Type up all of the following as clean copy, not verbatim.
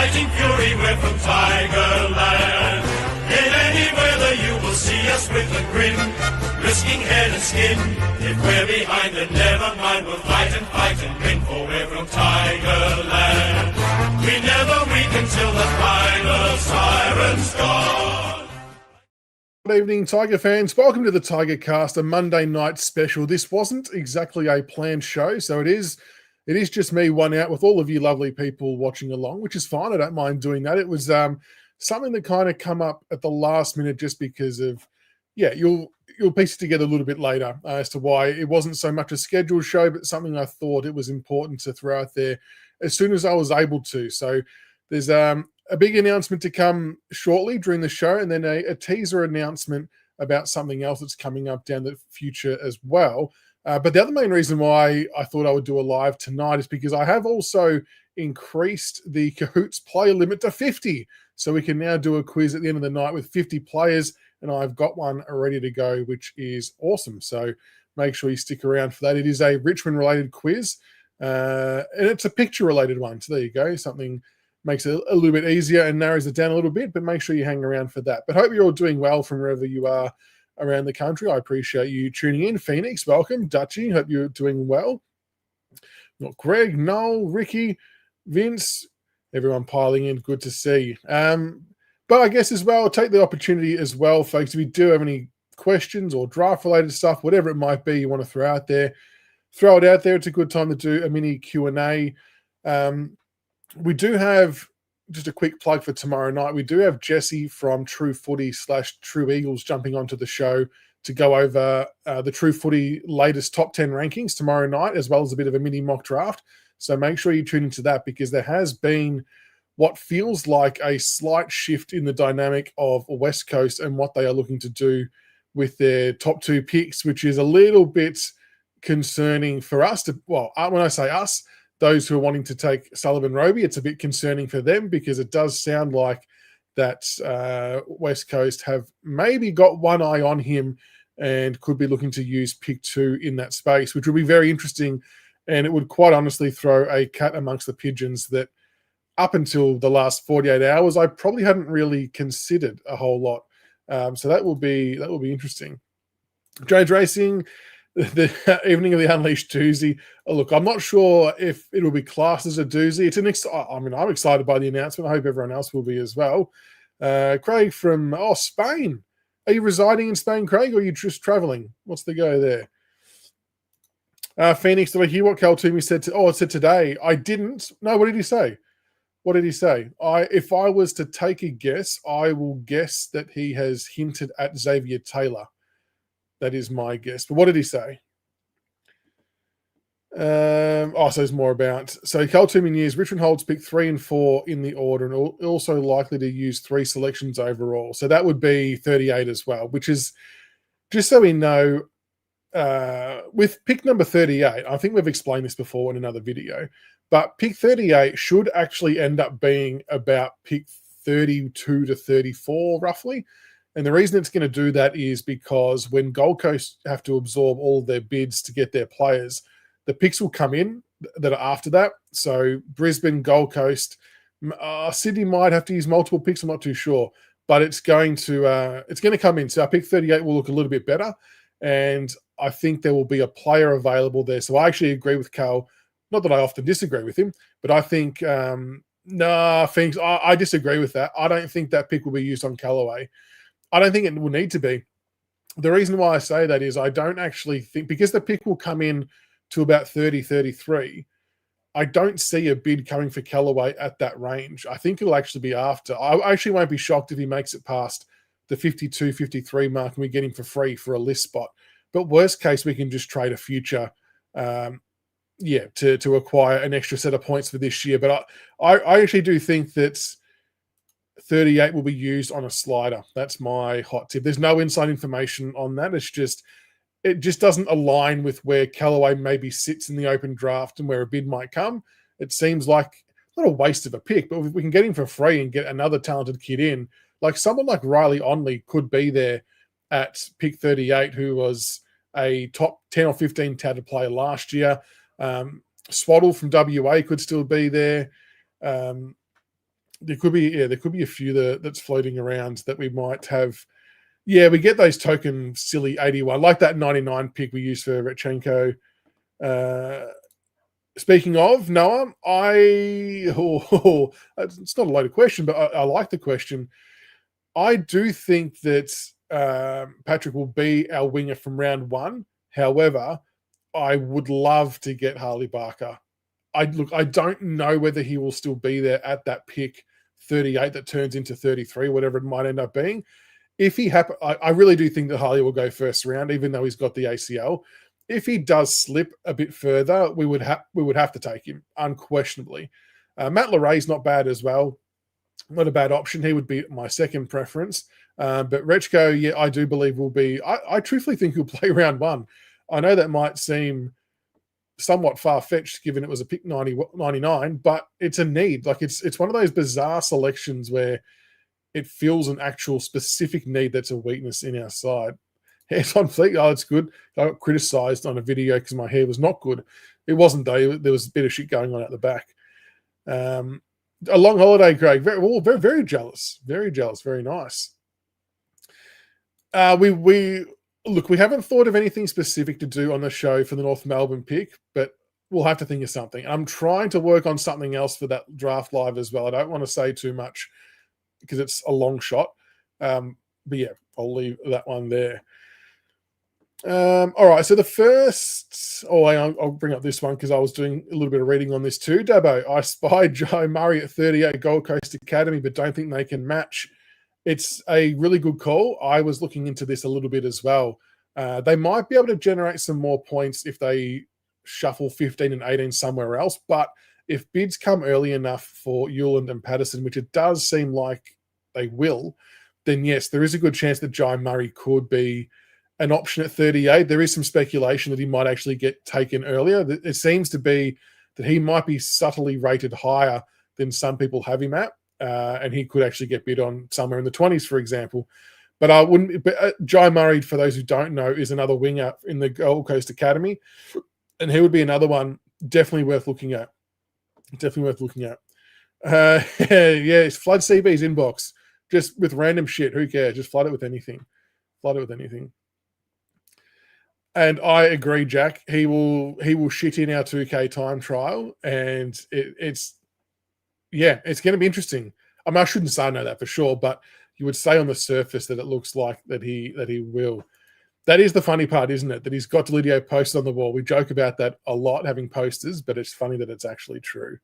fighting fury, we're from Tigerland. In any weather you will see us with a grin, risking head and skin. If we're behind, then never mind, we'll fight and win, for we're from Tigerland. We never weaken till the final siren's gone. Good evening, Tiger fans. Welcome to the Tigercast, a Monday night special. This wasn't exactly a planned show, so it is just me one out with all of you lovely people watching along, which is fine. I don't mind doing that. It was something that kind of come up at the last minute just because of, you'll piece it together a little bit later as to why it wasn't so much a scheduled show, but something I thought it was important to throw out there as soon as I was able to. So there's a big announcement to come shortly during the show, and then a teaser announcement about something else that's coming up down the future as well. But the other main reason why I thought I would do a live tonight is because I have also increased the Kahoots player limit to 50. So we can now do a quiz at the end of the night with 50 players, and I've got one ready to go, which is awesome. So make sure you stick around for that. It is a Richmond-related quiz, and it's a picture-related one. So there you go. Something makes it a little bit easier and narrows it down a little bit, but make sure you hang around for that. But hope you're all doing well from wherever you are around the country. I appreciate you tuning in. Phoenix, welcome. Dutchy, hope you're doing well. Got Greg, Noel, Ricky, Vince, everyone piling in. Good to see. But I guess as well, I'll take the opportunity as well, folks, if you do have any questions or draft-related stuff, whatever it might be you want to throw out there, throw it out there. It's a good time to do a mini Q&A. We do have, just a quick plug for tomorrow night, we do have Jesse from True Footy / True Eagles jumping onto the show to go over the True Footy latest top 10 rankings tomorrow night, as well as a bit of a mini mock draft. So make sure you tune into that, because there has been what feels like a slight shift in the dynamic of West Coast and what they are looking to do with their top two picks, which is a little bit concerning for us. When I say us, those who are wanting to take Sullivan Roby, it's a bit concerning for them, because it does sound like that West Coast have maybe got one eye on him and could be looking to use pick 2 in that space, which would be very interesting. And it would quite honestly throw a cat amongst the pigeons that up until the last 48 hours, I probably hadn't really considered a whole lot. So that will be interesting. Jade Racing, the evening of the Unleashed doozy. Oh, look, I'm not sure if it will be classed as a doozy. I'm excited by the announcement. I hope everyone else will be as well. Craig from Spain. Are you residing in Spain, Craig, or are you just traveling? What's the go there? Phoenix, did I hear what Cal Toomey said? It said today. I didn't. No, what did he say? If I was to take a guess, I will guess that he has hinted at Xavier Taylor. That is my guess. But what did he say? So it's more about... So Cal Toomey news, Richmond holds pick 3 and 4 in the order, and also likely to use 3 selections overall. So that would be 38 as well, which is, just so we know, with pick number 38, I think we've explained this before in another video, but pick 38 should actually end up being about pick 32 to 34, roughly. And the reason it's going to do that is because when Gold Coast have to absorb all their bids to get their players, the picks will come in that are after that. So Brisbane, Gold Coast, Sydney might have to use multiple picks. I'm not too sure, but it's going to come in. So our pick 38 will look a little bit better, and I think there will be a player available there. So I actually agree with Cal. Not that I often disagree with him, but I think Phoenix. I disagree with that. I don't think that pick will be used on Callaway. I don't think it will need to be. The reason why I say that is I don't actually think, because the pick will come in to about 30, 33, I don't see a bid coming for Callaway at that range. I think it'll actually be after. I actually won't be shocked if he makes it past the 52, 53 mark and we get him for free for a list spot. But worst case, we can just trade a future to acquire an extra set of points for this year. But I actually do think that 38 will be used on a slider. That's my hot tip. There's no inside information on that. It just doesn't align with where Callaway maybe sits in the open draft and where a bid might come. It seems like not a waste of a pick, but if we can get him for free and get another talented kid in, like someone like Riley Onley could be there at pick 38, who was a top 10 or 15 touted player last year. Swaddle from WA could still be there. there could be a few that's floating around that we might have. Yeah, we get those token silly 81, like that 99 pick we used for Rechenko. Speaking of Noah, it's not a loaded question, but I like the question. I do think that Patrick will be our winger from round one. However, I would love to get Harley Barker. I don't know whether he will still be there at that pick 38 that turns into 33, whatever it might end up being. If he happen, I really do think that Harley will go first round, even though he's got the ACL. If he does slip a bit further, we would have to take him, unquestionably. Matt Larray's not bad as well. Not a bad option. He would be my second preference. But Rechko, yeah, I do believe will be. I truthfully think he'll play round one. I know that might seem somewhat far-fetched given it was a pick 99, but it's a need. Like it's one of those bizarre selections where it fills an actual specific need that's a weakness in our side. Hair's on fleek. Oh, it's good. I got criticised on a video because my hair was not good. It wasn't, though. There was a bit of shit going on at the back. A long holiday, Craig. Very jealous. Very jealous. Very nice. We haven't thought of anything specific to do on the show for the North Melbourne pick, but we'll have to think of something. I'm trying to work on something else for that draft live as well. I don't want to say too much because it's a long shot. But yeah, I'll leave that one there. All right, so the first... I'll bring up this one because I was doing a little bit of reading on this too. Dabo, I spied Joe Murray at 38 Gold Coast Academy, but don't think they can match. It's a really good call. I was looking into this a little bit as well. They might be able to generate some more points if they shuffle 15 and 18 somewhere else, but if bids come early enough for Hewland and Patterson, which it does seem like they will, then yes, there is a good chance that Jai Murray could be an option at 38. There is some speculation that he might actually get taken earlier. It seems to be that he might be subtly rated higher than some people have him at, and he could actually get bid on somewhere in the 20s, for example. But I wouldn't. But Jai Murray, for those who don't know, is another winger in the Gold Coast Academy, and he would be another one definitely worth looking at. Definitely worth looking at. Yes, flood CB's inbox just with random shit. Who cares? Just flood it with anything. Flood it with anything. And I agree, Jack. He will shit in our 2K time trial, and it's going to be interesting. I mean, I shouldn't say no that for sure, but you would say on the surface that it looks like that he will. That is the funny part, isn't it? That he's got Delidio posted on the wall. We joke about that a lot, having posters, but it's funny that it's actually true.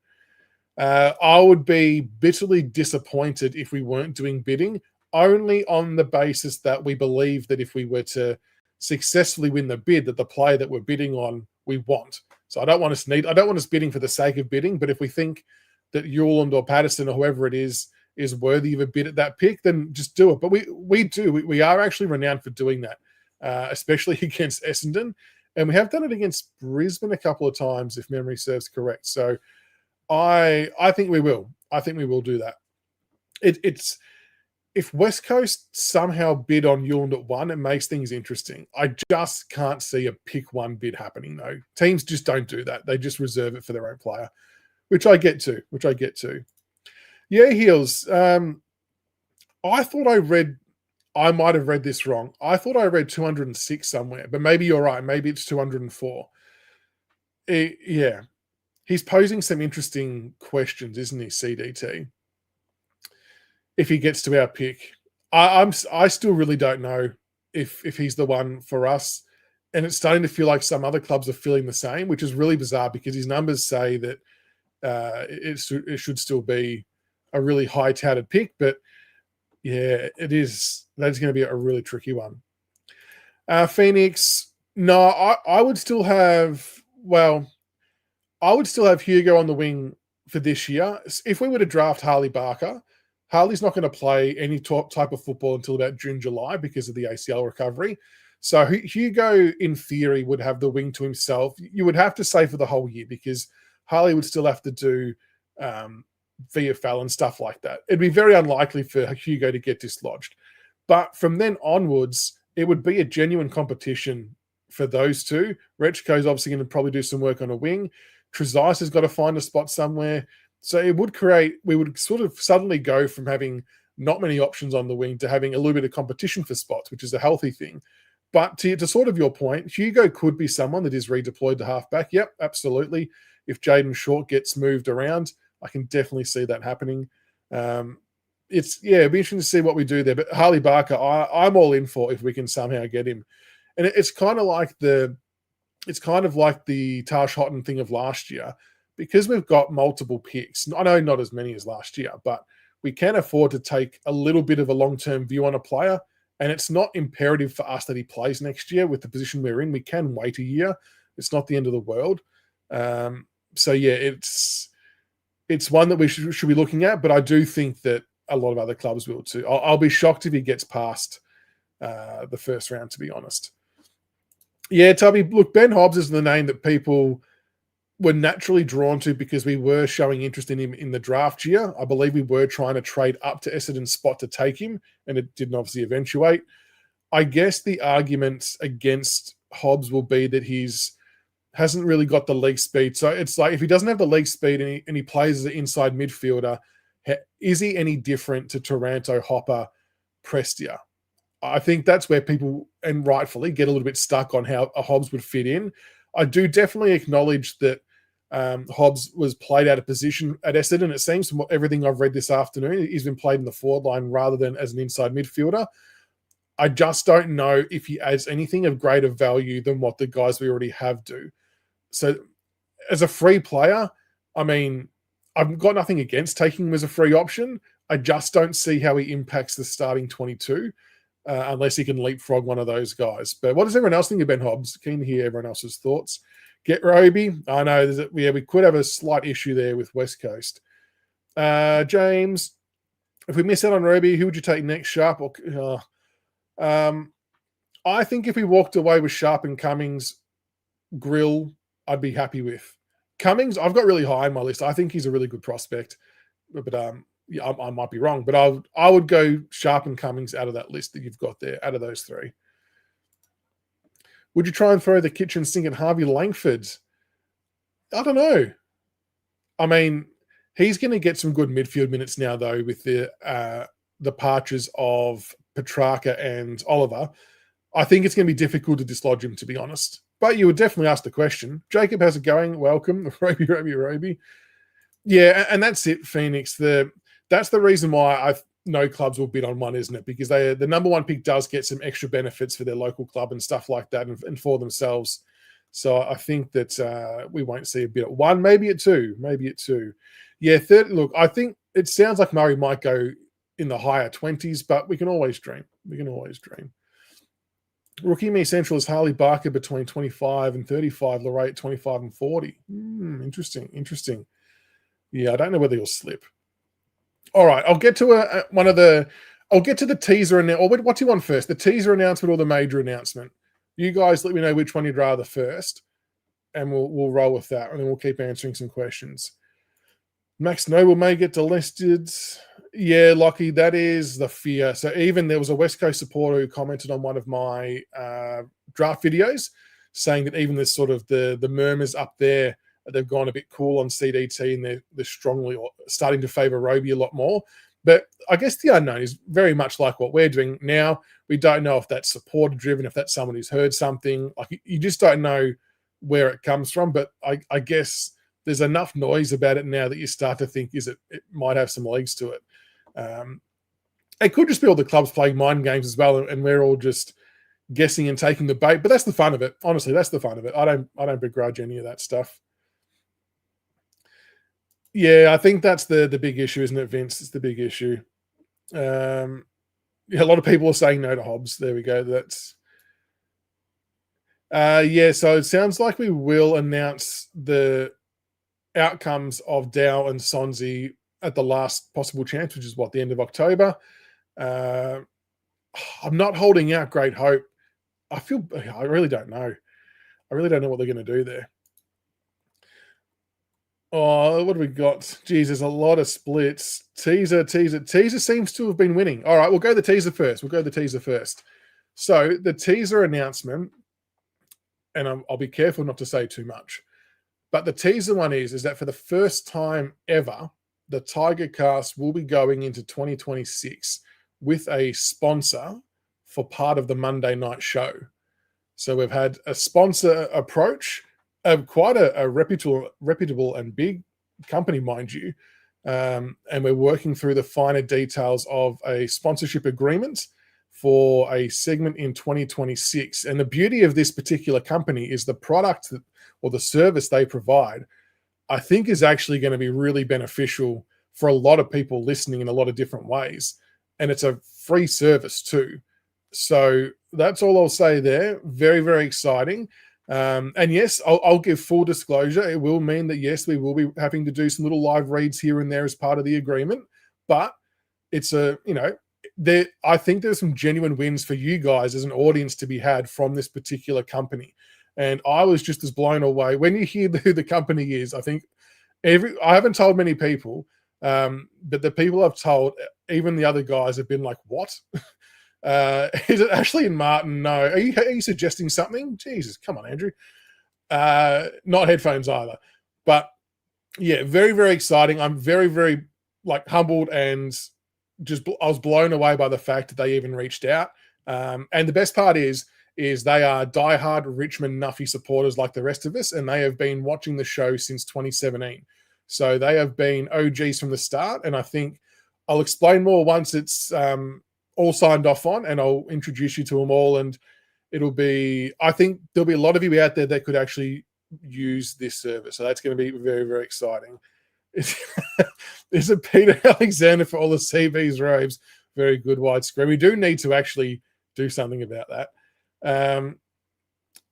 I would be bitterly disappointed if we weren't doing bidding, only on the basis that we believe that if we were to successfully win the bid, that the player that we're bidding on we want. So I don't want us bidding for the sake of bidding, but if we think that Hewland or Patterson or whoever it is worthy of a bid at that pick, then just do it. But we are actually renowned for doing that, especially against Essendon, and we have done it against Brisbane a couple of times, if memory serves correct. So I think we will. I think we will do that. It's if West Coast somehow bid on Hewland at 1, it makes things interesting. I just can't see a pick 1 bid happening, though. Teams just don't do that. They just reserve it for their own player, which I get to. Yeah, Heels. I thought I might have read this wrong. I thought I read 206 somewhere, but maybe you're right. Maybe it's 204. Yeah. He's posing some interesting questions, isn't he, CDT? If he gets to our pick, I still really don't know if he's the one for us, and it's starting to feel like some other clubs are feeling the same, which is really bizarre because his numbers say that it should still be a really high touted pick, but yeah, it is. That's going to be a really tricky one. Phoenix, no, I would still have. Well, I would still have Hugo on the wing for this year. If we were to draft Harley Barker, Harley's not going to play any type of football until about June, July because of the ACL recovery. So Hugo, in theory, would have the wing to himself. You would have to say for the whole year because Harley would still have to do VFL and stuff like that. It'd be very unlikely for Hugo to get dislodged. But from then onwards, it would be a genuine competition for those two. Rechko's obviously going to probably do some work on a wing. Trezise has got to find a spot somewhere. So it would we would sort of suddenly go from having not many options on the wing to having a little bit of competition for spots, which is a healthy thing. But to sort of your point, Hugo could be someone that is redeployed to halfback. Yep, absolutely. If Jaden Short gets moved around, I can definitely see that happening. It'd be interesting to see what we do there. But Harley Barker, I'm all in for if we can somehow get him. And it's kind of like the Tash Houghton thing of last year, because we've got multiple picks. I know not as many as last year, but we can afford to take a little bit of a long-term view on a player. And it's not imperative for us that he plays next year with the position we're in. We can wait a year. It's not the end of the world. It's one that we should be looking at, but I do think that a lot of other clubs will too. I'll be shocked if he gets past the first round, to be honest. Yeah, Tubby, look, Ben Hobbs is the name that people were naturally drawn to because we were showing interest in him in the draft year. I believe we were trying to trade up to Essendon's spot to take him, and it didn't obviously eventuate. I guess the argument against Hobbs will be that hasn't really got the leg speed. So it's like if he doesn't have the leg speed and he plays as an inside midfielder, is he any different to Taranto, Hopper, Prestia? I think that's where people, and rightfully, get a little bit stuck on how a Hobbs would fit in. I do definitely acknowledge that Hobbs was played out of position at Essendon. It seems from everything I've read this afternoon, he's been played in the forward line rather than as an inside midfielder. I just don't know if he adds anything of greater value than what the guys we already have do. So as a free player, I mean, I've got nothing against taking him as a free option. I just don't see how he impacts the starting 22 unless he can leapfrog one of those guys. But what does everyone else think of Ben Hobbs? Keen to hear everyone else's thoughts. Get Roby. I know we could have a slight issue there with West Coast. James, if we miss out on Roby, who would you take next, Sharp or... I think if we walked away with Sharp and Cummings, Grill, I'd be happy with. Cummings, I've got really high on my list. I think he's a really good prospect, but I might be wrong. But I would go Sharp and Cummings out of that list that you've got there, out of those three. Would you try and throw the kitchen sink at Harvey Langford? I don't know. I mean, he's going to get some good midfield minutes now, though, with the departures of Petrarca and Oliver. I think it's going to be difficult to dislodge him, to be honest. But you would definitely ask the question. Jacob, how's it going? Welcome. Roby. Yeah, and that's it, Phoenix. That's the reason why I know clubs will bid on one, isn't it? Because the number one pick does get some extra benefits for their local club and stuff like that and for themselves. So I think that we won't see a bid at one, maybe at two. Yeah, look, I think it sounds like Murray might go in the higher 20s, but we can always dream. Rookie Me Central is Harley Barker between 25 and 35, Lorraine 25 and 40. Interesting. Yeah, I don't know whether he'll slip. All right, I'll get to I'll get to the teaser or what do you want first? The teaser announcement or the major announcement? You guys let me know which one you'd rather first, and we'll roll with that, and then we'll keep answering some questions. Max Noble may get delisted. Yeah, Lockie, that is the fear. So even there was a West Coast supporter who commented on one of my draft videos saying that even this sort of the murmurs up there, they've gone a bit cool on CDT and they're strongly starting to favour Roby a lot more. But I guess the unknown is very much like what we're doing now. We don't know if that's supporter-driven, if that's someone who's heard something. Like you just don't know where it comes from. But I guess there's enough noise about it now that you start to think it might have some legs to it. It could just be all the clubs playing mind games as well, and we're all just guessing and taking the bait. But that's the fun of it. Honestly, that's the fun of it. I don't begrudge any of that stuff. Yeah, I think that's the big issue, isn't it, Vince? It's the big issue. A lot of people are saying no to Hobbs. There we go. That's so it sounds like we will announce the outcomes of Dow and Sonzi at the last possible chance, which is the end of October. I'm not holding out great hope. I really don't know. I really don't know what they're going to do there. Oh, what do we got? Geez, there's a lot of splits. Teaser. Teaser seems to have been winning. All right, we'll go the teaser first. So the teaser announcement, and I'll be careful not to say too much. But the teaser one is that for the first time ever, the Tigercast will be going into 2026 with a sponsor for part of the Monday night show. So we've had a sponsor approach of quite a reputable and big company, mind you. And we're working through the finer details of a sponsorship agreement for a segment in 2026. And the beauty of this particular company is the product or the service they provide, I think, is actually going to be really beneficial for a lot of people listening in a lot of different ways. And it's a free service too. So that's all I'll say there. Very, very exciting. And yes, I'll give full disclosure. It will mean that, yes, we will be having to do some little live reads here and there as part of the agreement. But it's I think there's some genuine wins for you guys as an audience to be had from this particular company. And I was just as blown away. When you hear who the company is, I think I haven't told many people, but the people I've told, even the other guys have been like, what? Is it Ashley and Martin? No. Are you suggesting something? Jesus, come on, Andrew. Not headphones either. But yeah, very, very exciting. I'm very, very humbled and I was blown away by the fact that they even reached out. And the best part is they are diehard Richmond Nuffy supporters like the rest of us, and they have been watching the show since 2017. So they have been OGs from the start, and I think I'll explain more once it's all signed off on, and I'll introduce you to them all, and I think there'll be a lot of you out there that could actually use this service. So that's going to be very, very exciting. Is it Peter Alexander for all the CB's robes? Very good widescreen. We do need to actually do something about that.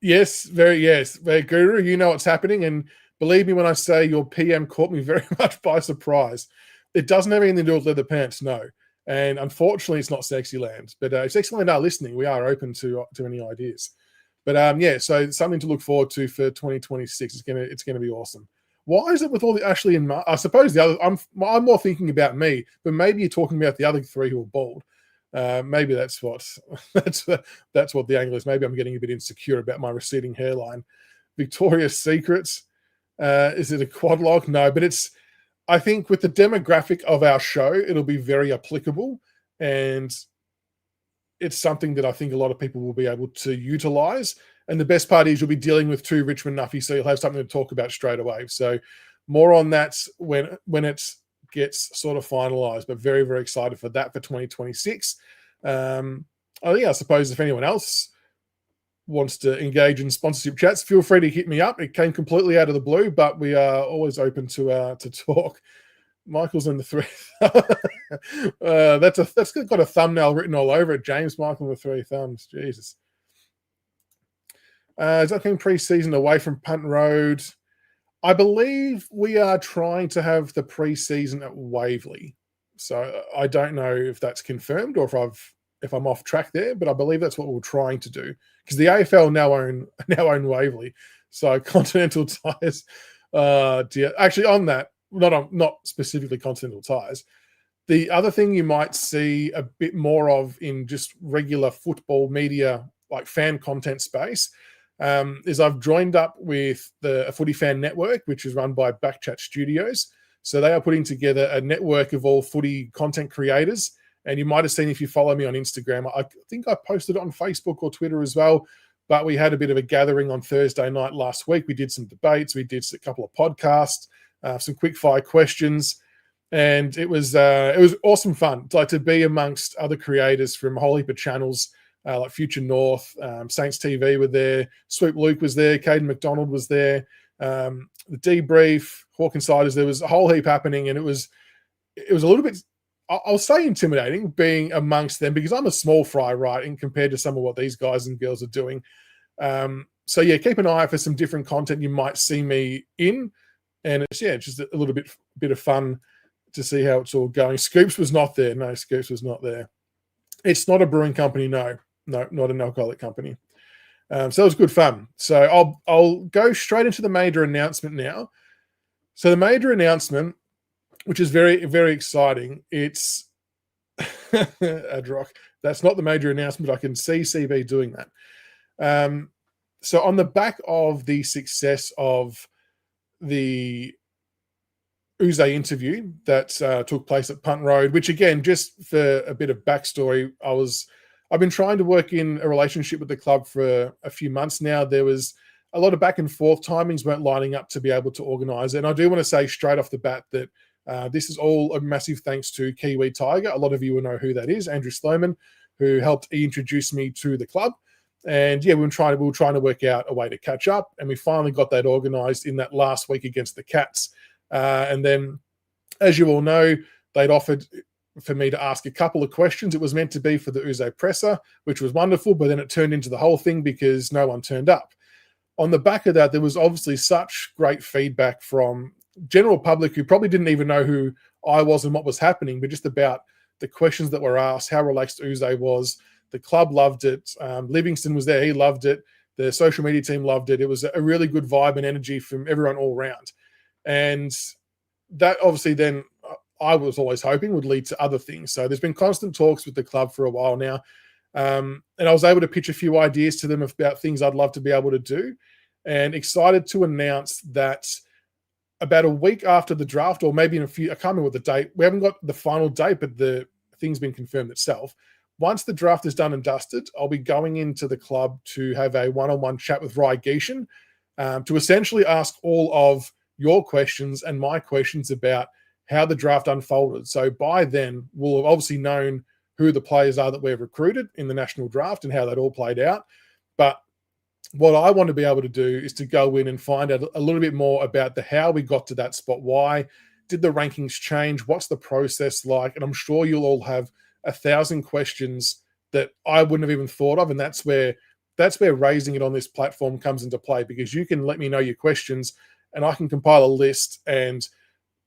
Yes. Guru, you know what's happening. And believe me when I say your PM caught me very much by surprise. It doesn't have anything to do with leather pants, no. And unfortunately, it's not Sexyland. But if Sexyland are listening, we are open to any ideas. But so something to look forward to for 2026. It's gonna be awesome. Why is it with all the Ashley and I suppose the other? I'm more thinking about me, but maybe you're talking about the other three who are bald. Maybe that's what the angle is. Maybe I'm getting a bit insecure about my receding hairline. Victoria's Secrets. Is it a quad lock? No, but I think with the demographic of our show, it'll be very applicable, and it's something that I think a lot of people will be able to utilize. And the best part is you'll be dealing with two Richmond Nuffies, so you'll have something to talk about straight away. So more on that when it gets sort of finalized, but very, very excited for that for 2026. I suppose if anyone else wants to engage in sponsorship chats, feel free to hit me up. It came completely out of the blue, but we are always open to talk. Michael's in the three. That's got a thumbnail written all over it. James Michael with three thumbs. Jesus. Is that thing preseason away from Punt Road? I believe we are trying to have the preseason at Waverley. So I don't know if that's confirmed or if I'm off track there, but I believe that's what we're trying to do, because the AFL now own Waverley. So Continental Tires, actually on that, not specifically Continental Tires. The other thing you might see a bit more of in just regular football media, like fan content space, is I've joined up with a Footy Fan Network, which is run by Backchat Studios. So they are putting together a network of all footy content creators. And you might have seen, if you follow me on Instagram, I think I posted it on Facebook or Twitter as well. But we had a bit of a gathering on Thursday night last week. We did some debates. We did a couple of podcasts, some quick fire questions. And it was awesome fun to be amongst other creators from a whole heap of channels, like Future North, Saints TV were there, Swoop Luke was there, Caden McDonald was there, the Debrief, Hawk Insiders. There was a whole heap happening, and it was a little bit, I'll say, intimidating being amongst them, because I'm a small fry, right, in compared to some of what these guys and girls are doing. So yeah, keep an eye out for some different content you might see me in, and it's just a little bit of fun to see how it's all going. Scoops was not there. No, Scoops was not there. It's not a brewing company. No, not an alcoholic company. So it was good fun. So I'll go straight into the major announcement now. So the major announcement, which is very, very exciting, it's Adrock. That's not the major announcement, but I can see CB doing that. So on the back of the success of the Uze interview that took place at Punt Road, which again, just for a bit of backstory, I've been trying to work in a relationship with the club for a few months now. There was a lot of back and forth. Timings weren't lining up to be able to organise it. And I do want to say straight off the bat that this is all a massive thanks to Kiwi Tiger. A lot of you will know who that is, Andrew Sloman, who helped introduce me to the club. And yeah, we were trying to work out a way to catch up, and we finally got that organised in that last week against the Cats. And then, as you all know, they'd offered for me to ask a couple of questions. It was meant to be for the Uze presser, which was wonderful, but then it turned into the whole thing because no one turned up. On the back of that, there was obviously such great feedback from general public who probably didn't even know who I was and what was happening, but just about the questions that were asked, how relaxed Uze was. The club loved it. Livingston was there. He loved it. The social media team loved it. It was a really good vibe and energy from everyone all around. And that obviously then I was always hoping would lead to other things. So there's been constant talks with the club for a while now. And I was able to pitch a few ideas to them about things I'd love to be able to do, and excited to announce that about a week after the draft, or maybe in a few, I can't remember what the date, we haven't got the final date, but the thing's been confirmed itself. Once the draft is done and dusted, I'll be going into the club to have a one-on-one chat with Rye Geishan to essentially ask all of your questions and my questions about how the draft unfolded. So by then, we'll have obviously known who the players are that we've recruited in the national draft and how that all played out. But what I want to be able to do is to go in and find out a little bit more about how we got to that spot. Why did the rankings change? What's the process like? And I'm sure you'll all have 1,000 questions that I wouldn't have even thought of. And that's where raising it on this platform comes into play, because you can let me know your questions and I can compile a list and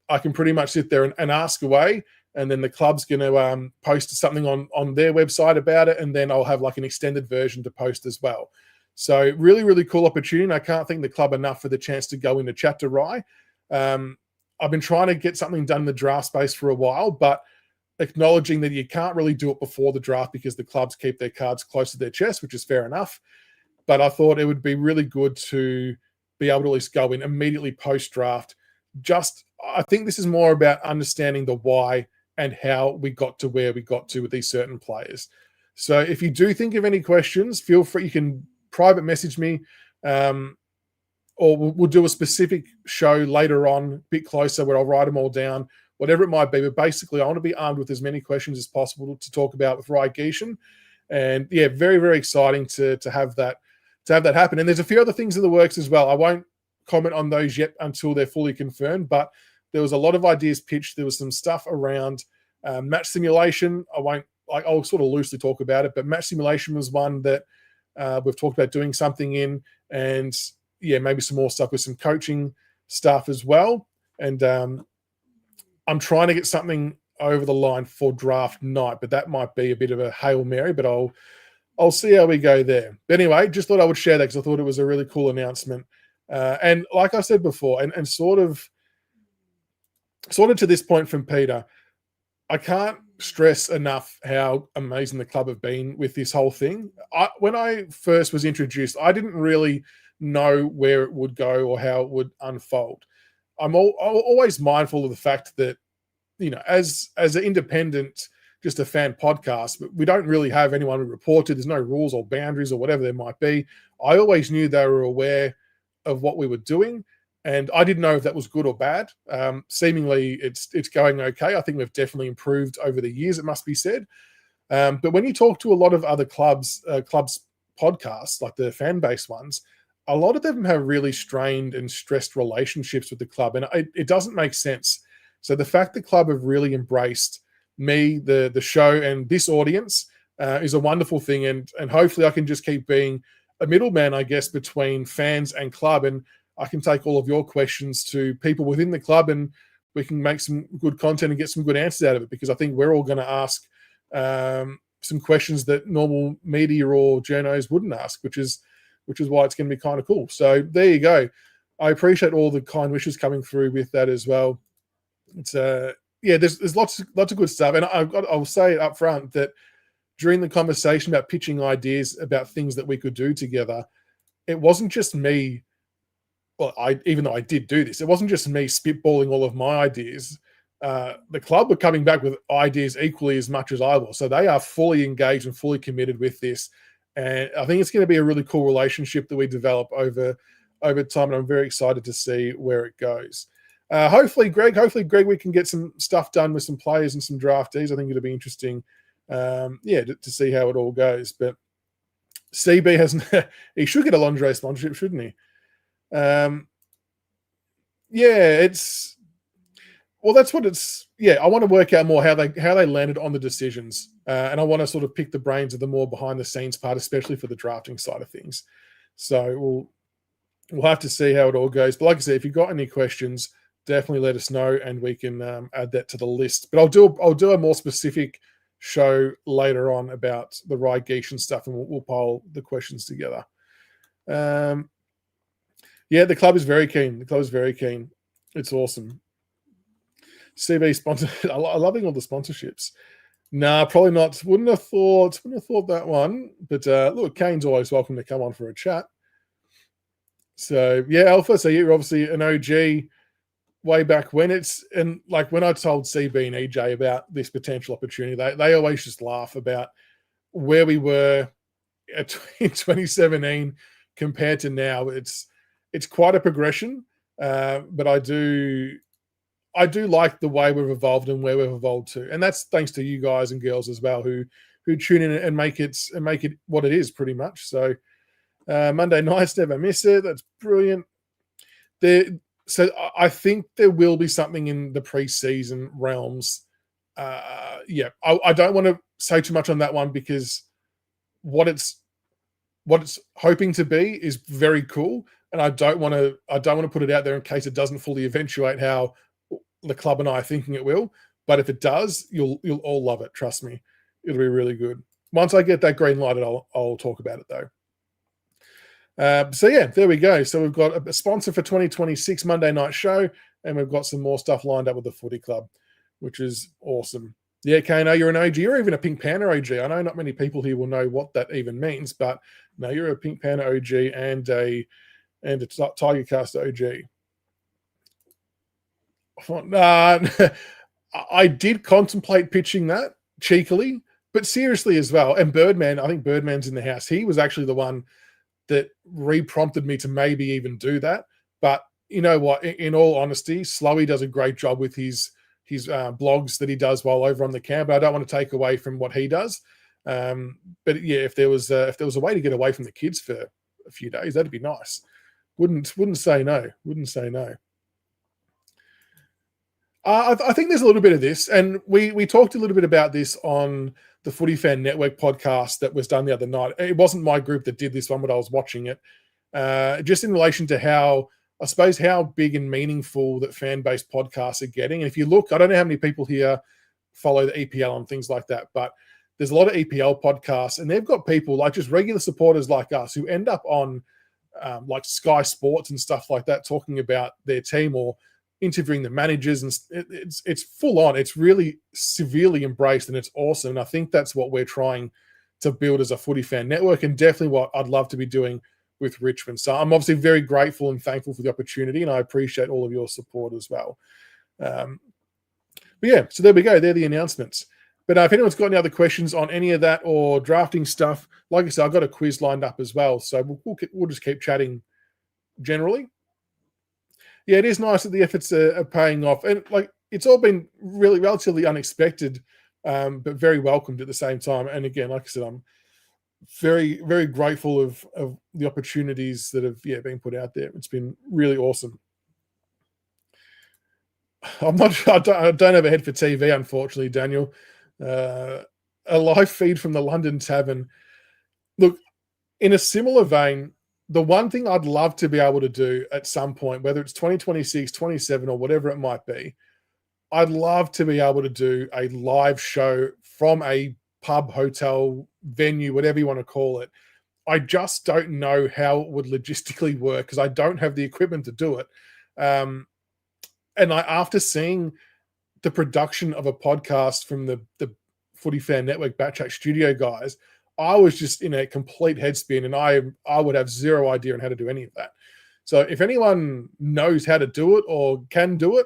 I can pretty much sit there and ask away. And then the club's going to post something on their website about it. And then I'll have like an extended version to post as well. So really, really cool opportunity. I can't thank the club enough for the chance to go in to chat to Rye. I've been trying to get something done in the draft space for a while, but acknowledging that you can't really do it before the draft because the clubs keep their cards close to their chest, which is fair enough. But I thought it would be really good to be able to at least go in immediately post-draft. I think this is more about understanding the why and how we got to where we got to with these certain players. So if you do think of any questions, feel free. You can private message me, or we'll do a specific show later on, a bit closer, where I'll write them all down, whatever it might be. But basically, I want to be armed with as many questions as possible to talk about with Rye Geishan. And yeah, very, very exciting to have that happen. And there's a few other things in the works as well. I won't comment on those yet until they're fully confirmed, but there was a lot of ideas pitched. There was some stuff around match simulation. I'll sort of loosely talk about it, but match simulation was one that we've talked about doing something in, and yeah, maybe some more stuff with some coaching stuff as well. And I'm trying to get something over the line for draft night, but that might be a bit of a Hail Mary, but I'll see how we go there. But anyway, just thought I would share that because I thought it was a really cool announcement. And like I said before, and sort of to this point from Peter, I can't stress enough how amazing the club have been with this whole thing. When I first was introduced, I didn't really know where it would go or how it would unfold. I'm always mindful of the fact that, you know, as an independent, just a fan podcast, but we don't really have anyone who reported. There's no rules or boundaries or whatever there might be. I always knew they were aware of what we were doing, and I didn't know if that was good or bad. Seemingly, it's going okay. I think we've definitely improved over the years, it must be said. But when you talk to a lot of other clubs podcasts, like the fan-based ones, a lot of them have really strained and stressed relationships with the club, and it doesn't make sense. So the fact the club have really embraced me, the show, and this audience is a wonderful thing, and hopefully I can just keep being a middleman, I guess, between fans and club, and I can take all of your questions to people within the club, and we can make some good content and get some good answers out of it, because I think we're all going to ask some questions that normal media or journos wouldn't ask, which is why it's going to be kind of cool. So there you go. I appreciate all the kind wishes coming through with that as well. It's there's lots of good stuff, and I'll say it up front that during the conversation about pitching ideas about things that we could do together, it wasn't just me even though I did do this, it wasn't just me spitballing all of my ideas. The club were coming back with ideas equally as much as I was. So they are fully engaged and fully committed with this. And I think it's going to be a really cool relationship that we develop over time. And I'm very excited to see where it goes. Hopefully, Greg, we can get some stuff done with some players and some draftees. I think it'll be interesting, to see how it all goes. But CB hasn't. He should get a lingerie sponsorship, shouldn't he? It's. Well, that's what it's. Yeah, I want to work out more how they landed on the decisions, and I want to sort of pick the brains of the more behind the scenes part, especially for the drafting side of things. So we'll have to see how it all goes. But like I said, if you've got any questions, definitely let us know, and we can add that to the list. But I'll do a more specific show later on about the Rye-Geesh and stuff, and we'll pile the questions together. The club is very keen. It's awesome. CB sponsor. I'm loving all the sponsorships. Nah, probably not. Wouldn't have thought that one. But look, Kane's always welcome to come on for a chat. So yeah, Alpha. So you're obviously an OG way back when. When I told CB and EJ about this potential opportunity, they always just laugh about where we were in 2017 compared to now. It's quite a progression, but I do like the way we've evolved and where we've evolved to, and that's thanks to you guys and girls as well who tune in and make it what it is pretty much. So Monday nights, never miss it. That's brilliant. So I think there will be something in the preseason realms. I don't want to say too much on that one because what it's hoping to be is very cool, and I don't want to put it out there in case it doesn't fully eventuate how the club and I are thinking it will. But if it does, you'll all love it. Trust me, it'll be really good. Once I get that green light, I'll talk about it though. There we go. So we've got a sponsor for 2026 Monday night show, and we've got some more stuff lined up with the footy club, which is awesome. Yeah, Kano, you're an OG. You're even a Pink Panther OG. I know not many people here will know what that even means, but no, you're a Pink Panther OG and a Tigercast OG. I did contemplate pitching that cheekily, but seriously as well. And Birdman, I think Birdman's in the house. He was actually the one that re-prompted me to maybe even do that. But you know what? In all honesty, Slowy does a great job with his blogs that he does while over on the camp. But I don't want to take away from what he does. But yeah, if there was a way to get away from the kids for a few days, that'd be nice. Wouldn't say no. Wouldn't say no. I think there's a little bit of this, and we talked a little bit about this on the Footy Fan Network podcast that was done the other night. It wasn't my group that did this one, but I was watching it. Just in relation to how big and meaningful that fan-based podcasts are getting. And if you look, I don't know how many people here follow the EPL and things like that, but there's a lot of EPL podcasts, and they've got people like just regular supporters like us who end up on like Sky Sports and stuff like that, talking about their team or interviewing the managers, and it's full on. It's really severely embraced, and it's awesome. And I think that's what we're trying to build as a Footy Fan Network, and definitely what I'd love to be doing with Richmond. So I'm obviously very grateful and thankful for the opportunity, and I appreciate all of your support as well. But yeah, so there we go. They're the announcements. But if anyone's got any other questions on any of that or drafting stuff, like I said, I've got a quiz lined up as well. So we'll just keep chatting generally. Yeah, it is nice that the efforts are paying off. And like it's all been really relatively unexpected, but very welcomed at the same time. And again, like I said, I'm very, very grateful of the opportunities that have been put out there. It's been really awesome. I don't have a head for TV, unfortunately, Daniel. A live feed from the London Tavern. Look, in a similar vein, the one thing I'd love to be able to do at some point, whether it's 2026, 27, or whatever it might be, I'd love to be able to do a live show from a pub, hotel, venue, whatever you want to call it. I just don't know how it would logistically work because I don't have the equipment to do it. After seeing the production of a podcast from the Footy Fan Network Backtrack Studio guys, I was just in a complete headspin, and I would have zero idea on how to do any of that. So if anyone knows how to do it or can do it,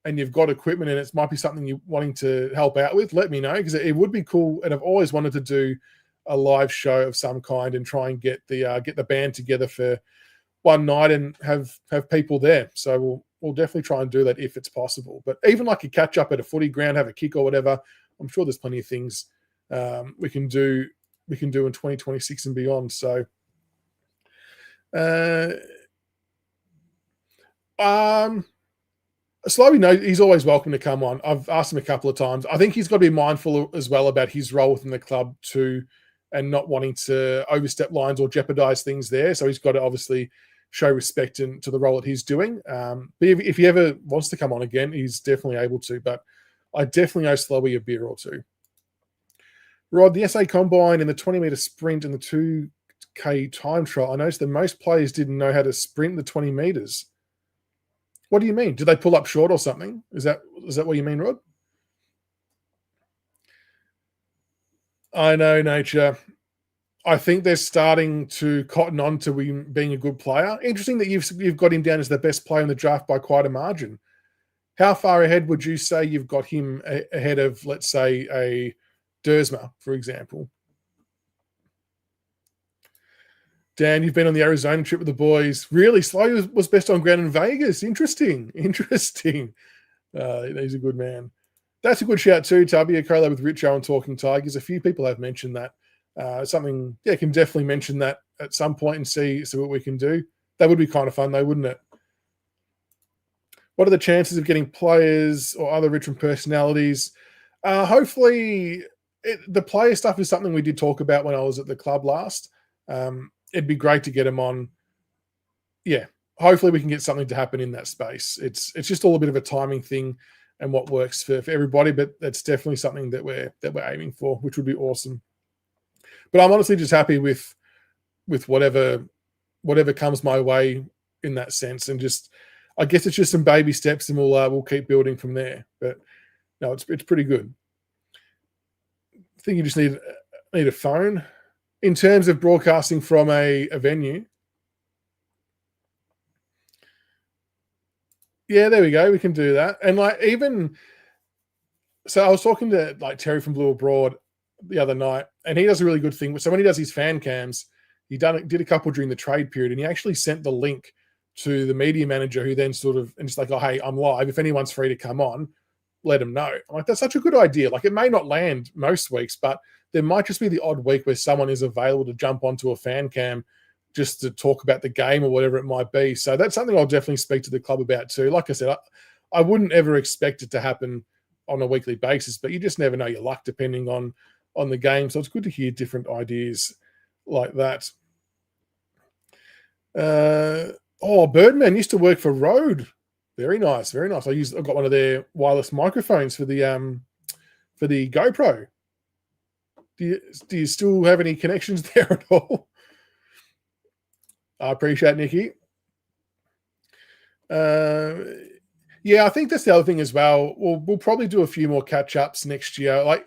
and you've got equipment and it might be something you're wanting to help out with, let me know, because it would be cool. And I've always wanted to do a live show of some kind and try and get the band together for one night and have people there. So we'll definitely try and do that if it's possible. But even like a catch up at a footy ground, have a kick or whatever, I'm sure there's plenty of things we can do in 2026 and beyond. So Slowey, no, he's always welcome to come on. I've asked him a couple of times. I think he's got to be mindful as well about his role within the club too, and not wanting to overstep lines or jeopardize things there. So he's got to obviously show respect to the role that he's doing. But if he ever wants to come on again, he's definitely able to. But I definitely owe Slowey a beer or two. Rod, the SA Combine in the 20-meter sprint and the 2K time trial, I noticed that most players didn't know how to sprint the 20 meters. What do you mean? Did they pull up short or something? Is that what you mean, Rod? I know, Nature. I think they're starting to cotton on to being a good player. Interesting that you've got him down as the best player in the draft by quite a margin. How far ahead would you say you've got him ahead of, let's say, a Dersma, for example? Dan, you've been on the Arizona trip with the boys. Really? Slowey was best on ground in Vegas. Interesting. He's a good man. That's a good shout too, Tubby. A collab with Richo and Talking Tigers. A few people have mentioned that. Can definitely mention that at some point and see what we can do. That would be kind of fun though, wouldn't it? What are the chances of getting players or other Richmond personalities? Hopefully, the player stuff is something we did talk about when I was at the club last. It'd be great to get them on. Yeah, hopefully we can get something to happen in that space. It's just all a bit of a timing thing and what works for everybody, but that's definitely something that we're aiming for, which would be awesome. But I'm honestly just happy with whatever comes my way in that sense, and just I guess it's just some baby steps, and we'll keep building from there. But no, it's pretty good. I think you just need a phone. In terms of broadcasting from a venue, yeah, there we go. We can do that. And so I was talking to Terry from Blue Abroad the other night, and he does a really good thing. So when he does his fan cams, he did a couple during the trade period, and he actually sent the link to the media manager, who then and just like, oh, hey, I'm live. If anyone's free to come on, let them know. I'm like, that's such a good idea. It may not land most weeks, but there might just be the odd week where someone is available to jump onto a fan cam just to talk about the game or whatever it might be. So that's something I'll definitely speak to the club about too. Like I said, I wouldn't ever expect it to happen on a weekly basis, but you just never know your luck depending on the game. So it's good to hear different ideas like that. Birdman used to work for Rode. Very nice, very nice. I've got one of their wireless microphones for the GoPro. Do you still have any connections there at all? I appreciate it, Nikki. Yeah, I think that's the other thing as well. We'll probably do a few more catch-ups next year. Like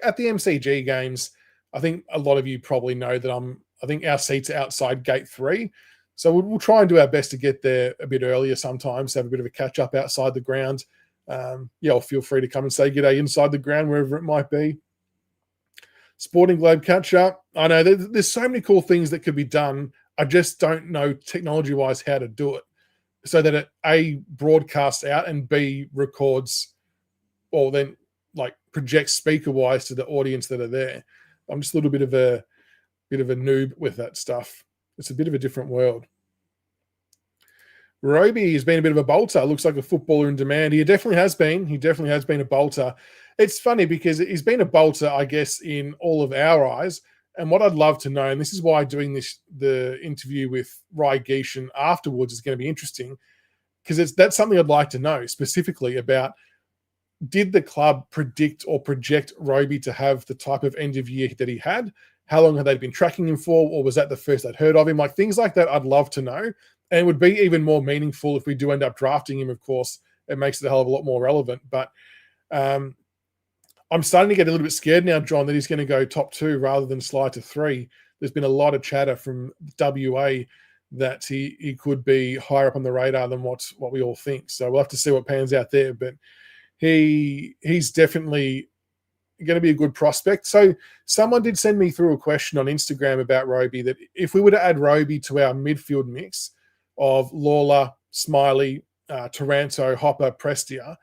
at the MCG games, I think a lot of you probably know that I think our seats are outside gate 3. So we'll try and do our best to get there a bit earlier sometimes, have a bit of a catch-up outside the ground. Or feel free to come and say g'day inside the ground, wherever it might be. Sporting Globe catch-up. I know there's so many cool things that could be done. I just don't know technology-wise how to do it so that it, A, broadcasts out, and B, records, or then projects speaker-wise to the audience that are there. I'm just a little bit of a noob with that stuff. It's a bit of a different world. Roby has been a bit of a bolter. Looks like a footballer in demand. He definitely has been. He definitely has been a bolter. It's funny because he's been a bolter, I guess, in all of our eyes. And what I'd love to know, and this is why doing the interview with Rai Geishan afterwards is going to be interesting, because that's something I'd like to know specifically about. Did the club predict or project Roby to have the type of end of year that he had? How long had they been tracking him for? Or was that the first I'd heard of him? Things like that I'd love to know. And it would be even more meaningful if we do end up drafting him, of course. It makes it a hell of a lot more relevant. But I'm starting to get a little bit scared now, John, that he's going to go top 2 rather than slide to 3. There's been a lot of chatter from WA that he could be higher up on the radar than what we all think. So we'll have to see what pans out there. But he's definitely going to be a good prospect. So someone did send me through a question on Instagram about Roby, that if we were to add Roby to our midfield mix of Lawler, Smiley, Taranto, Hopper, Prestia,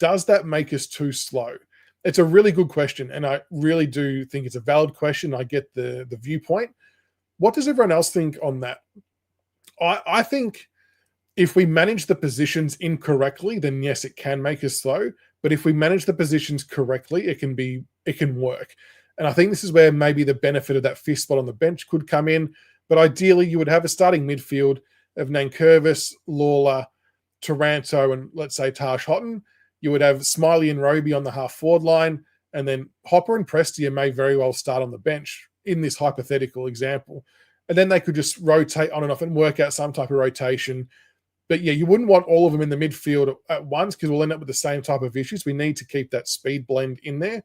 does that make us too slow? It's a really good question, and I really do think it's a valid question. I get the viewpoint. What does everyone else think on that? I think if we manage the positions incorrectly, then yes, it can make us slow. But if we manage the positions correctly, it can work. And I think this is where maybe the benefit of that fifth spot on the bench could come in. But ideally, you would have a starting midfield of Nankervis, Lawler, Taranto, and let's say Taj Houghton. You would have Smiley and Roby on the half-forward line, and then Hopper and Prestia may very well start on the bench in this hypothetical example. And then they could just rotate on and off and work out some type of rotation. But yeah, you wouldn't want all of them in the midfield at once because we'll end up with the same type of issues. We need to keep that speed blend in there.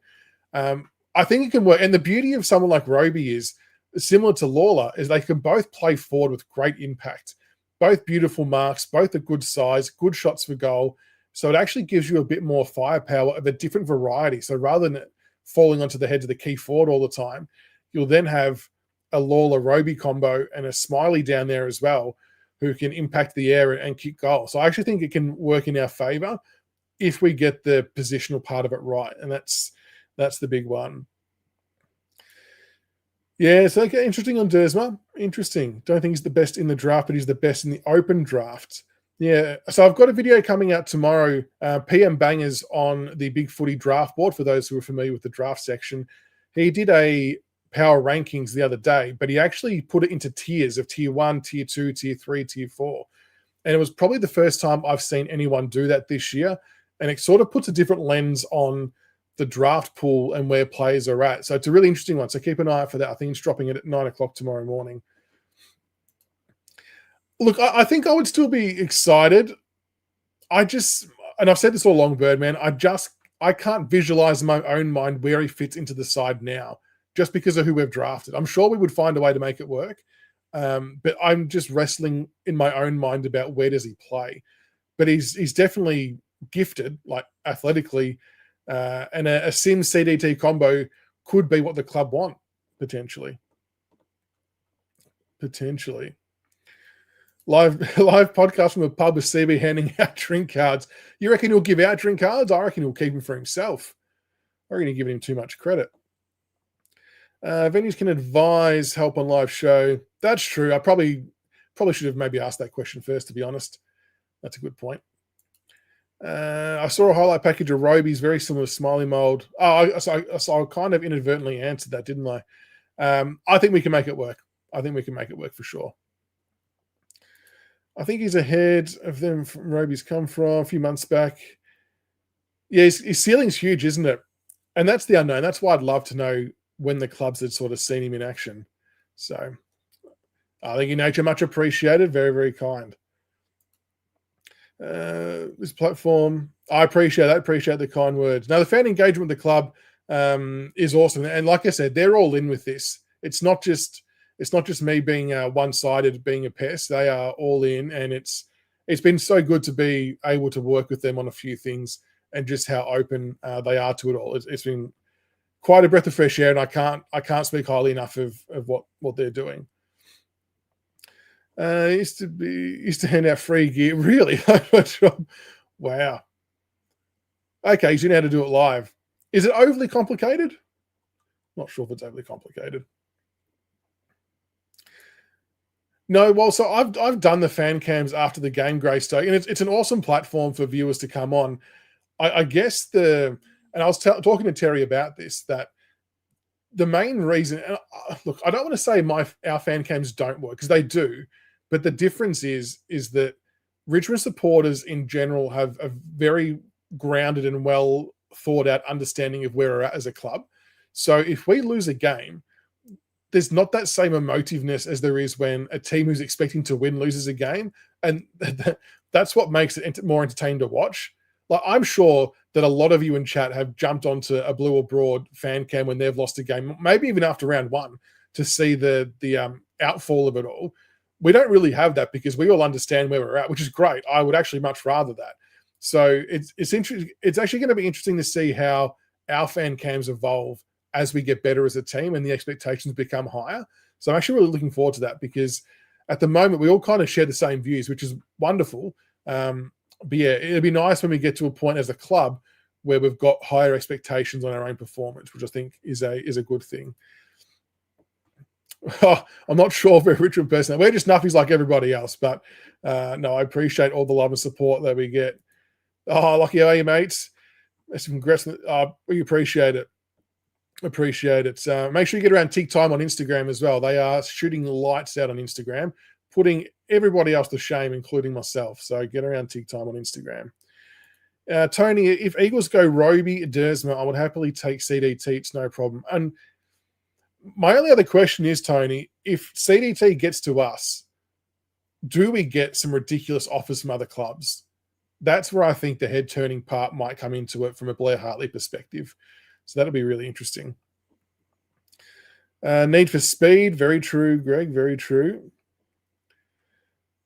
I think it can work. And the beauty of someone like Roby is, similar to Lawler, is they can both play forward with great impact. Both beautiful marks, both a good size, good shots for goal. So it actually gives you a bit more firepower of a different variety. So rather than falling onto the heads of the key forward all the time, you'll then have a Lawler-Roby combo and a Smiley down there as well, who can impact the air and kick goals. So I actually think it can work in our favour if we get the positional part of it right. And that's the big one. Yeah, so okay, interesting on Dersma. Interesting. Don't think he's the best in the draft, but he's the best in the open draft. Yeah, so I've got a video coming out tomorrow, PM Bangers on the Big Footy draft board, for those who are familiar with the draft section. He did a power rankings the other day, but he actually put it into tiers of tier 1, tier 2, tier 3, tier 4. And it was probably the first time I've seen anyone do that this year. And it sort of puts a different lens on the draft pool and where players are at. So it's a really interesting one. So keep an eye out for that. I think it's dropping it at 9 o'clock tomorrow morning. Look, I think I would still be excited. And I've said this all along, Birdman, I can't visualize in my own mind where he fits into the side now, just because of who we've drafted. I'm sure we would find a way to make it work. But I'm just wrestling in my own mind about where does he play. But he's definitely gifted, like athletically, and a Sims CDT combo could be what the club want, potentially. Live podcast from a pub with CB handing out drink cards. You reckon he'll give out drink cards? I reckon he'll keep them for himself. I reckon he's giving him too much credit. Venues can advise help on live show. That's true. I probably should have maybe asked that question first, to be honest. That's a good point. I saw a highlight package of Roby's very similar to Smiley mold. So I kind of inadvertently answered that, didn't I? I think we can make it work. I think we can make it work for sure. I think he's ahead of them from Roby's come from a few months back. Yeah, his ceiling's huge, isn't it? And that's the unknown. That's why I'd love to know when the clubs had sort of seen him in action. So I think in nature, much appreciated. Very, very kind. This platform, I appreciate that. Appreciate the kind words. Now, the fan engagement with the club is awesome. And like I said, they're all in with this. It's not just me being one-sided, being a pest. They are all in, and it's been so good to be able to work with them on a few things and just how open they are to it all. It's been quite a breath of fresh air, and I can't speak highly enough of what they're doing. Used to hand out free gear. Really? Wow. Okay, so you know how to do it live. Is it overly complicated? Not sure if it's overly complicated. No, well, so I've done the fan cams after the game, Greystoke, and it's an awesome platform for viewers to come on. I guess and I was talking to Terry about this, that the main reason, and look, I don't want to say our fan cams don't work, because they do, but the difference is that Richmond supporters in general have a very grounded and well thought out understanding of where we're at as a club. So if we lose a game, there's not that same emotiveness as there is when a team who's expecting to win loses a game. And that's what makes it more entertaining to watch. Like, I'm sure that a lot of you in chat have jumped onto a Blue or Broad fan cam when they've lost a game, maybe even after round one, to see the outfall of it all. we don't really have that because we all understand where we're at, which is great. I would actually much rather that. So it's interesting. It's actually going to be interesting to see how our fan cams evolve as we get better as a team and the expectations become higher. So I'm actually really looking forward to that because at the moment we all kind of share the same views, which is wonderful. But yeah, it'd be nice when we get to a point as a club where we've got higher expectations on our own performance, which I think is a good thing. Oh, I'm not sure if we're Richmond person. We're just nuffies like everybody else, but no, I appreciate all the love and support that we get. Oh, lucky are you, mates? Some congrats. We appreciate it. Appreciate it. Make sure you get around Tick Time on Instagram as well. They are shooting lights out on Instagram, putting everybody else to shame, including myself. So get around Tick Time on Instagram. Tony, if Eagles go Roby, Dersma, I would happily take CDT. It's no problem. And my only other question is, Tony, if CDT gets to us, do we get some ridiculous offers from other clubs? That's where I think the head-turning part might come into it from a Blair Hartley perspective. So that'll be really interesting. Need for speed. Very true, Greg. Very true.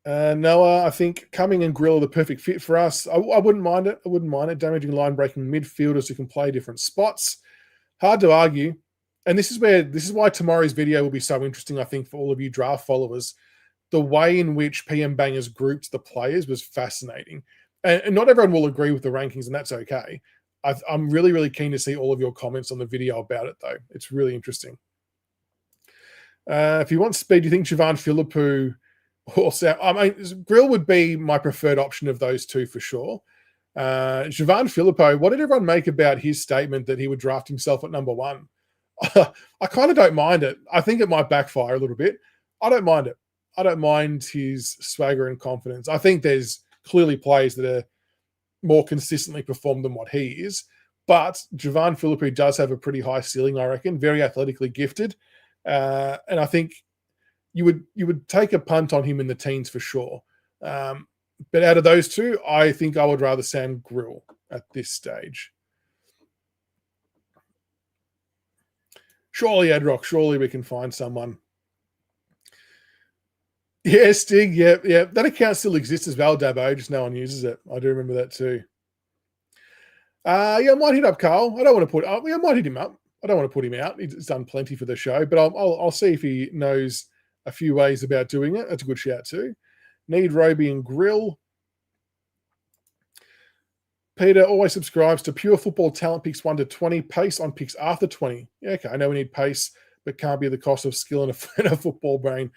Noah, I think Cumming and Grill are the perfect fit for us. I wouldn't mind it. I wouldn't mind it. Damaging line-breaking midfielders who can play different spots. Hard to argue. And this is why tomorrow's video will be so interesting, I think, for all of you draft followers. The way in which PM Bangers grouped the players was fascinating. And not everyone will agree with the rankings, and that's okay. I'm really, really keen to see all of your comments on the video about it, though. It's really interesting. If you want speed, do you think Javan Philippou or Sam? I mean, Grill would be my preferred option of those two for sure. Javan Philippou, what did everyone make about his statement that he would draft himself at number 1? I kind of don't mind it. I think it might backfire a little bit. I don't mind it. I don't mind his swagger and confidence. I think there's clearly players that are more consistently performed than what he is. But Javan Philippou does have a pretty high ceiling, I reckon, very athletically gifted. And I think you would take a punt on him in the teens for sure. But out of those two, I think I would rather Sam Grill at this stage. Surely, Adrock, surely we can find someone. Yeah, Stig, yeah. That account still exists as well, Dabo, just no one uses it. I do remember that too. Yeah, I might hit up Carl. I don't want to put. I might hit him up. I don't want to put him out. He's done plenty for the show, but I'll see if he knows a few ways about doing it. That's a good shout too. Need Roby and Grill. Peter always subscribes to Pure Football Talent Picks 1 to 20. Pace on picks after 20. Yeah, okay, I know we need pace, but can't be at the cost of skill and a football brain.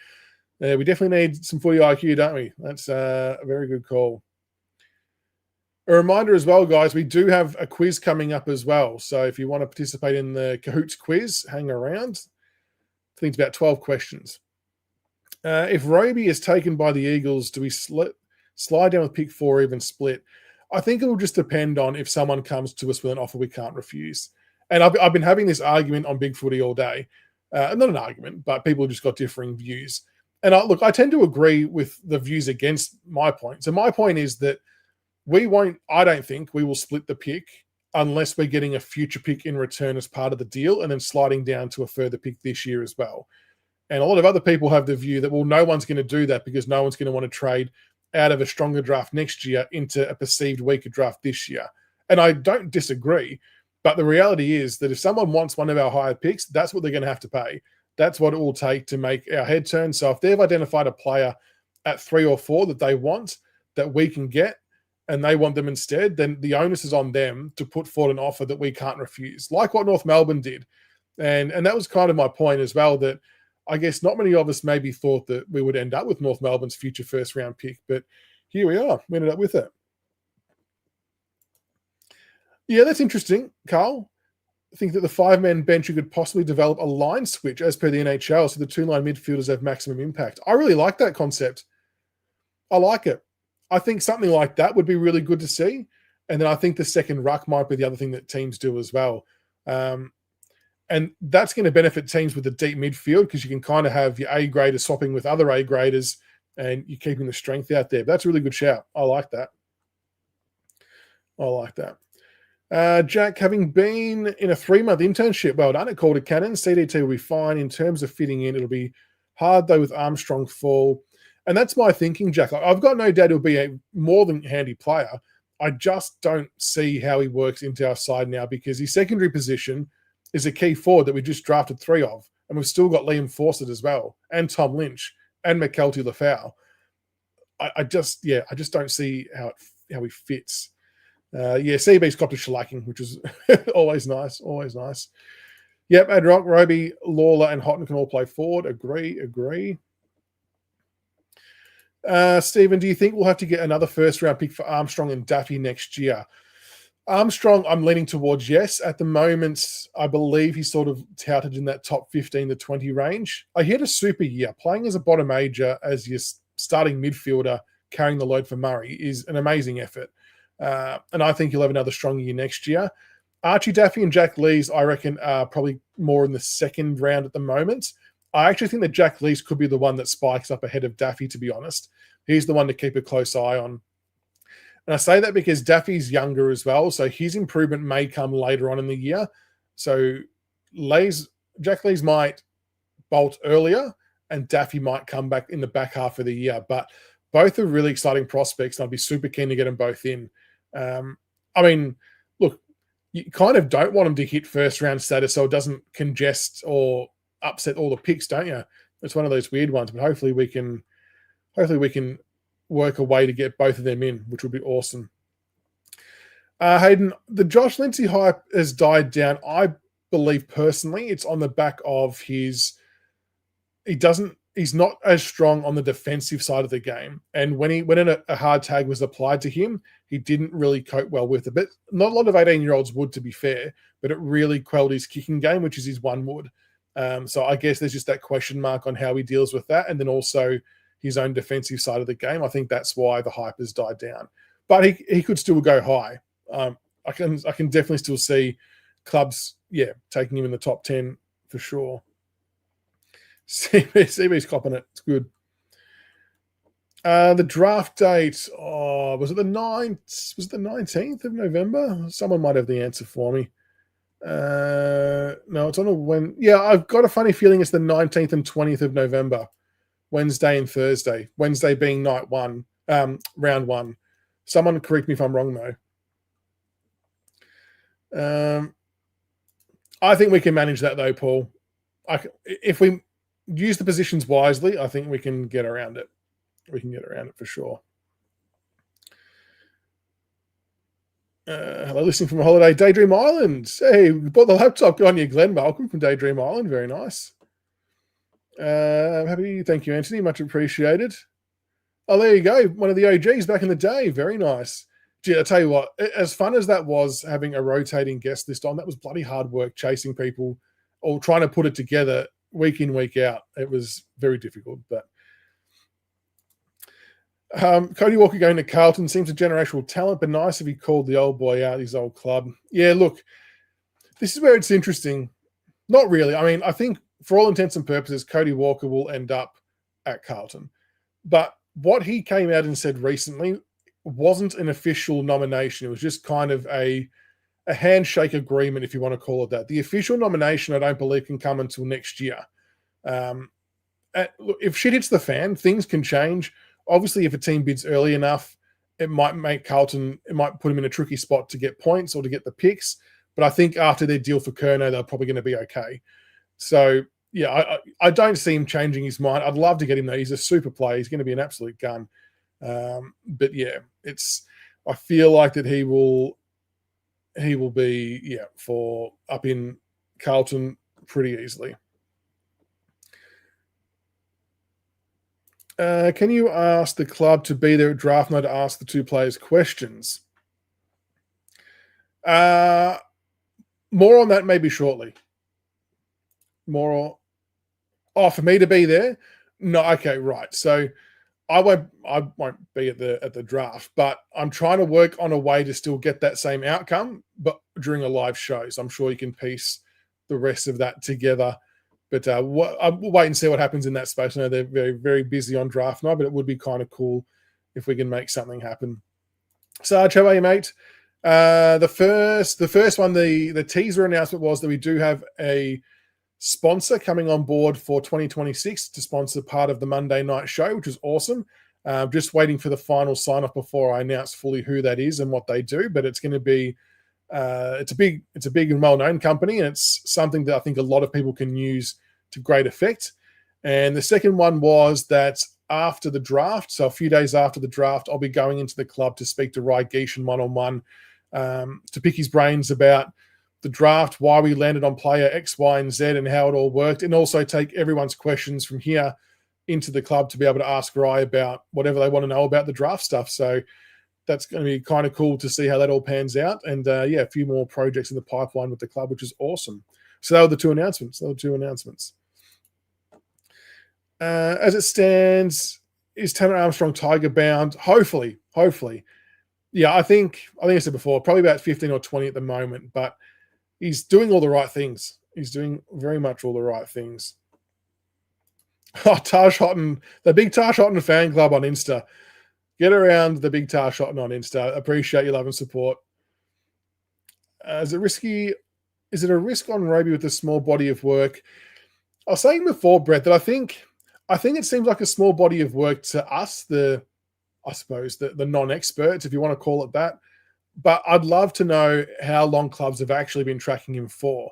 We definitely need some footy IQ, don't we? That's a very good call. A reminder as well, guys, we do have a quiz coming up as well. So if you want to participate in the Cahoots quiz, hang around. I think it's about 12 questions. If Roby is taken by the Eagles, do we slide down with pick 4 or even split? I think it will just depend on if someone comes to us with an offer we can't refuse. And I've been having this argument on Big Footy all day. Not an argument, but people have just got differing views. And I tend to agree with the views against my point. So my point is that I don't think we will split the pick unless we're getting a future pick in return as part of the deal and then sliding down to a further pick this year as well. And a lot of other people have the view that, well, no one's going to do that because no one's going to want to trade out of a stronger draft next year into a perceived weaker draft this year. And I don't disagree, but the reality is that if someone wants one of our higher picks, that's what they're going to have to pay. That's what it will take to make our head turn. So if they've identified a player at 3 or 4 that they want, that we can get, and they want them instead, then the onus is on them to put forward an offer that we can't refuse, like what North Melbourne did. And that was kind of my point as well, that I guess not many of us maybe thought that we would end up with North Melbourne's future first-round pick, but here we are. We ended up with it. Yeah, that's interesting, Carl. I think that the 5-man bench, you could possibly develop a line switch as per the NHL, so the 2-line midfielders have maximum impact. I really like that concept. I like it. I think something like that would be really good to see. And then I think the second ruck might be the other thing that teams do as well. And that's going to benefit teams with the deep midfield because you can kind of have your A graders swapping with other A graders and you're keeping the strength out there. But that's a really good shout. I like that. Jack, having been in a 3-month internship, well done at Calder Cannon. CDT will be fine in terms of fitting in. It'll be hard, though, with Armstrong fall. And that's my thinking, Jack. I've got no doubt he'll be a more than handy player. I just don't see how he works into our side now because his secondary position is a key forward that we just drafted 3 of. And we've still got Liam Fawcett as well, and Tom Lynch, and McKelty Lafau. I just don't see how he fits. CB's copped a shellacking, which is always nice. Yep, and Ruck, Roby, Lawler, and Houghton can all play forward. Agree. Stephen, do you think we'll have to get another first-round pick for Armstrong and Daffy next year? Armstrong, I'm leaning towards yes. At the moment, I believe he's sort of touted in that top 15 to 20 range. He had a super year. Playing as a bottom major as your starting midfielder carrying the load for Murray is an amazing effort. And I think he'll have another strong year next year. Archie Daffy and Jack Lees, I reckon, are probably more in the second round at the moment. I actually think that Jack Lees could be the one that spikes up ahead of Daffy, to be honest. He's the one to keep a close eye on. And I say that because Daffy's younger as well, so his improvement may come later on in the year. So Jack Lees might bolt earlier, and Daffy might come back in the back half of the year. But both are really exciting prospects, and I'd be super keen to get them both in. Look, you kind of don't want them to hit first-round status so it doesn't congest or upset all the picks, don't you? It's one of those weird ones, but hopefully we can work a way to get both of them in, which would be awesome. Hayden, the Josh Lindsay hype has died down. I believe personally it's on the back of he's not as strong on the defensive side of the game. And when a hard tag was applied to him, he didn't really cope well with it. But not a lot of 18-year-olds would, to be fair, but it really quelled his kicking game, which is his one would. So I guess there's just that question mark on how he deals with that. And then also his own defensive side of the game. I think that's why the hype has died down. But he could still go high. I can definitely still see clubs, taking him in the top 10 for sure. CB's copping it. It's good. The draft date, was it the 9th? Was it the 19th of November? Someone might have the answer for me. No, it's on a when. Yeah, I've got a funny feeling it's the 19th and 20th of November. Wednesday and Thursday. Wednesday being night 1, round 1. Someone correct me if I'm wrong, though. I think we can manage that, though, Paul. If we use the positions wisely, I think we can get around it. We can get around it for sure. Hello, listening from a holiday, Daydream Island. Hey, we bought the laptop. Good on you, Glenn Malcolm from Daydream Island. Very nice. Happy. Thank you, Anthony. Much appreciated. Oh, there you go. One of the OGs back in the day. Very nice. Gee, I tell you what, as fun as that was having a rotating guest list on, that was bloody hard work chasing people or trying to put it together week in, week out. It was very difficult. But Cody Walker going to Carlton seems a generational talent, but nice if he called the old boy out, his old club. Yeah, look, this is where it's interesting. Not really. I mean, I think for all intents and purposes, Cody Walker will end up at Carlton. But what he came out and said recently wasn't an official nomination. It was just kind of a handshake agreement, if you want to call it that. The official nomination, I don't believe, can come until next year. If shit hits the fan, things can change. Obviously, if a team bids early enough, it might make Carlton, it might put him in a tricky spot to get points or to get the picks. But I think after their deal for Curnow, they're probably going to be okay. So, yeah, I don't see him changing his mind. I'd love to get him, though. He's a super player. He's going to be an absolute gun. But, yeah, I feel like that he will be, for up in Carlton pretty easily. Can you ask the club to be there at draft night to ask the two players questions? More on that maybe shortly. For me to be there? No, okay, right. So I won't be at the draft, but I'm trying to work on a way to still get that same outcome, but during a live show. So I'm sure you can piece the rest of that together. But we'll wait and see what happens in that space. I know they're very, very busy on draft night, but it would be kind of cool if we can make something happen. Sarge, how are you, mate? The first one, the teaser announcement was that we do have a sponsor coming on board for 2026 to sponsor part of the Monday night show, which is awesome. Just waiting for the final sign off before I announce fully who that is and what they do. But it's going to be it's a big and well-known company, and it's something that I think a lot of people can use to great effect. And the second one was that after the draft, so a few days after the draft, I'll be going into the club to speak to Ry Geeshan one-on-one to pick his brains about the draft, why we landed on player X, Y, and Z, and how it all worked, and also take everyone's questions from here into the club to be able to ask Ry about whatever they want to know about the draft stuff. So that's going to be kind of cool to see how that all pans out. And a few more projects in the pipeline with the club, which is awesome. So that were the two announcements. As it stands, is Tanner Armstrong Tiger bound? Hopefully. Yeah, I think I said before, probably about 15 or 20 at the moment, but he's doing all the right things. He's doing very much all the right things. Oh, Taj Houghton, the big Taj Houghton fan club on Insta. Get around the big Taj Houghton on Insta. Appreciate your love and support. Is it risky? Is it a risk on Roby with a small body of work? I was saying before, Brett, that I think it seems like a small body of work to us, the non-experts, if you want to call it that. But I'd love to know how long clubs have actually been tracking him for.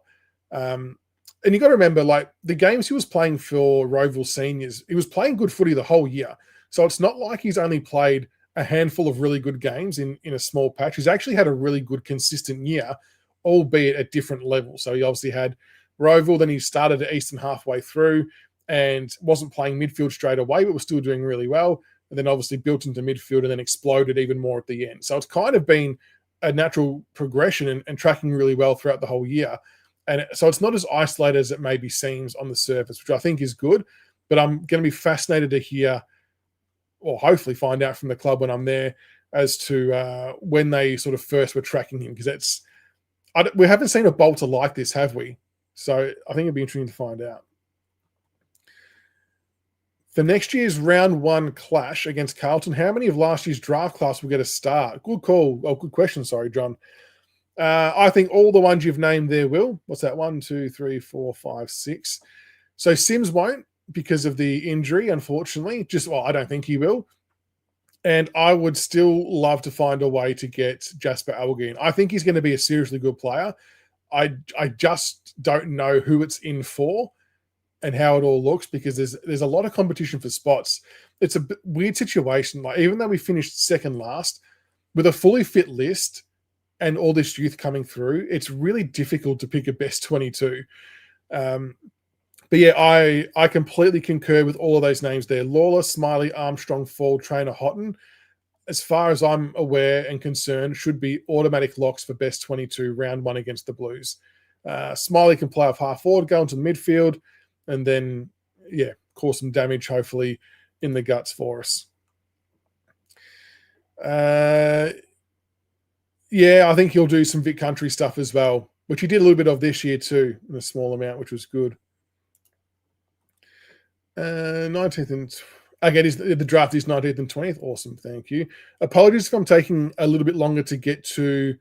And you got to remember, like, the games he was playing for Roval Seniors, he was playing good footy the whole year. So it's not like he's only played a handful of really good games in a small patch. He's actually had a really good, consistent year, albeit at different levels. So he obviously had Roval, then he started at Eastern halfway through and wasn't playing midfield straight away, but was still doing really well. And then obviously built into midfield and then exploded even more at the end. So it's kind of been a natural progression and tracking really well throughout the whole year. And so it's not as isolated as it maybe seems on the surface, which I think is good. But I'm going to be fascinated to hear, or hopefully find out from the club when I'm there, as to when they sort of first were tracking him. Because we haven't seen a bolter like this, have we? So I think it'd be interesting to find out. For next year's round one clash against Carlton, how many of last year's draft class will get a start? Good call. Oh, good question. Sorry, John. I think all the ones you've named there will. What's that? 1, 2, 3, 4, 5, 6. So Sims won't because of the injury, unfortunately. I don't think he will. And I would still love to find a way to get Jasper Algeen. I think he's going to be a seriously good player. I just don't know who it's in for and how it all looks, because there's a lot of competition for spots. It's a weird situation. Like, even though we finished second last, with a fully fit list and all this youth coming through, it's really difficult to pick a best 22. But yeah, I completely concur with all of those names there. Lawler, Smiley, Armstrong, Fall, Trainer, Houghton, as far as I'm aware and concerned, should be automatic locks for best 22 round one against the Blues. Smiley can play off half forward, go into the midfield, and then, cause some damage, hopefully, in the guts for us. I think he'll do some Vic Country stuff as well, which he did a little bit of this year too, in a small amount, which was good. 19th and again, the draft is 19th and 20th. Awesome, thank you. Apologies if I'm taking a little bit longer to get to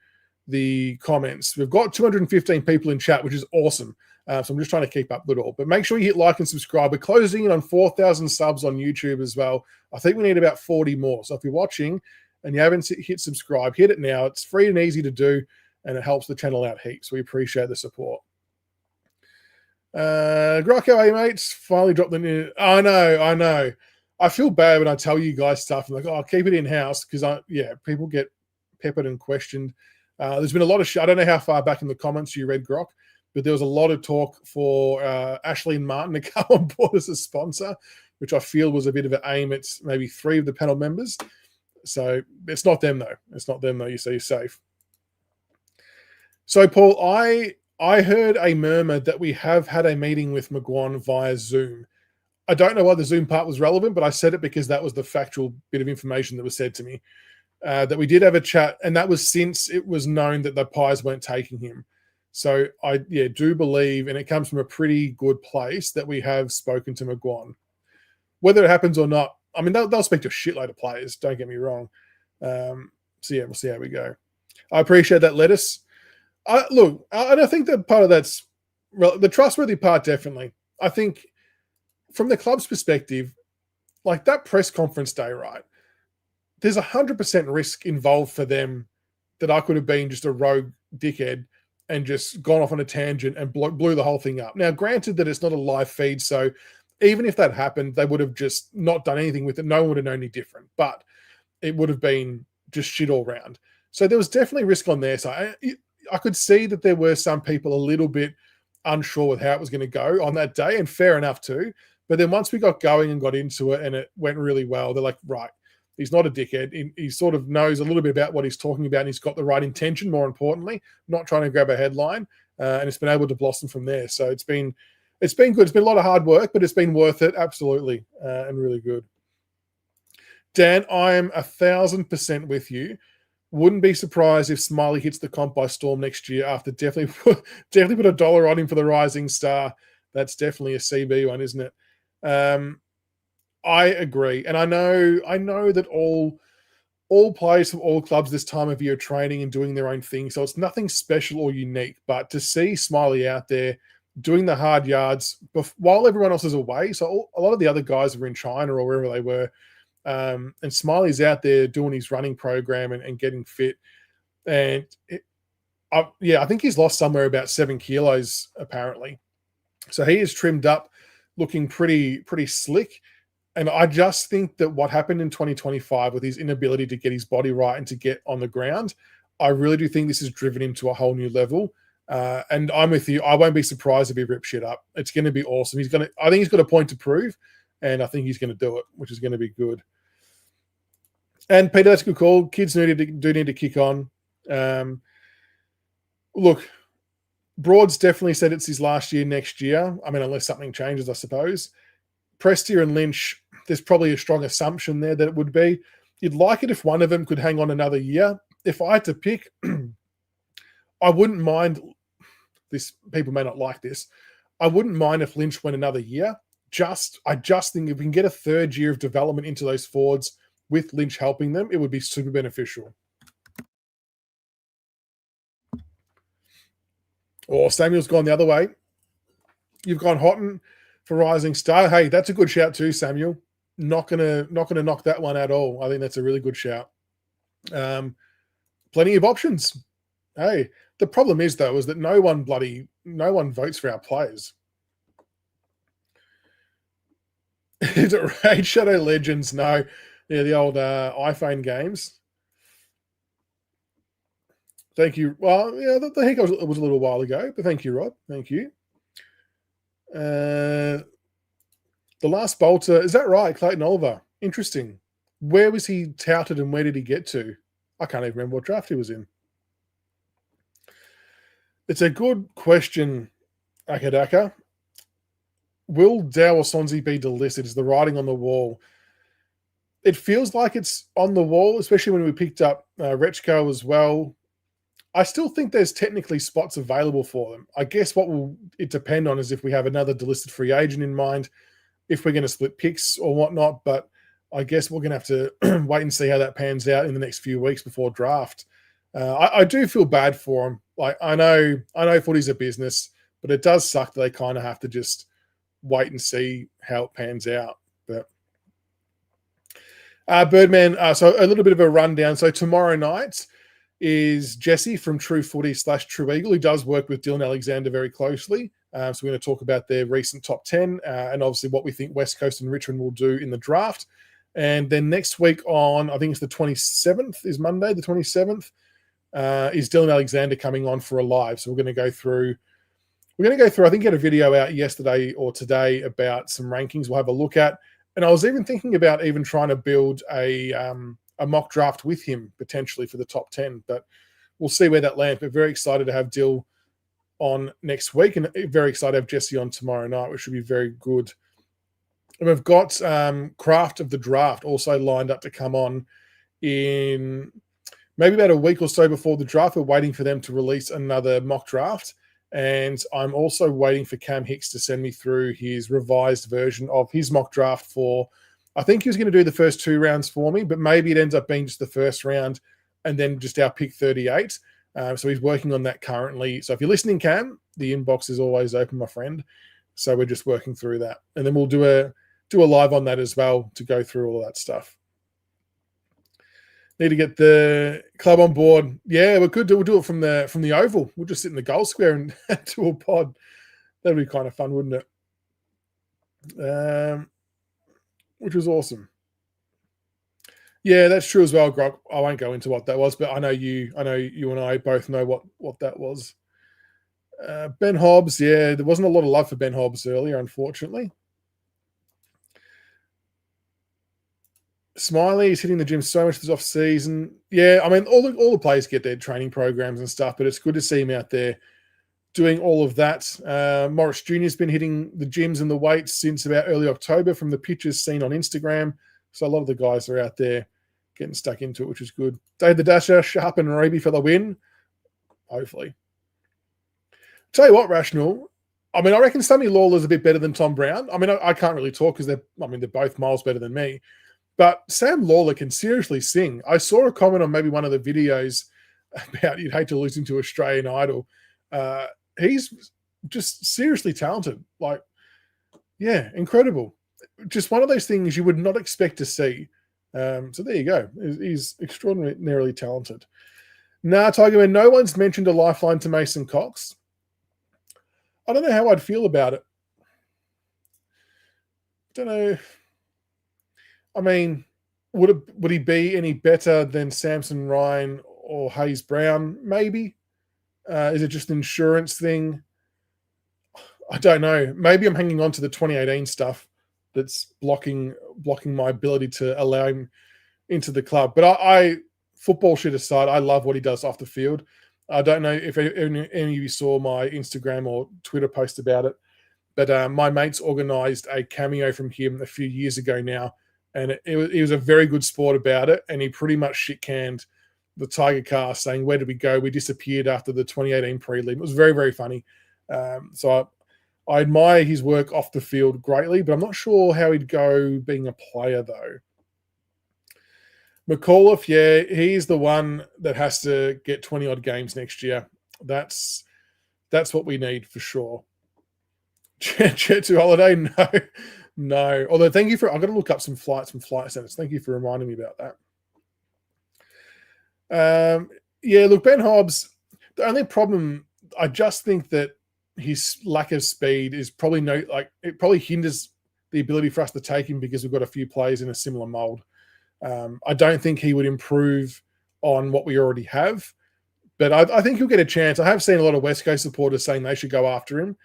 the comments. We've got 215 people in chat, which is awesome. So I'm just trying to keep up with it all. But make sure you hit like and subscribe. We're closing in on 4,000 subs on YouTube as well. I think we need about 40 more. So if you're watching and you haven't hit subscribe, hit it now. It's free and easy to do, and it helps the channel out heaps. We appreciate the support. Gruck, how are you, mates? Finally dropped the new. I know. I feel bad when I tell you guys stuff. I'm like, oh, keep it in-house, because people get peppered and questioned. There's been a lot of I don't know how far back in the comments you read, Grock, but there was a lot of talk for Ashley and Martin to come on board as a sponsor, which I feel was a bit of an aim at maybe 3 of the panel members. So it's not them, though. You say you're safe. So, Paul, I heard a murmur that we have had a meeting with McGuan via Zoom. I don't know why the Zoom part was relevant, but I said it because that was the factual bit of information that was said to me, that we did have a chat, and that was since it was known that the Pies weren't taking him. So I do believe, and it comes from a pretty good place, that we have spoken to McGuan. Whether it happens or not, I mean, they'll speak to a shitload of players, don't get me wrong. We'll see how we go. I appreciate that, Lettuce. And I think that part of that's Well, the trustworthy part, definitely. I think from the club's perspective, like that press conference day, right? There's 100% risk involved for them that I could have been just a rogue dickhead and just gone off on a tangent and blew the whole thing up. Now, granted that it's not a live feed, so even if that happened, they would have just not done anything with it. No one would have known any different, but it would have been just shit all round. So there was definitely risk on their side. I could see that there were some people a little bit unsure with how it was going to go on that day, and fair enough too. But then once we got going and got into it and it went really well, they're like, right, he's not a dickhead. He sort of knows a little bit about what he's talking about, and he's got the right intention, more importantly, not trying to grab a headline. And it's been able to blossom from there. So it's been good. It's been a lot of hard work, but it's been worth it, absolutely, and really good. Dan, I am 1,000% with you. Wouldn't be surprised if Smiley hits the comp by storm next year after definitely put $1 on him for the rising star. That's definitely a CB one, isn't it? I agree. And I know that all players from all clubs this time of year are training and doing their own thing. So it's nothing special or unique. But to see Smiley out there doing the hard yards while everyone else is away. So a lot of the other guys were in China or wherever they were. And Smiley's out there doing his running program and getting fit. And I think he's lost somewhere about 7 kilos apparently. So he is trimmed up, looking pretty slick. And I just think that what happened in 2025 with his inability to get his body right and to get on the ground, I really do think this has driven him to a whole new level. And I'm with you. I won't be surprised if he rips shit up. It's going to be awesome. I think he's got a point to prove, and I think he's going to do it, which is going to be good. And Peter, that's a good call. Kids do need to kick on. Look, Broad's definitely said it's his last year next year. I mean, unless something changes, I suppose. Prestia and Lynch, there's probably a strong assumption there that it would be. You'd like it if one of them could hang on another year. If I had to pick, I wouldn't mind this. People may not like this. I wouldn't mind if Lynch went another year. I just think if we can get a third year of development into those forwards with Lynch helping them, it would be super beneficial. Or Samuel's gone the other way. You've gone Houghton for Rising Star. Hey, that's a good shout too, Samuel. Not gonna knock that one at all. I think that's a really good shout. Plenty of options. Hey, the problem is though, is that no one votes for our players. Is it Raid Shadow Legends? No. Yeah, the old iPhone games. Thank you. Well, yeah, the heck it was a little while ago, but thank you, Rob. Thank you. The last bolter, is that right? Clayton Oliver. Interesting. Where was he touted and where did he get to? I can't even remember what draft he was in. It's a good question, Akadaka. Will Dow or Sonzi be delisted? Is the writing on the wall? It feels like it's on the wall, especially when we picked up Rechko as well. I still think there's technically spots available for them. I guess what will it depend on is if we have another delisted free agent in mind, if we're going to split picks or whatnot. But I guess we're going to have to wait and see how that pans out in the next few weeks before draft. I do feel bad for them. Like I know footy's a business, but it does suck that they kind of have to just wait and see how it pans out. But Birdman, so a little bit of a rundown. So tomorrow night is Jesse from True Footy / True Eagle, who does work with Dylan Alexander very closely. So we're going to talk about their recent top 10 and obviously what we think West Coast and Richmond will do in the draft. And then next week on, I think it's the 27th, is Monday, the 27th, is Dylan Alexander coming on for a live. So we're going to go through, I think he had a video out yesterday or today about some rankings we'll have a look at. And I was even thinking about even trying to build a mock draft with him potentially for the top 10, but we'll see where that lands. But very excited to have Dill on next week and very excited to have Jesse on tomorrow night, which should be very good. And we've got Craft of the Draft also lined up to come on in maybe about a week or so before the draft. We're waiting for them to release another mock draft. And I'm also waiting for Cam Hicks to send me through his revised version of his mock draft for, I think he was going to do the first 2 rounds for me, but maybe it ends up being just the first round and then just our pick 38. So he's working on that currently. So if you're listening, Cam, the inbox is always open, my friend. So we're just working through that. And then we'll do a live on that as well to go through all of that stuff. Need to get the club on board. Yeah, we could do. We'll do it from the oval. We'll just sit in the goal square and do a pod. That'd be kind of fun, wouldn't it? Which was awesome. Yeah, that's true as well, Grog. I won't go into what that was, but I know you and I both know what that was. Ben Hobbs, yeah, there wasn't a lot of love for Ben Hobbs earlier, unfortunately. Smiley is hitting the gym so much this off season. Yeah, I mean, all the players get their training programs and stuff, but it's good to see him out there doing all of that. Morris Jr.'s been hitting the gyms and the weights since about early October from the pictures seen on Instagram. So a lot of the guys are out there getting stuck into it, which is good. Dave the Dasher, Sharp and Raby for the win. Hopefully. Tell you what, Rational. I mean, I reckon Sammy Lawler's a bit better than Tom Brown. I mean, I can't really talk because they're both miles better than me. But Sam Lawler can seriously sing. I saw a comment on maybe one of the videos about you'd hate to lose him to Australian Idol. He's just seriously talented. Like, yeah, incredible. Just one of those things you would not expect to see. So there you go. He's extraordinarily talented. Nah, Tiger Man, no one's mentioned a lifeline to Mason Cox. I don't know how I'd feel about it. Don't know. I mean, would he be any better than Samson Ryan or Hayes Brown? Maybe. Is it just an insurance thing? I don't know. Maybe I'm hanging on to the 2018 stuff that's blocking my ability to allow him into the club. But I football shit aside, I love what he does off the field. I don't know if any of you saw my Instagram or Twitter post about it, but my mates organised a cameo from him a few years ago now, and he was a very good sport about it, and he pretty much shit-canned the Tigercast, saying, where did we go? We disappeared after the 2018 prelim. It was very, very funny. So I admire his work off the field greatly, but I'm not sure how he'd go being a player, though. McAuliffe, yeah, he's the one that has to get 20-odd games next year. That's what we need for sure. Jet to holiday? No. Although, thank you for... I've got to look up some flights from Flight Centers. Thank you for reminding me about that. Yeah, look, Ben Hobbs, the only problem, I just think that his lack of speed is probably it probably hinders the ability for us to take him because we've got a few players in a similar mold. I don't think he would improve on what we already have, but I think he'll get a chance. I have seen a lot of West Coast supporters saying they should go after him,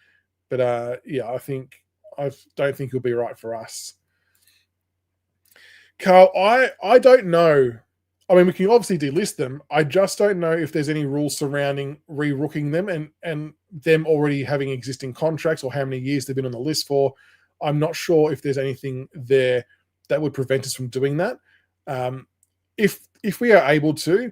but yeah, I don't think he'll be right for us. Carl, I don't know. I mean, we can obviously delist them. I just don't know if there's any rules surrounding re-rooking them and them already having existing contracts or how many years they've been on the list for. I'm not sure if there's anything there that would prevent us from doing that. If we are able to,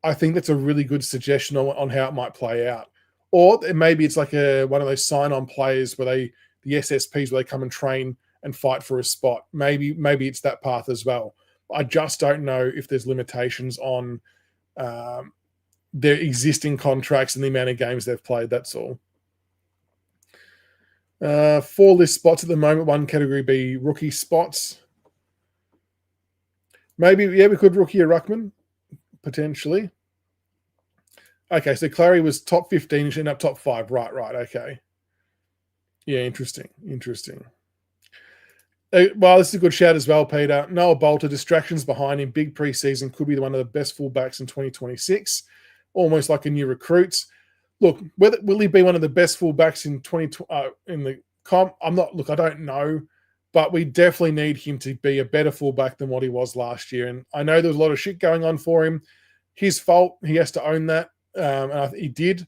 I think that's a really good suggestion on how it might play out. Or maybe it's like one of those sign-on players where the SSPs where they come and train and fight for a spot. Maybe it's that path as well. I just don't know if there's limitations on their existing contracts and the amount of games they've played. That's all. 4 list spots at the moment. 1 category B rookie spots. Maybe, yeah, we could rookie a Ruckman, potentially. Okay, so Clary was top 15, and she ended up top 5. Right, okay. Yeah, interesting. Well, this is a good shout as well, Peter. Noah Bolter, distractions behind him. Big preseason, could be one of the best fullbacks in 2026. Almost like a new recruit. Look, will he be one of the best fullbacks in the comp? I don't know. But we definitely need him to be a better fullback than what he was last year. And I know there was a lot of shit going on for him. His fault. He has to own that. And I think he did.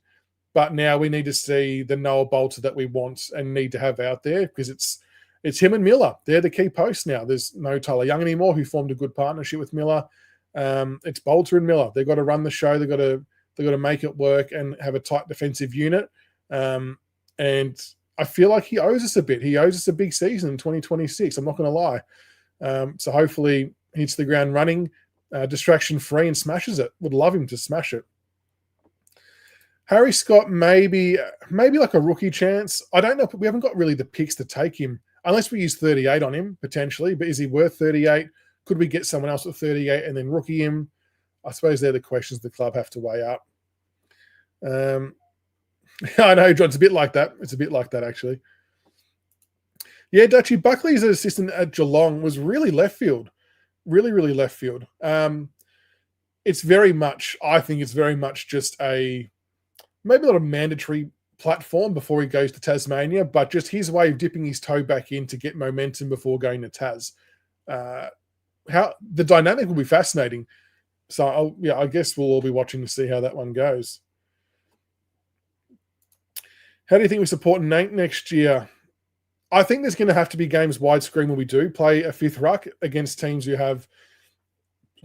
But now we need to see the Noah Bolter that we want and need to have out there because it's him and Miller. They're the key posts now. There's no Tyler Young anymore, who formed a good partnership with Miller. It's Bolter and Miller. They've got to run the show. They've got to make it work and have a tight defensive unit. And I feel like he owes us a bit. He owes us a big season in 2026. I'm not going to lie. So hopefully he hits the ground running, distraction-free and smashes it. Would love him to smash it. Harry Scott, maybe like a rookie chance. I don't know. We haven't got really the picks to take him unless we use 38 on him potentially. But is he worth 38? Could we get someone else at 38 and then rookie him? I suppose they're the questions the club have to weigh up. I know, John. It's a bit like that. It's a bit like that, actually. Yeah, Dutchy Buckley's assistant at Geelong was really left field. Really, really left field. It's very much, I think it's very much just maybe not a mandatory platform before he goes to Tasmania, but just his way of dipping his toe back in to get momentum before going to Tas. How the dynamic will be fascinating. So, I guess we'll all be watching to see how that one goes. How do you think we support Nate next year? I think there's going to have to be games widescreen where we do play a fifth ruck against teams who have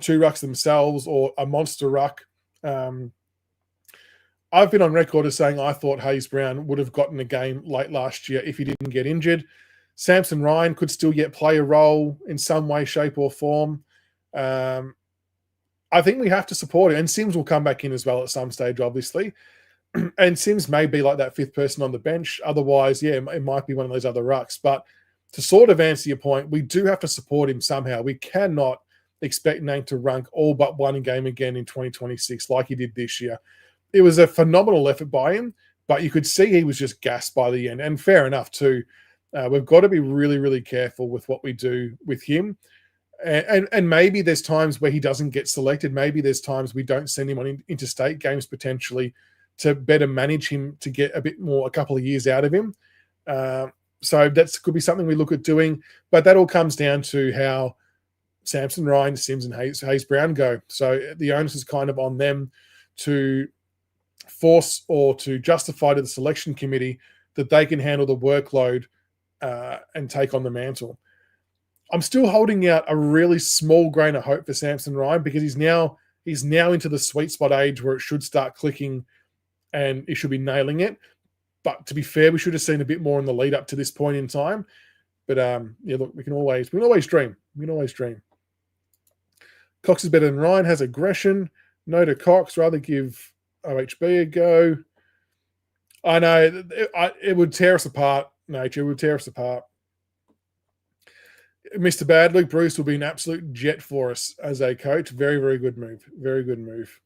two rucks themselves or a monster ruck. I've been on record as saying I thought Hayes Brown would have gotten a game late last year if he didn't get injured. Samson Ryan could still yet play a role in some way, shape, or form. I think we have to support it. And Sims will come back in as well at some stage, obviously. And Sims may be like that fifth person on the bench. Otherwise, yeah, it might be one of those other rucks. But to sort of answer your point, we do have to support him somehow. We cannot expect Nate to rank all but one game again in 2026 like he did this year. It was a phenomenal effort by him, but you could see he was just gassed by the end. And fair enough, too. We've got to be really, really careful with what we do with him. And maybe there's times where he doesn't get selected. Maybe there's times we don't send him on interstate games potentially to better manage him to get a couple of years out of him. So that could be something we look at doing. But that all comes down to how Samson Ryan, Sims, and Hayes Brown go. So the onus is kind of on them to force or to justify to the selection committee that they can handle the workload and take on the mantle. I'm still holding out a really small grain of hope for Samson Ryan because he's now into the sweet spot age where it should start clicking and he should be nailing it. But to be fair, we should have seen a bit more in the lead up to this point in time. But look, we can always dream. We can always dream. Cox is better than Ryan, has aggression. No to Cox, rather give OHB a go. I know it would tear us apart, Nature. It would tear us apart. Mr. Bad, Luke Bruce will be an absolute jet for us as a coach. Very, very good move. Very good move.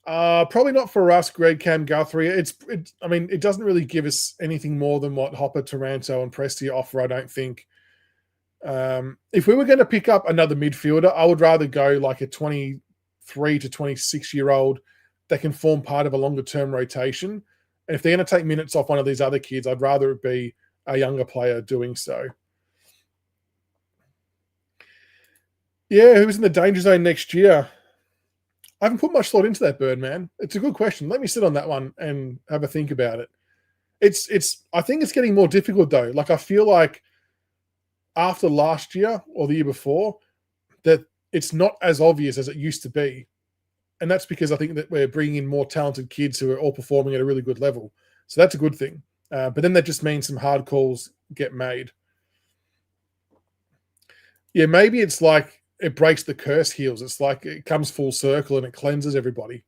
Probably not for us, Greg Cam Guthrie. It doesn't really give us anything more than what Hopper, Taranto, and Presti offer, I don't think. If we were going to pick up another midfielder, I would rather go like a 23 to 26-year-old that can form part of a longer-term rotation. And if they're going to take minutes off one of these other kids, I'd rather it be a younger player doing so. Yeah, who's in the danger zone next year? I haven't put much thought into that, Birdman. It's a good question. Let me sit on that one and have a think about it. I think it's getting more difficult though. Like I feel like after last year or the year before, that it's not as obvious as it used to be. And that's because I think that we're bringing in more talented kids who are all performing at a really good level. So that's a good thing. But then that just means some hard calls get made. Yeah, maybe it's like it breaks the curse heels. It's like it comes full circle and it cleanses everybody.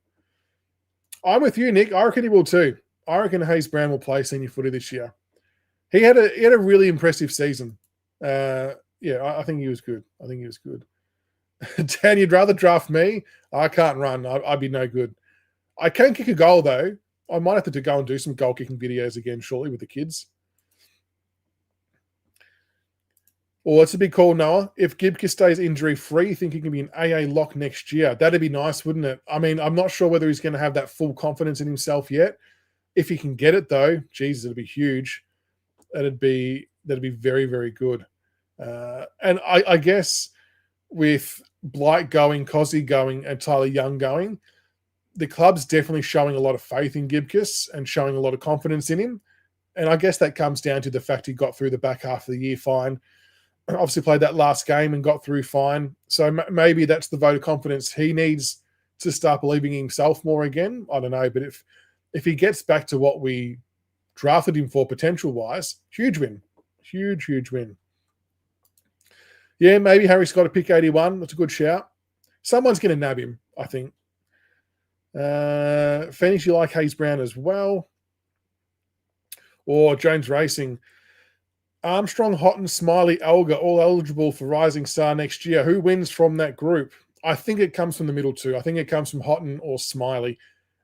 I'm with you, Nick. I reckon he will too. I reckon Hayes Brown will play senior footy this year. He had a really impressive season. I think he was good. Dan, you'd rather draft me? I can't run. I'd be no good. I can kick a goal, though. I might have to go and do some goal kicking videos again shortly with the kids. Well, it's a big call, Noah. If Gibcus stays injury-free, you think he can be an AA lock next year? That'd be nice, wouldn't it? I mean, I'm not sure whether he's going to have that full confidence in himself yet. If he can get it, though, Jesus, it'd be huge. That'd be very, very good. And I guess with Blight going, Cozzy going, and Tyler Young going, the club's definitely showing a lot of faith in Gibcus and showing a lot of confidence in him. And I guess that comes down to the fact he got through the back half of the year fine. Obviously played that last game and got through fine. So maybe that's the vote of confidence he needs to start believing in himself more again. I don't know. But if he gets back to what we drafted him for potential-wise, huge win. Huge win. Yeah, maybe Harry Scott to pick 81. That's a good shout. Someone's going to nab him, I think. Phoenix, you like Hayes Brown as well. Or Jones Racing. Armstrong, Houghton, Smiley, Elgar, all eligible for Rising Star next year. Who wins from that group? I think it comes from the middle two. I think it comes from Houghton or Smiley.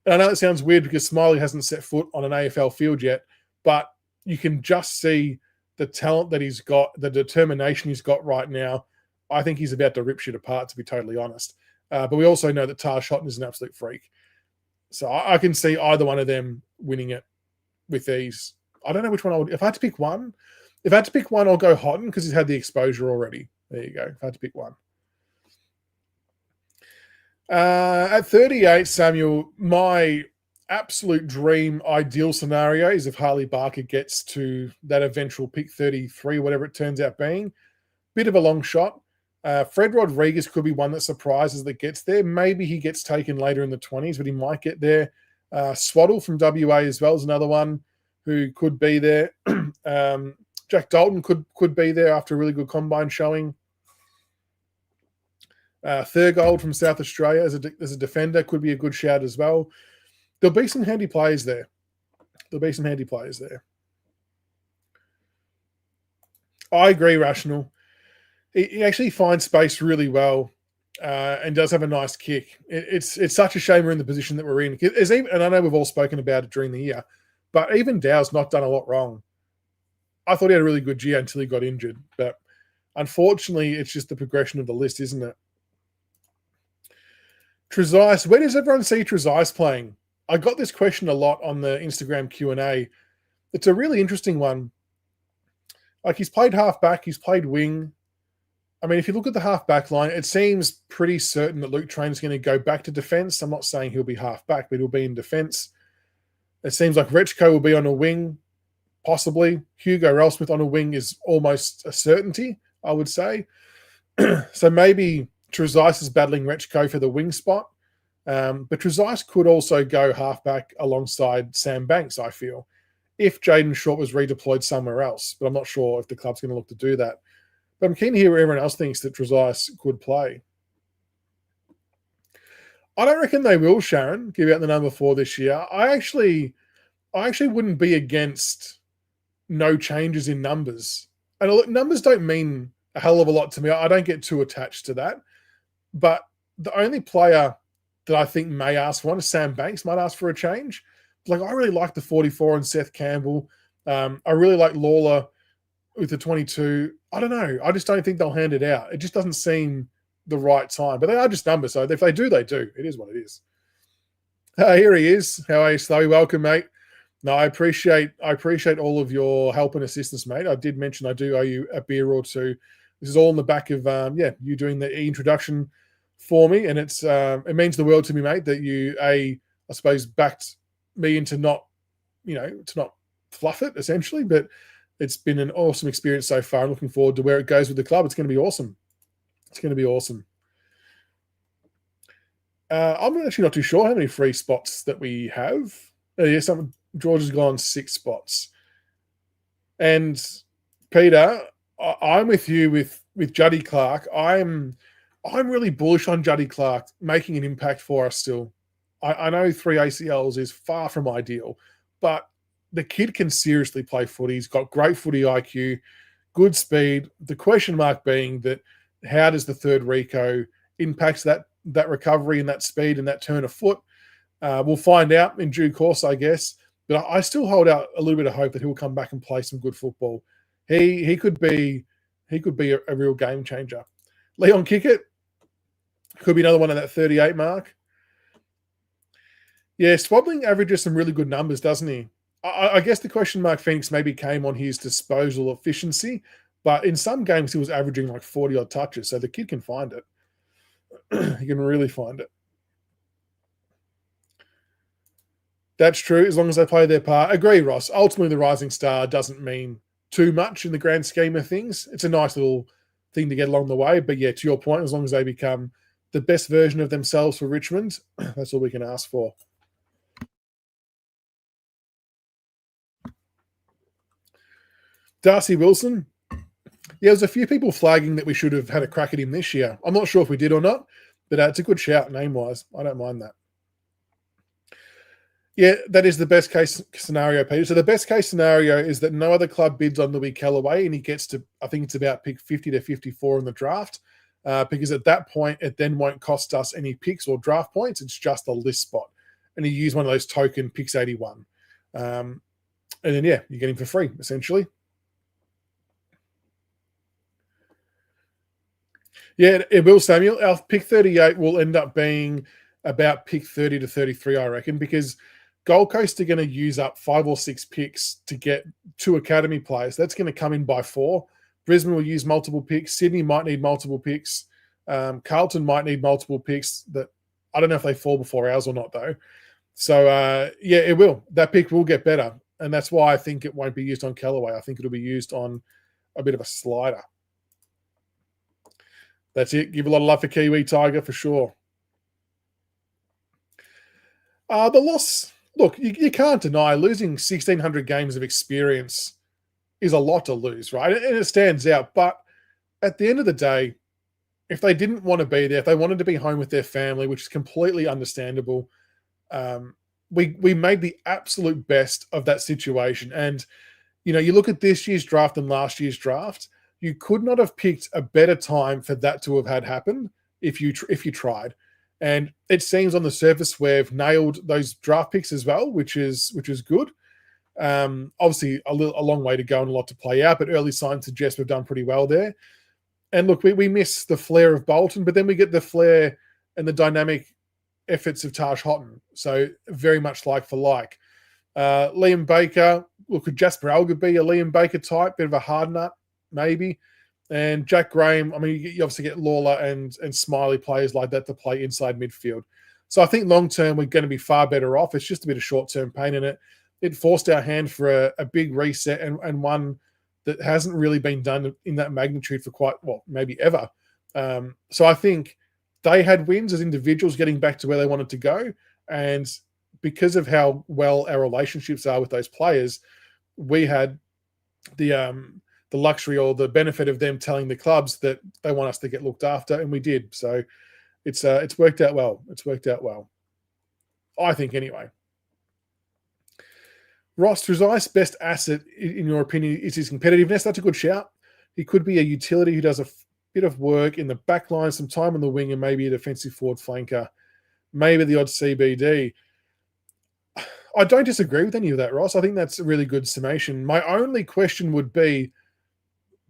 And I know it sounds weird because Smiley hasn't set foot on an AFL field yet, but you can just see the talent that he's got, the determination he's got right now. I think he's about to rip shit apart, to be totally honest. But we also know that Taj Houghton is an absolute freak. So I can see either one of them winning it with these. I don't know which one I would. If I had to pick one, I'll go Houghton because he's had the exposure already. There you go. If I had to pick one. At 38, Samuel, my absolute dream ideal scenario is if Harley Barker gets to that eventual pick 33, whatever it turns out being. Bit of a long shot. Fred Rodriguez could be one that surprises that gets there. Maybe he gets taken later in the 20s, but he might get there. Swaddle from WA as well is another one who could be there. Jack Dalton could be there after a really good combine showing. Thurgold from South Australia as a defender could be a good shout as well. There'll be some handy players there. I agree, Rational. He actually finds space really well and does have a nice kick. It's such a shame we're in the position that we're in. And I know we've all spoken about it during the year, but even Dow's not done a lot wrong. I thought he had a really good year until he got injured. But unfortunately, it's just the progression of the list, isn't it? Trezise, where does everyone see Trezise playing? I got this question a lot on the Instagram Q&A. It's a really interesting one. Like, he's played halfback, he's played wing. I mean, if you look at the half-back line, it seems pretty certain that Luke Train's going to go back to defence. I'm not saying he'll be half-back, but he'll be in defence. It seems like Rechko will be on a wing, possibly. Hugo Ralsmith on a wing is almost a certainty, I would say. So maybe Trezise is battling Rechko for the wing spot. But Trezise could also go half-back alongside Sam Banks, I feel, if Jaden Short was redeployed somewhere else. But I'm not sure if the club's going to look to do that. But I'm keen to hear what everyone else thinks that Trezise could play. I don't reckon they will, Sharon, give out the number 4 this year. I actually wouldn't be against no changes in numbers. And look, numbers don't mean a hell of a lot to me. I don't get too attached to that. But the only player that I think may ask for one is Sam Banks, might ask for a change. Like, I really like the 44 and Seth Campbell. I really like Lawler with the 22. I don't know. I just don't think they'll hand it out. It just doesn't seem the right time. But they are just numbers. So if they do, they do. It is what it is. Here he is. How are you, Slowy? Welcome, mate. No, I appreciate all of your help and assistance, mate. I did mention I do owe you a beer or two. This is all in the back of you doing the introduction for me, and it means the world to me, mate, that you I suppose backed me into not fluff it essentially, but it's been an awesome experience so far. I'm looking forward to where it goes with the club. It's going to be awesome. I'm actually not too sure how many free spots that we have. George has gone 6 spots. And Peter, I'm with you with Juddy Clark. I'm really bullish on Juddy Clark making an impact for us still. I know 3 ACLs is far from ideal, but the kid can seriously play footy. He's got great footy IQ, good speed. The question mark being that how does the third Rico impact that recovery and that speed and that turn of foot? We'll find out in due course, I guess. But I still hold out a little bit of hope that he'll come back and play some good football. He could be a real game changer. Leon Kickett could be another one at that 38 mark. Yeah, Swaddling averages some really good numbers, doesn't he? I guess the question mark Phoenix maybe came on his disposal efficiency, but in some games he was averaging like 40-odd touches, so the kid can find it. He can really find it. That's true, as long as they play their part. Agree, Ross. Ultimately, the Rising Star doesn't mean too much in the grand scheme of things. It's a nice little thing to get along the way, but yeah, to your point, as long as they become the best version of themselves for Richmond, that's all we can ask for. Darcy Wilson. Yeah, there's a few people flagging that we should have had a crack at him this year. I'm not sure if we did or not, but it's a good shout name-wise. I don't mind that. Yeah, that is the best case scenario, Peter. So the best case scenario is that no other club bids on Louis Kellaway, and he gets to, I think it's about pick 50 to 54 in the draft, because at that point, it then won't cost us any picks or draft points. It's just a list spot. And you use one of those token picks 81. And then, yeah, you get him for free, essentially. Yeah, it will, Samuel. Our pick 38 will end up being about pick 30 to 33, I reckon, because Gold Coast are going to use up 5 or 6 picks to get 2 academy players. That's going to come in by 4. Brisbane will use multiple picks. Sydney might need multiple picks. Carlton might need multiple picks. That I don't know if they fall before ours or not, though. So, yeah, it will. That pick will get better. And that's why I think it won't be used on Kellaway. I think it'll be used on a bit of a slider. That's it. Give a lot of love for Kiwi Tiger for sure. The loss, look, you can't deny losing 1,600 games of experience is a lot to lose, right? And it stands out. But at the end of the day, if they didn't want to be there, if they wanted to be home with their family, which is completely understandable, we made the absolute best of that situation. And, you know, you look at this year's draft and last year's draft, you could not have picked a better time for that to have had happened if you tried. And it seems on the surface we've nailed those draft picks as well, which is good. Obviously, a long way to go and a lot to play out, but early signs suggest we've done pretty well there. And look, we miss the flair of Bolton, but then we get the flair and the dynamic efforts of Taj Houghton. So very much like for like. Liam Baker, look, could Jasper Alger be a Liam Baker type, bit of a hard nut, maybe? And Jack Graham, I mean, you obviously get Lawler and Smiley players like that to play inside midfield. So I think long-term we're going to be far better off. It's just a bit of short-term pain in it. It forced our hand for a big reset and one that hasn't really been done in that magnitude for quite, well, maybe ever. So I think they had wins as individuals getting back to where they wanted to go. And because of how well our relationships are with those players, we had the luxury or the benefit of them telling the clubs that they want us to get looked after, and we did. So it's worked out well. It's worked out well, I think, anyway. Ross Trezai's best asset, in your opinion, is his competitiveness. That's a good shout. He could be a utility who does a bit of work in the back line, some time on the wing, and maybe a defensive forward flanker, maybe the odd CBD. I don't disagree with any of that, Ross. I think that's a really good summation. My only question would be,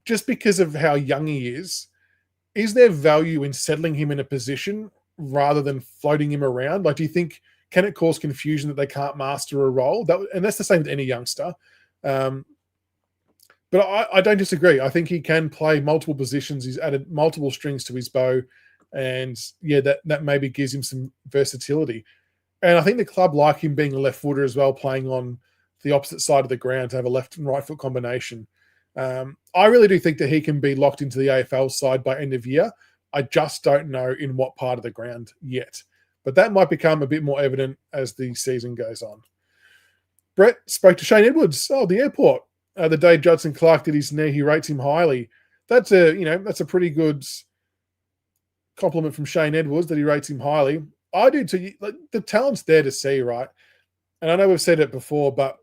just because of how young he is there value in settling him in a position rather than floating him around? Like, do you think, can it cause confusion that they can't master a role? And that's the same with any youngster. But I don't disagree. I think he can play multiple positions. He's added multiple strings to his bow. And, yeah, that maybe gives him some versatility. And I think the club like him being a left footer as well, playing on the opposite side of the ground to have a left and right foot combination. I really do think that he can be locked into the AFL side by end of year. I just don't know in what part of the ground yet. But that might become a bit more evident as the season goes on. Brett spoke to Shane Edwards. Oh, the airport. The day Judson Clark did his knee, he rates him highly. That's a pretty good compliment from Shane Edwards that he rates him highly. I do too. Like, the talent's there to see, right? And I know we've said it before, but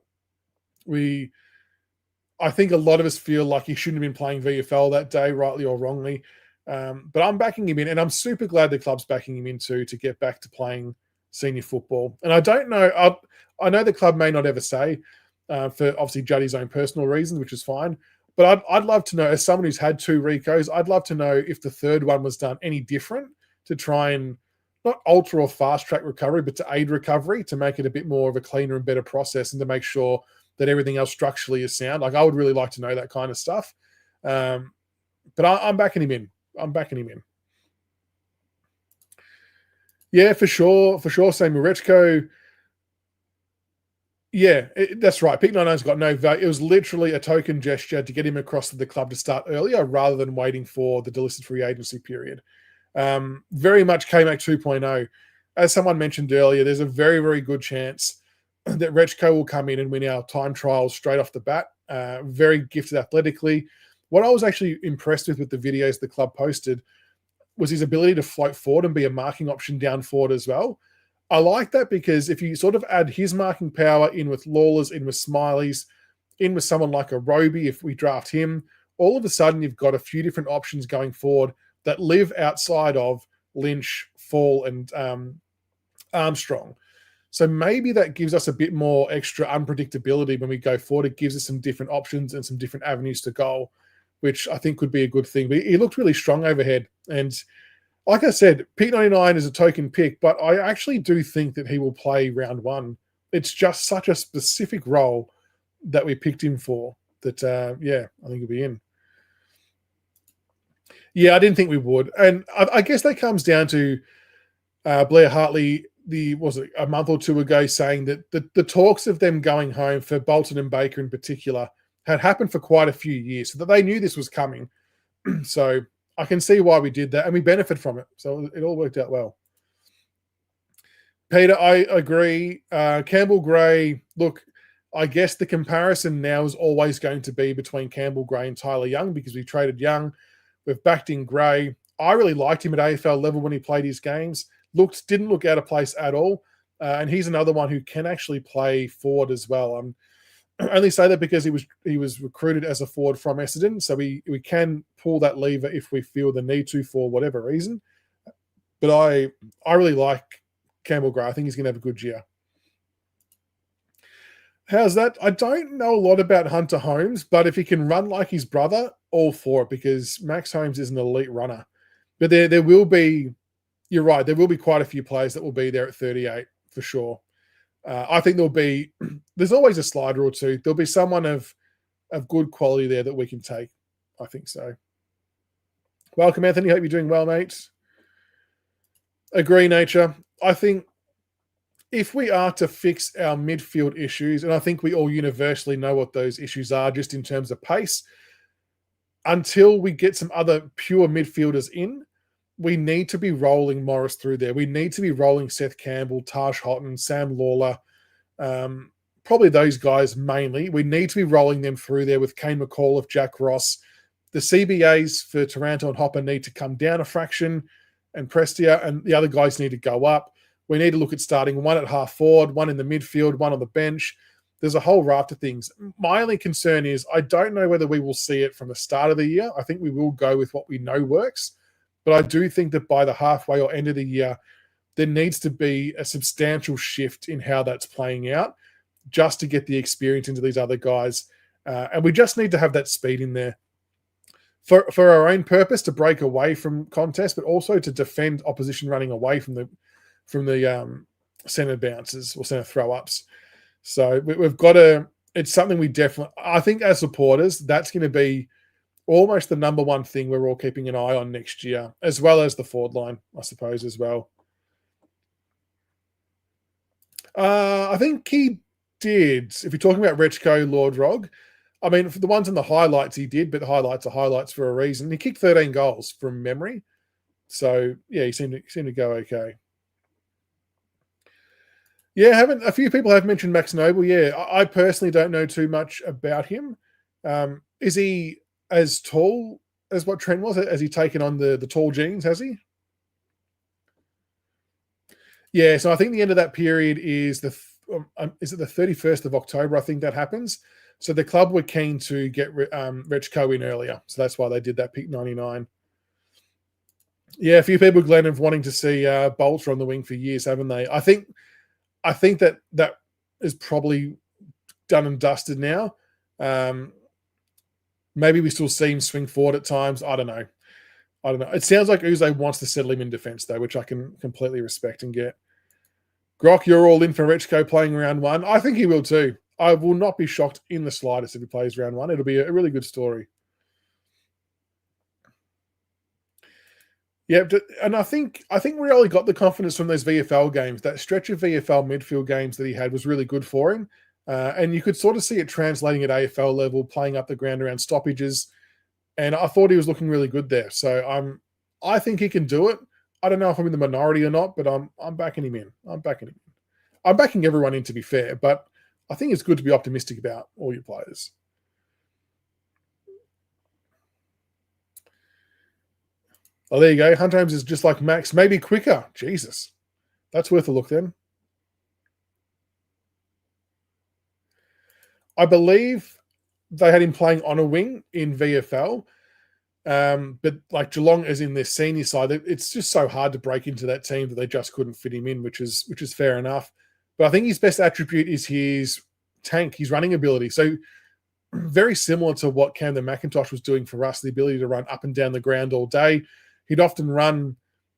I think a lot of us feel like he shouldn't have been playing VFL that day, rightly or wrongly. But I'm backing him in, and I'm super glad the club's backing him in too to get back to playing senior football. And I don't know, I know the club may not ever say, for obviously Juddy's own personal reasons, which is fine. But I'd love to know, as someone who's had 2 Ricos, I'd love to know if the third one was done any different to try and not alter or fast track recovery, but to aid recovery, to make it a bit more of a cleaner and better process, and to make sure that everything else structurally is sound. Like, I would really like to know that kind of stuff. But I'm backing him in. Yeah, for sure. Samuel Rechko. Yeah, that's right. Pick 99's got no value. It was literally a token gesture to get him across to the club to start earlier rather than waiting for the delisted free agency period. Very much K-Mac 2.0. As someone mentioned earlier, there's a very, very good chance that Rechko will come in and win our time trials straight off the bat. Very gifted athletically. What I was actually impressed with the videos the club posted was his ability to float forward and be a marking option down forward as well. I like that because if you sort of add his marking power in with Lawler's, in with Smiley's, in with someone like a Roby, if we draft him, all of a sudden you've got a few different options going forward that live outside of Lynch, Fall, and Armstrong. So maybe that gives us a bit more extra unpredictability when we go forward. It gives us some different options and some different avenues to goal, which I think could be a good thing. But he looked really strong overhead. And like I said, Pete 99 is a token pick, but I actually do think that he will play round one. It's just such a specific role that we picked him for that, I think he'll be in. Yeah, I didn't think we would. And I guess that comes down to Blair Hartley, a month or two ago, saying that the talks of them going home for Bolton and Baker in particular had happened for quite a few years, so that they knew this was coming. So I can see why we did that, and we benefit from it. So it all worked out well. Peter, I agree. Campbell Gray, look, I guess the comparison now is always going to be between Campbell Gray and Tyler Young because we traded Young. We've backed in Gray. I really liked him at AFL level when he played his games. Didn't look out of place at all. And he's another one who can actually play forward as well. I only say that because he was recruited as a forward from Essendon, so we can pull that lever if we feel the need to for whatever reason. But I really like Campbell Gray. I think he's going to have a good year. How's that? I don't know a lot about Hunter Holmes, but if he can run like his brother, all for it, because Max Holmes is an elite runner. But there will be, you're right, there will be quite a few players that will be there at 38 for sure. I think there's always a slider or two. There'll be someone of good quality there that we can take. I think so. Welcome, Anthony. Hope you're doing well, mate. Agree, Nature. I think if we are to fix our midfield issues, and I think we all universally know what those issues are just in terms of pace, until we get some other pure midfielders in, we need to be rolling Morris through there. We need to be rolling Seth Campbell, Taj Houghton, Sam Lawler, probably those guys mainly. We need to be rolling them through there with Kane McAuliffe, Jack Ross. The CBAs for Taranto and Hopper need to come down a fraction, and Prestia, and the other guys need to go up. We need to look at starting one at half forward, one in the midfield, one on the bench. There's a whole raft of things. My only concern is I don't know whether we will see it from the start of the year. I think we will go with what we know works. But I do think that by the halfway or end of the year, there needs to be a substantial shift in how that's playing out just to get the experience into these other guys. And we just need to have that speed in there for our own purpose, to break away from contests, but also to defend opposition running away from the centre bounces or centre throw-ups. So we've got to – it's something we definitely – I think as supporters, that's going to be almost the number one thing we're all keeping an eye on next year, as well as the forward line, I suppose, as well. I think he did. If you're talking about Rechko, Lord Rog, I mean, for the ones in the highlights he did, but the highlights are highlights for a reason. He kicked 13 goals from memory. So, yeah, he seemed to go okay. Yeah, a few people have mentioned Max Noble. Yeah, I personally don't know too much about him. Is he as tall as what Trent was? Has he taken on the tall genes, has he? Yeah, so I think the end of that period is is it the 31st of October? I think that happens. So the club were keen to get Rechko in earlier. So that's why they did that pick 99. Yeah, a few people, Glenn, have wanting to see Bolter on the wing for years, haven't they? I think that is probably done and dusted now. Maybe we still see him swing forward at times. I don't know. It sounds like Uze wants to settle him in defence, though, which I can completely respect and get. Grock, you're all in for Rechko playing round one. I think he will too. I will not be shocked in the slightest if he plays round one. It'll be a really good story. Yeah, and I think we really got the confidence from those VFL games. That stretch of VFL midfield games that he had was really good for him. And you could sort of see it translating at AFL level, playing up the ground around stoppages. And I thought he was looking really good there. So I think he can do it. I don't know if I'm in the minority or not, but I'm backing him in. I'm backing everyone in, to be fair, but I think it's good to be optimistic about all your players. Oh, there you go. Hunter Holmes is just like Max, maybe quicker. Jesus. That's worth a look then. I believe they had him playing on a wing in VFL. But like Geelong is in their senior side, it's just so hard to break into that team that they just couldn't fit him in, which is fair enough. But I think his best attribute is his tank, his running ability. So very similar to what Camden McIntosh was doing for us, the ability to run up and down the ground all day. He'd often run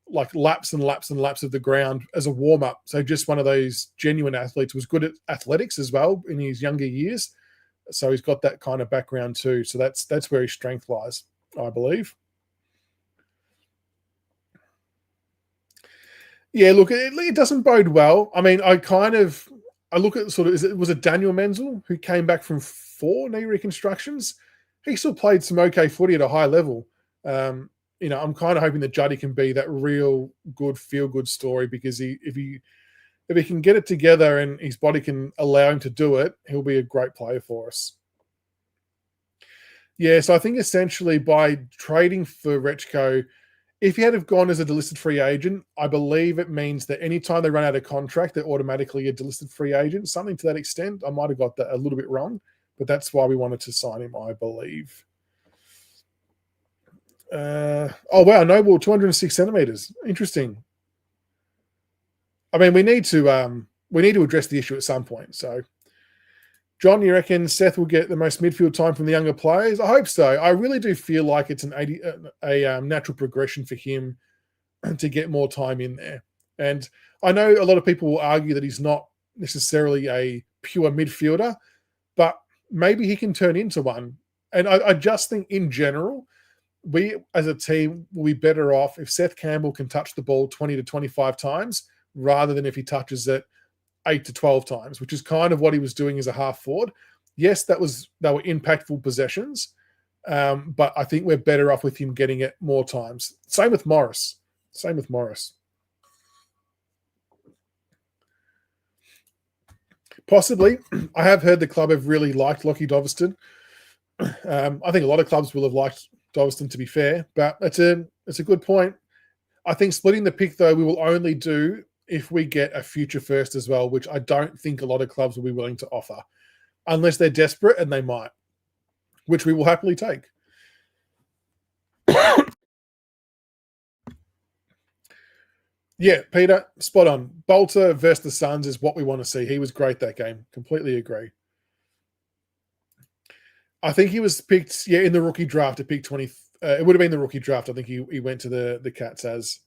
like laps and laps and laps of the ground as a warm-up. So just one of those genuine athletes. Was good at athletics as well in his younger years. So he's got that kind of background too. So that's where his strength lies, I believe. Yeah, look, it doesn't bode well. I mean, I look at was it Daniel Menzel who came back from 4 knee reconstructions? He still played some okay footy at a high level. I'm kind of hoping that Juddy can be that real good feel-good story, because if he can get it together and his body can allow him to do it, he'll be a great player for us. Yeah, so I think essentially by trading for Rechko, if he had have gone as a delisted free agent, I believe it means that anytime they run out of contract, they're automatically a delisted free agent, something to that extent. I might have got that a little bit wrong, but that's why we wanted to sign him, I believe. Wow, no ball, 206 centimeters. Interesting. I mean, we need to address the issue at some point. So, John, you reckon Seth will get the most midfield time from the younger players? I hope so. I really do feel like it's a natural progression for him to get more time in there. And I know a lot of people will argue that he's not necessarily a pure midfielder, but maybe he can turn into one. And I just think in general, we as a team will be better off if Seth Campbell can touch the ball 20 to 25 times rather than if he touches it 8 to 12 times, which is kind of what he was doing as a half forward. Yes, they were impactful possessions, but I think we're better off with him getting it more times. Same with Morris. Possibly. I have heard the club have really liked Lockie Doverston. I think a lot of clubs will have liked Doverston, to be fair, but it's a good point. I think splitting the pick, though, we will only do if we get a future first as well, which I don't think a lot of clubs will be willing to offer, unless they're desperate, and they might, which we will happily take. Yeah, Peter, spot on. Bolter versus the Suns is what we want to see. He was great that game. Completely agree. I think he was picked, in the rookie draft at pick 20. It would have been the rookie draft. I think he went to the Cats as.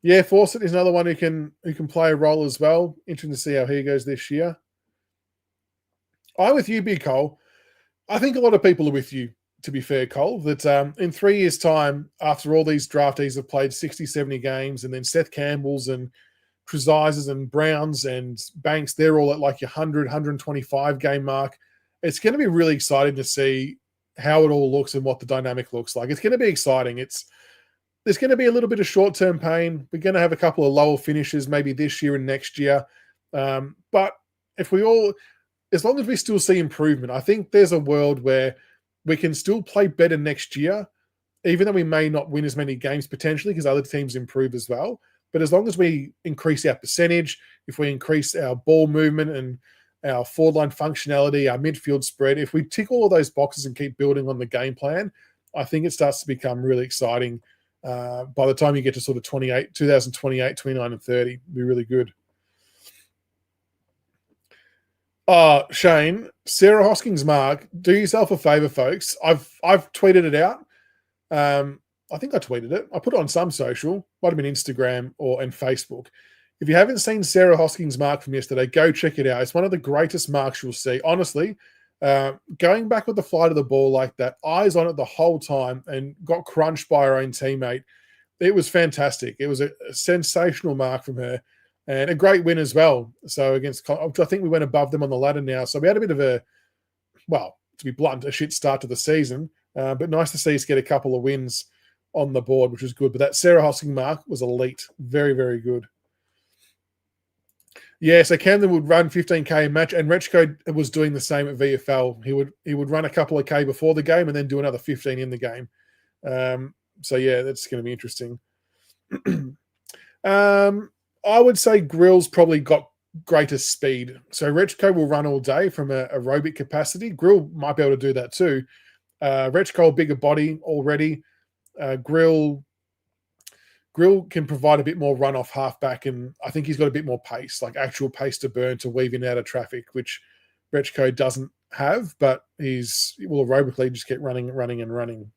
Yeah, Fawcett is another one who can play a role as well. Interesting to see how he goes this year. I'm with you, Big Cole. I think a lot of people are with you, to be fair, Cole, that in 3 years' time, after all these draftees have played 60, 70 games, and then Seth Campbell's and Trezizes and Browns and Banks, they're all at like your 100, 125 game mark. It's going to be really exciting to see how it all looks and what the dynamic looks like. It's going to be exciting. There's going to be a little bit of short-term pain. We're going to have a couple of lower finishes maybe this year and next year. But as long as we still see improvement, I think there's a world where we can still play better next year, even though we may not win as many games potentially because other teams improve as well. But as long as we increase our percentage, if we increase our ball movement and our forward line functionality, our midfield spread, if we tick all of those boxes and keep building on the game plan, I think it starts to become really exciting by the time you get to sort of 2028, 29 and 30. It'll be really good. Shane, Sarah Hoskins mark, do yourself a favor, folks. I've tweeted it out. I think I tweeted it. I put it on some social, might have been Instagram and Facebook. If you haven't seen Sarah Hoskins' mark from yesterday, go check it out. It's one of the greatest marks you'll see. Honestly, going back with the flight of the ball like that, eyes on it the whole time and got crunched by her own teammate. It was fantastic. It was a sensational mark from her and a great win as well. So against, I think we went above them on the ladder now. So we had a bit of to be blunt, a shit start to the season. But nice to see us get a couple of wins on the board, which was good. But that Sarah Hoskins mark was elite. Very, very good. Yeah, so Camden would run 15K a match, and Rechko was doing the same at VFL. He would run a couple of K before the game and then do another 15 in the game. So, yeah, that's going to be interesting. I would say Grill's probably got greater speed. So Rechko will run all day from a aerobic capacity. Grill might be able to do that too. Rechko, bigger body already. Grill can provide a bit more run off halfback, and I think he's got a bit more pace, like actual pace to burn to weave in and out of traffic, which Rechko doesn't have, but he will aerobically just get running.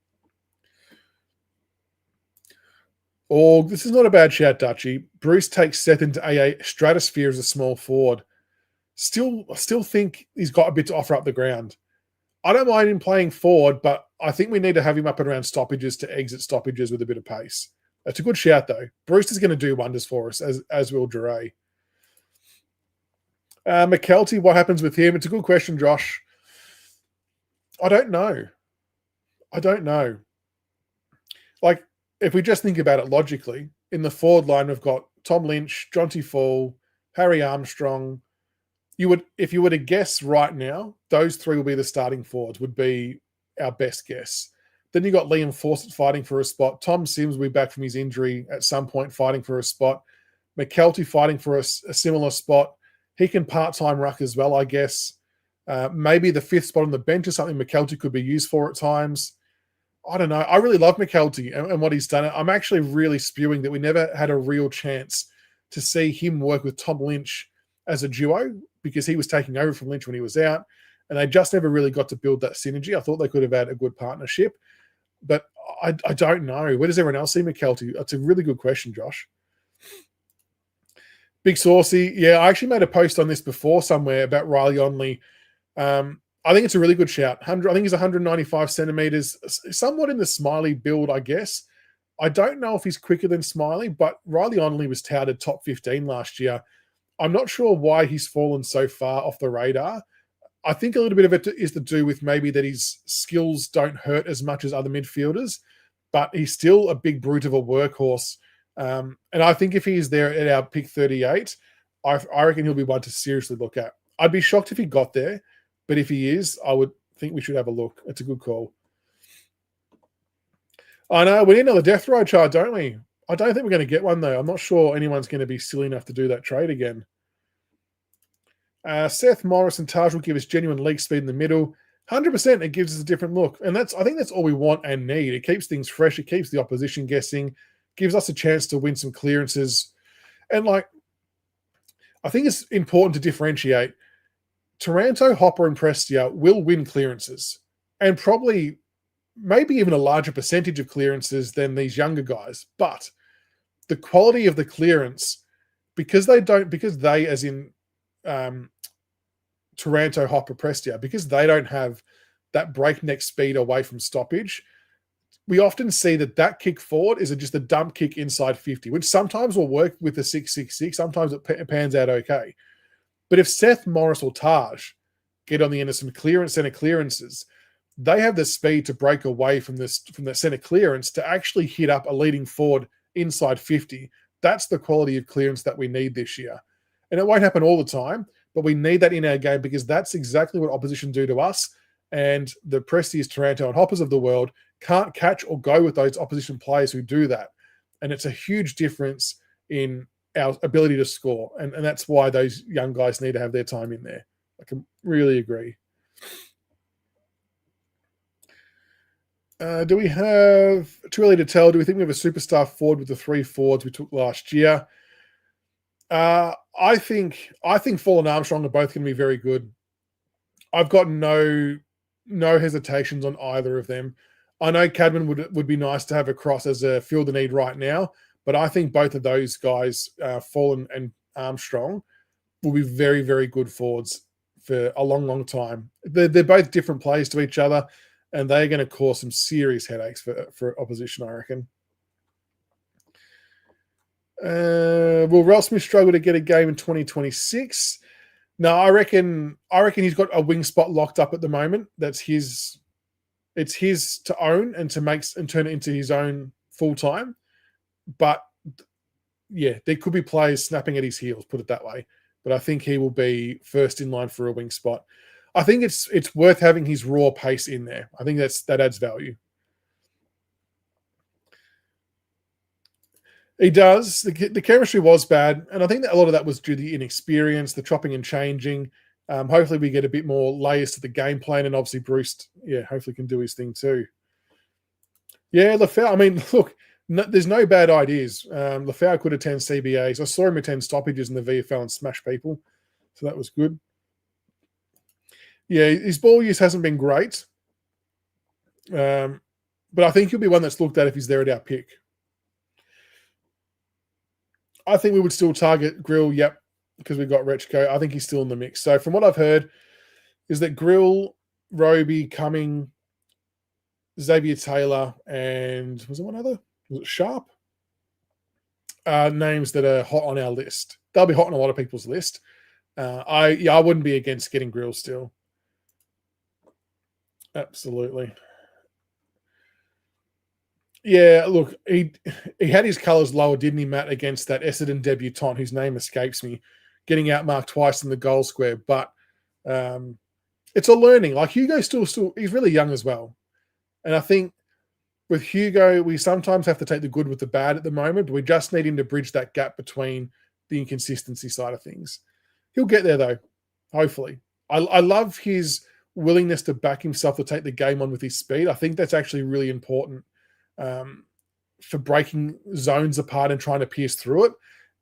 Or this is not a bad shout, Dutchy. Bruce takes Seth into AA stratosphere as a small forward. I still think he's got a bit to offer up the ground. I don't mind him playing forward, but I think we need to have him up and around stoppages to exit stoppages with a bit of pace. That's a good shout, though. Bruce is going to do wonders for us, as will Duray. McKelty, what happens with him? It's a good question, Josh. I don't know. Like, if we just think about it logically, in the forward line, we've got Tom Lynch, Jonty Fall, Harry Armstrong. If you were to guess right now, those three will be the starting forwards, would be our best guess. Then you got Liam Fawcett fighting for a spot. Tom Sims will be back from his injury at some point fighting for a spot. McKelty fighting for a similar spot. He can part-time ruck as well, I guess. Maybe the fifth spot on the bench is something McKelty could be used for at times. I don't know. I really love McKelty and what he's done. I'm actually really spewing that we never had a real chance to see him work with Tom Lynch as a duo, because he was taking over from Lynch when he was out, and they just never really got to build that synergy. I thought they could have had a good partnership, but I don't know. Where does everyone else see McKelty? That's a really good question, Josh. Big Saucy. Yeah, I actually made a post on this before somewhere about Riley Onley. I think it's a really good shout. I think he's 195 centimeters, somewhat in the Smiley build, I guess. I don't know if he's quicker than Smiley, but Riley Onley was touted top 15 last year. I'm not sure why he's fallen so far off the radar. I think a little bit of it is to do with maybe that his skills don't hurt as much as other midfielders, but he's still a big brute of a workhorse. And I think if he's there at our pick 38, I reckon he'll be one to seriously look at. I'd be shocked if he got there, but if he is, I would think we should have a look. It's a good call. I know, we need another death row chart, don't we? I don't think we're going to get one, though. I'm not sure anyone's going to be silly enough to do that trade again. Seth Morris and Taj will give us genuine league speed in the middle. 100%, it gives us a different look. And I think that's all we want and need. It keeps things fresh. It keeps the opposition guessing. Gives us a chance to win some clearances. And, I think it's important to differentiate. Taranto, Hopper, and Prestia will win clearances. And probably maybe even a larger percentage of clearances than these younger guys. But the quality of the clearance, because they as in Taranto, Hopper, Prestia, because they don't have that breakneck speed away from stoppage, we often see that kick forward is just a dump kick inside 50, which sometimes will work with the 666. Sometimes it pans out okay. But if Seth, Morris, or Taj get on the end of some center clearances, they have the speed to break away from the center clearance to actually hit up a leading forward inside 50. That's the quality of clearance that we need this year. And it won't happen all the time, but we need that in our game because that's exactly what opposition do to us. And the Presties, Taranto, and Hoppers of the world can't catch or go with those opposition players who do that. And it's a huge difference in our ability to score. And that's why those young guys need to have their time in there. I can really agree. Do we have, too early to tell, do we think we have a superstar forward with the three forwards we took last year? I think Fall and Armstrong are both going to be very good. I've got no hesitations on either of them. I know Cadman would be nice to have across as a fielder need right now, but I think both of those guys, Fall and Armstrong, will be very, very good forwards for a long, long time. They're both different players to each other, and they're going to cause some serious headaches for opposition, I reckon. Will Ralph Smith struggle to get a game in 2026? No, I reckon he's got a wing spot locked up at the moment. That's his. It's his to own and to make and turn it into his own full time. But yeah, there could be players snapping at his heels, put it that way. But I think he will be first in line for a wing spot. I think it's worth having his raw pace in there. I think that adds value. He does. The chemistry was bad, and I think that a lot of that was due to the inexperience, the chopping and changing. Hopefully, we get a bit more layers to the game plan, and obviously Bruce, hopefully can do his thing too. Yeah, Lafau. I mean, look, there's no bad ideas. Lafau could attend CBAs. I saw him attend stoppages in the VFL and smash people, so that was good. Yeah, his ball use hasn't been great, but I think he'll be one that's looked at if he's there at our pick. I think we would still target Grill, yep, because we've got Rechko. I think he's still in the mix. So from what I've heard is that Grill, Roby, Cumming, Xavier Taylor, and was there one other? Was it Sharp? Names that are hot on our list. They'll be hot on a lot of people's list. I wouldn't be against getting Grill still. Absolutely. Yeah, look, he had his colours lower, didn't he, Matt, against that Essendon debutant whose name escapes me, getting outmarked twice in the goal square. But it's a learning. Like Hugo's still he's really young as well. And I think with Hugo, we sometimes have to take the good with the bad at the moment, but we just need him to bridge that gap between the inconsistency side of things. He'll get there though, hopefully. I love his willingness to back himself to take the game on with his speed. I think that's actually really important for breaking zones apart and trying to pierce through it.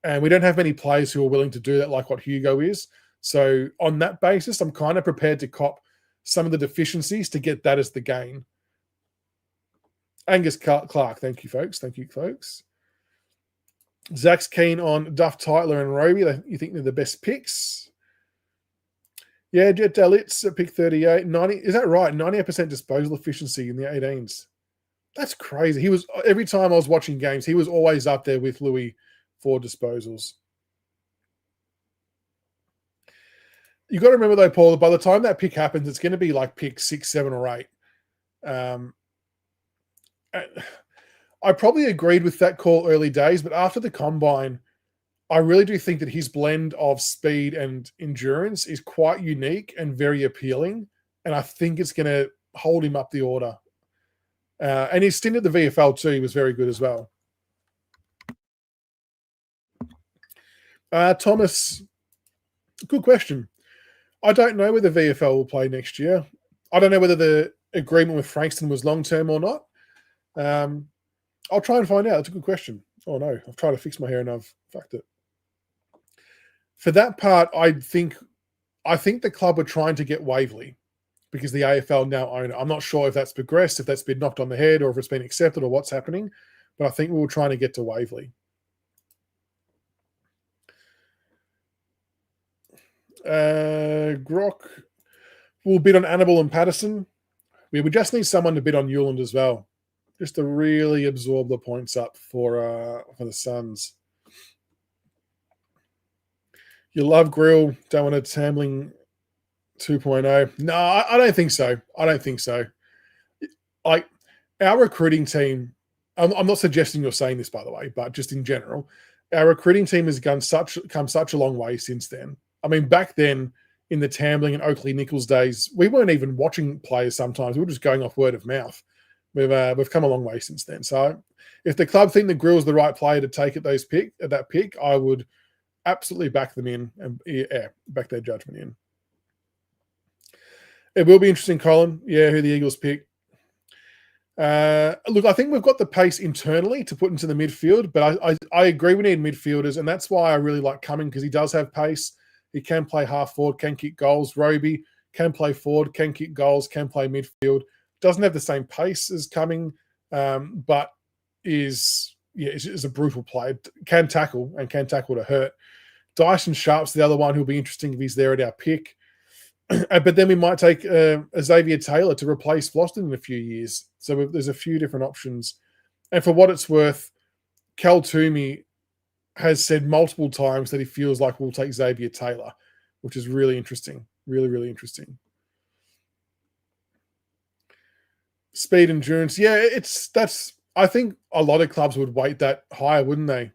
And we don't have many players who are willing to do that like what Hugo is. So on that basis, I'm kind of prepared to cop some of the deficiencies to get that as the gain. Angus Clark, thank you, folks. Thank you, folks. Zach's keen on Duff, Tytler, and Roby. You think they're the best picks? Yeah, Jet Dalitz at pick 38. 90, is that right? 98% disposal efficiency in the 18s. That's crazy. He was, every time I was watching games, he was always up there with Louis for disposals. You got to remember though, Paul, by the time that pick happens, it's going to be like pick 6, 7, or 8. I probably agreed with that call early days, but after the combine, I really do think that his blend of speed and endurance is quite unique and very appealing. And I think it's going to hold him up the order. And his stint at the VFL too, he was very good as well. Thomas, good question. I don't know whether VFL will play next year. I don't know whether the agreement with Frankston was long-term or not. I'll try and find out. It's a good question. Oh no, I've tried to fix my hair and I've fucked it. For that part, I think the club were trying to get Waverley because the AFL now own it. I'm not sure if that's progressed, if that's been knocked on the head, or if it's been accepted, or what's happening. But I think we were trying to get to Waverley. Grock will bid on Annabelle and Patterson. We would just need someone to bid on Newland as well, just to really absorb the points up for the Suns. You love Grill, don't want a Tambling 2.0. No, I don't think so. I don't think so. Like our recruiting team, I'm not suggesting you're saying this, by the way, but just in general, our recruiting team has come such a long way since then. I mean, back then in the Tambling and Oakley Nichols days, we weren't even watching players sometimes. We were just going off word of mouth. We've come a long way since then. So if the club think the Grill's the right player to take at that pick, I would absolutely back them in and back their judgment in. It will be interesting, Colin. Yeah, who the Eagles pick. Look, I think we've got the pace internally to put into the midfield, but I agree we need midfielders, and that's why I really like Cumming, because he does have pace. He can play half forward, can kick goals. Roby can play forward, can kick goals, can play midfield. Doesn't have the same pace as Cumming, but is a brutal player. Can tackle and can tackle to hurt. Dyson Sharp's the other one who'll be interesting if he's there at our pick. But then we might take a Xavier Taylor to replace Floston in a few years. So there's a few different options. And for what it's worth, Cal Toomey has said multiple times that he feels like we'll take Xavier Taylor, which is really interesting. Really, really interesting. Speed endurance. Yeah, I think a lot of clubs would weight that higher, wouldn't they?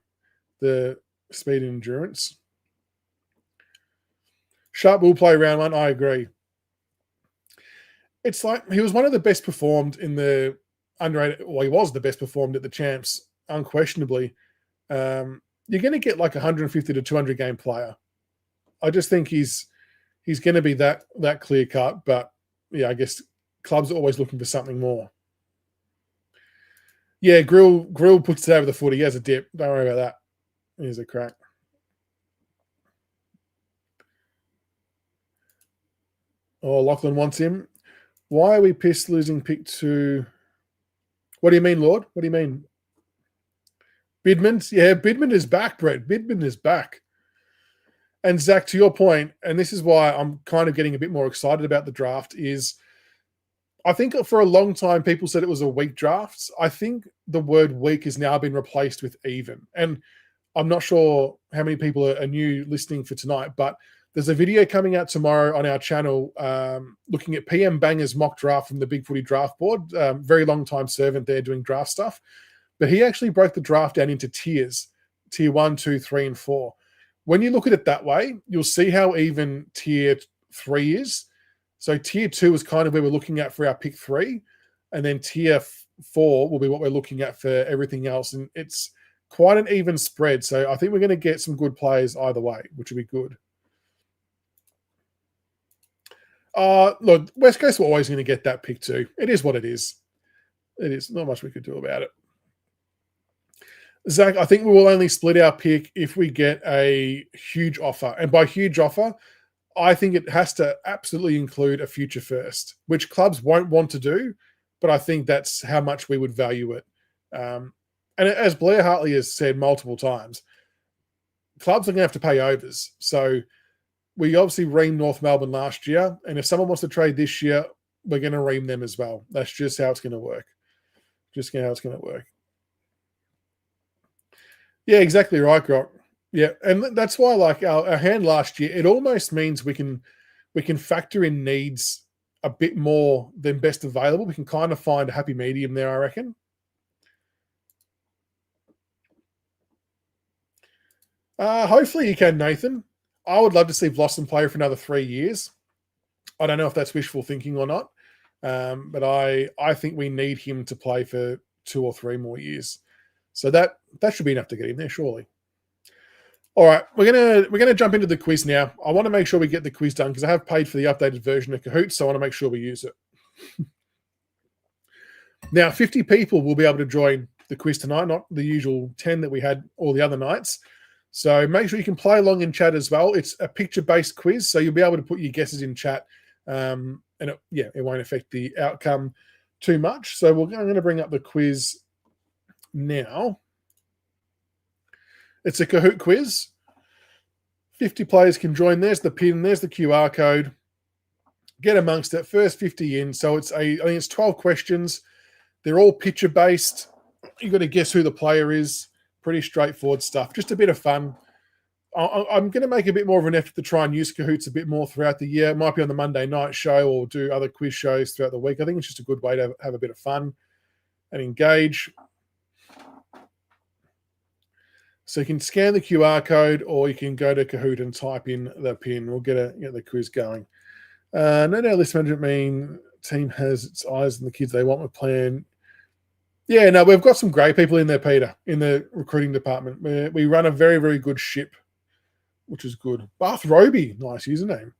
The speed and endurance. Sharp will play round one. I agree. It's like he was one of the best performed in the underrated. Well, he was the best performed at the champs, unquestionably. you're going to get like 150 to 200 game player. I just think he's going to be that clear cut. But yeah, I guess clubs are always looking for something more. Yeah, Grill puts it over the footy. He has a dip. Don't worry about that. Here's a crack. Oh, Lachlan wants him. Why are we pissed losing pick 2? What do you mean, Lord? What do you mean? Bidman? Yeah, Bidman is back, Brett. Bidman is back. And Zach, to your point, and this is why I'm kind of getting a bit more excited about the draft, is I think for a long time people said it was a weak draft. I think the word weak has now been replaced with even. And I'm not sure how many people are new listening for tonight, but there's a video coming out tomorrow on our channel looking at PM Banger's mock draft from the Big Footy Draft Board. Very long time servant there doing draft stuff. But he actually broke the draft down into tiers, tier 1, 2, 3, and 4. When you look at it that way, you'll see how even tier 3 is. So tier 2 is kind of where we're looking at for our pick 3. And then tier 4 will be what we're looking at for everything else. And it's quite an even spread. So I think we're going to get some good players either way, which will be good. Look, West Coast were always going to get that pick 2. It is what it is. It is. Not much we could do about it. Zach, I think we will only split our pick if we get a huge offer. And by huge offer, I think it has to absolutely include a future first, which clubs won't want to do, but I think that's how much we would value it. And as Blair Hartley has said multiple times, clubs are going to have to pay overs. So we obviously reamed North Melbourne last year, and if someone wants to trade this year, we're going to ream them as well. That's just how it's going to work. Just how it's going to work. Yeah, exactly right, Grok. Yeah, and that's why, like our hand last year, it almost means we can factor in needs a bit more than best available. We can kind of find a happy medium there, I reckon. Hopefully you can, Nathan. I would love to see Blossom play for another 3 years. I don't know if that's wishful thinking or not, but I think we need him to play for 2 or 3 more years. So that should be enough to get him there, surely. All right, we're gonna jump into the quiz now. I want to make sure we get the quiz done because I have paid for the updated version of Kahoot, so I want to make sure we use it. Now, 50 people will be able to join the quiz tonight, not the usual 10 that we had all the other nights. So make sure you can play along in chat as well. It's a picture-based quiz, so you'll be able to put your guesses in chat, and it won't affect the outcome too much. So I'm going to bring up the quiz now. It's a Kahoot quiz. 50 players can join. There's the pin. There's the QR code. Get amongst it. First 50 in. So I think it's 12 questions. They're all picture-based. You've got to guess who the player is. Pretty straightforward stuff. Just a bit of fun. I'm going to make a bit more of an effort to try and use Kahoots a bit more throughout the year. It might be on the Monday night show or do other quiz shows throughout the week. I think it's just a good way to have a bit of fun and engage. So you can scan the QR code or you can go to Kahoot and type in the pin. We'll get the quiz going. No list management team has its eyes on the kids they want with plan. Yeah, no, we've got some great people in there, Peter, in the recruiting department. We run a very, very good ship, which is good. Bath Roby, nice username.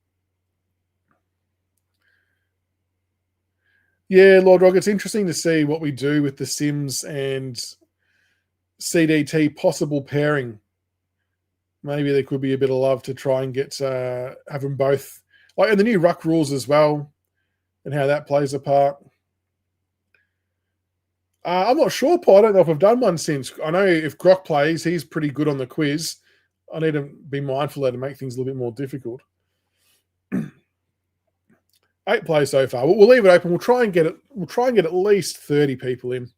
Yeah, Lord Rock, it's interesting to see what we do with the Sims and CDT possible pairing. Maybe there could be a bit of love to try and get have them both, like in the new Ruck rules as well, and how that plays a part. I'm not sure, Paul. I don't know if I've done one since. I know if Grok plays, he's pretty good on the quiz. I need to be mindful there to make things a little bit more difficult. 8 players so far. We'll leave it open. We'll try and get it. We'll try and get at least 30 people in.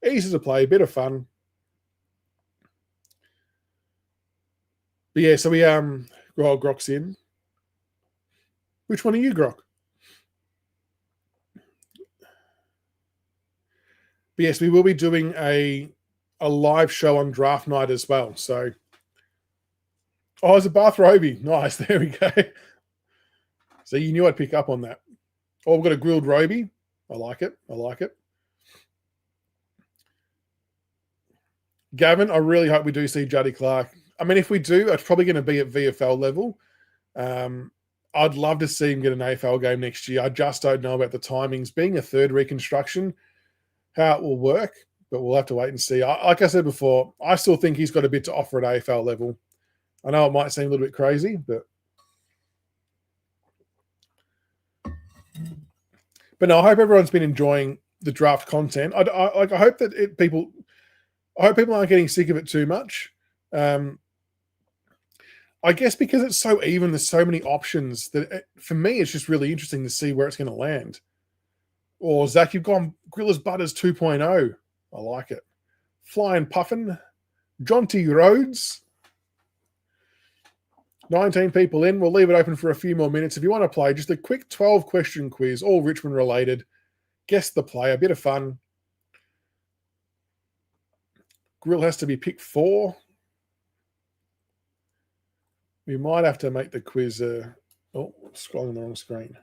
Easy to play, a bit of fun. But yeah, so we Grok's in. Which one are you, Grok? But yes, we will be doing a live show on draft night as well. So, it's a Bath Roby. Nice. There we go. So you knew I'd pick up on that. Oh, we've got a grilled Roby. I like it. I like it. Gavin, I really hope we do see Juddy Clark. I mean, if we do, it's probably going to be at VFL level. I'd love to see him get an AFL game next year. I just don't know about the timings. Being a third reconstruction, how it will work, but we'll have to wait and see. Like I said before, I still think he's got a bit to offer at AFL level. I know it might seem a little bit crazy, but no, I hope everyone's been enjoying the draft content. I hope that people aren't getting sick of it too much. I guess because it's so even, there's so many options that for me, it's just really interesting to see where it's going to land. Or Zach, you've gone Griller's Butters 2.0. I like it. Flying Puffin, Jonty Rhodes. 19 people in. We'll leave it open for a few more minutes. If you want to play, just a quick 12-question quiz, all Richmond related. Guess the player, a bit of fun. Grill has to be pick 4. We might have to make the quiz. Scrolling the wrong screen.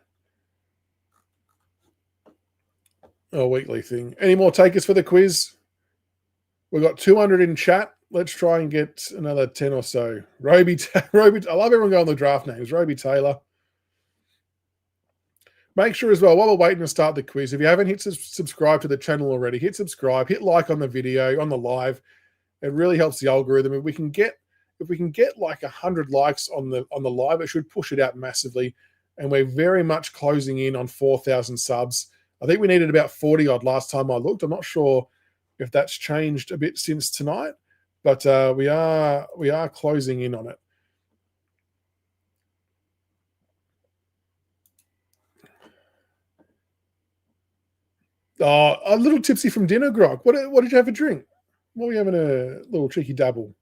Weekly thing. Any more takers for the quiz? We've got 200 in chat. Let's try and get another 10 or so. Roby, I love everyone going the draft names. Roby Taylor. Make sure as well, while we're waiting to start the quiz, if you haven't hit subscribe to the channel already, hit subscribe, hit like on the video, on the live. It really helps the algorithm. If we can get like 100 likes on the live, it should push it out massively. And we're very much closing in on 4,000 subs. I think we needed about 40 odd last time I looked. I'm not sure if that's changed a bit since tonight, but we are closing in on it. A little tipsy from dinner, Grog. What did you have for drink? What were we having a little cheeky dabble?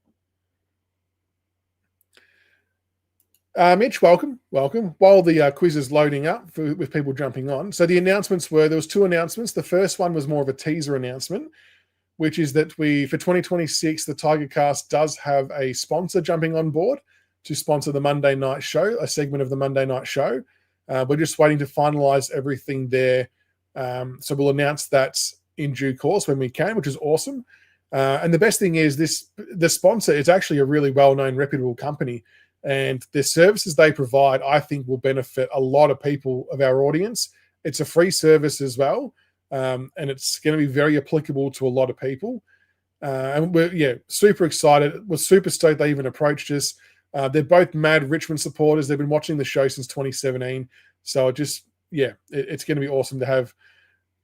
Mitch, welcome. While the quiz is loading up with people jumping on. So the announcements there was 2 announcements. The first one was more of a teaser announcement, which is that for 2026, the Tigercast does have a sponsor jumping on board to sponsor the Monday night show, a segment of the Monday night show. We're just waiting to finalize everything there. So we'll announce that in due course when we can, which is awesome. And the best thing is the sponsor is actually a really well-known, reputable company. And the services they provide, I think, will benefit a lot of people of our audience. It's a free service as well, and it's going to be very applicable to a lot of people. And we're super excited. We're super stoked they even approached us. They're both mad Richmond supporters. They've been watching the show since 2017. So it's going to be awesome to have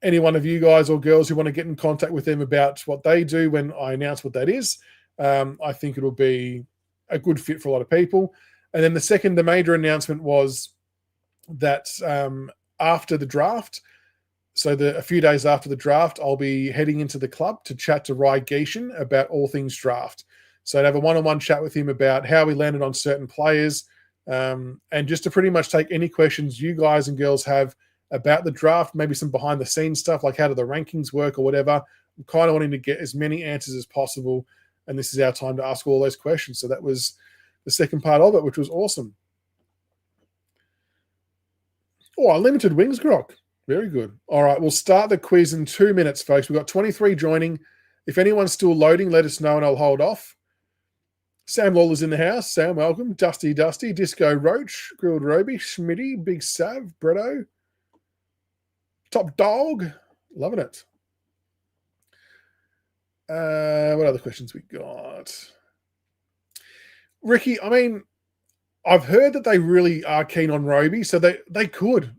any one of you guys or girls who want to get in contact with them about what they do when I announce what that is. I think it'll be a good fit for a lot of people. And then the major announcement was that after the draft, a few days after the draft, I'll be heading into the club to chat to Ry Geishan about all things draft. So I'd have a one-on-one chat with him about how we landed on certain players, and just to pretty much take any questions you guys and girls have about the draft, maybe some behind-the-scenes stuff, like how do the rankings work or whatever. I'm kind of wanting to get as many answers as possible, and this is our time to ask all those questions. So that was the second part of it, which was awesome. Unlimited wings, Grok. Very good. All right, we'll start the quiz in 2 minutes, folks. We've got 23 joining. If anyone's still loading, let us know and I'll hold off. Sam Lawler's in the house. Sam, welcome. Dusty, Disco Roach, Grilled Roby, Schmitty, Big Sav, Bretto, Top Dog. Loving it. What other questions we got? Ricky, I mean, I've heard that they really are keen on Roby, so they could.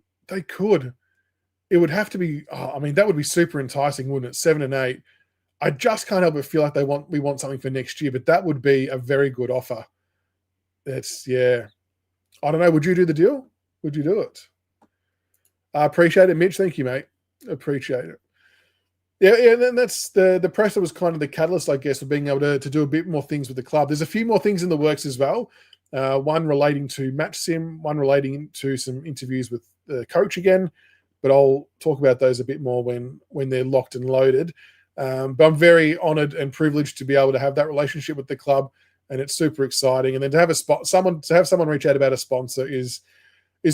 It would have to be, that would be super enticing, wouldn't it? 7 and 8. I just can't help but feel like we want something for next year, but that would be a very good offer. I don't know. Would you do the deal? Would you do it? I appreciate it, Mitch. Thank you, mate. Appreciate it. Yeah, and then that's the presser was kind of the catalyst, I guess, of being able to do a bit more things with the club. There's a few more things in the works as well. One relating to match sim, one relating to some interviews with the coach again, but I'll talk about those a bit more when they're locked and loaded. But I'm very honoured and privileged to be able to have that relationship with the club, and it's super exciting. And then to have someone reach out about a sponsor is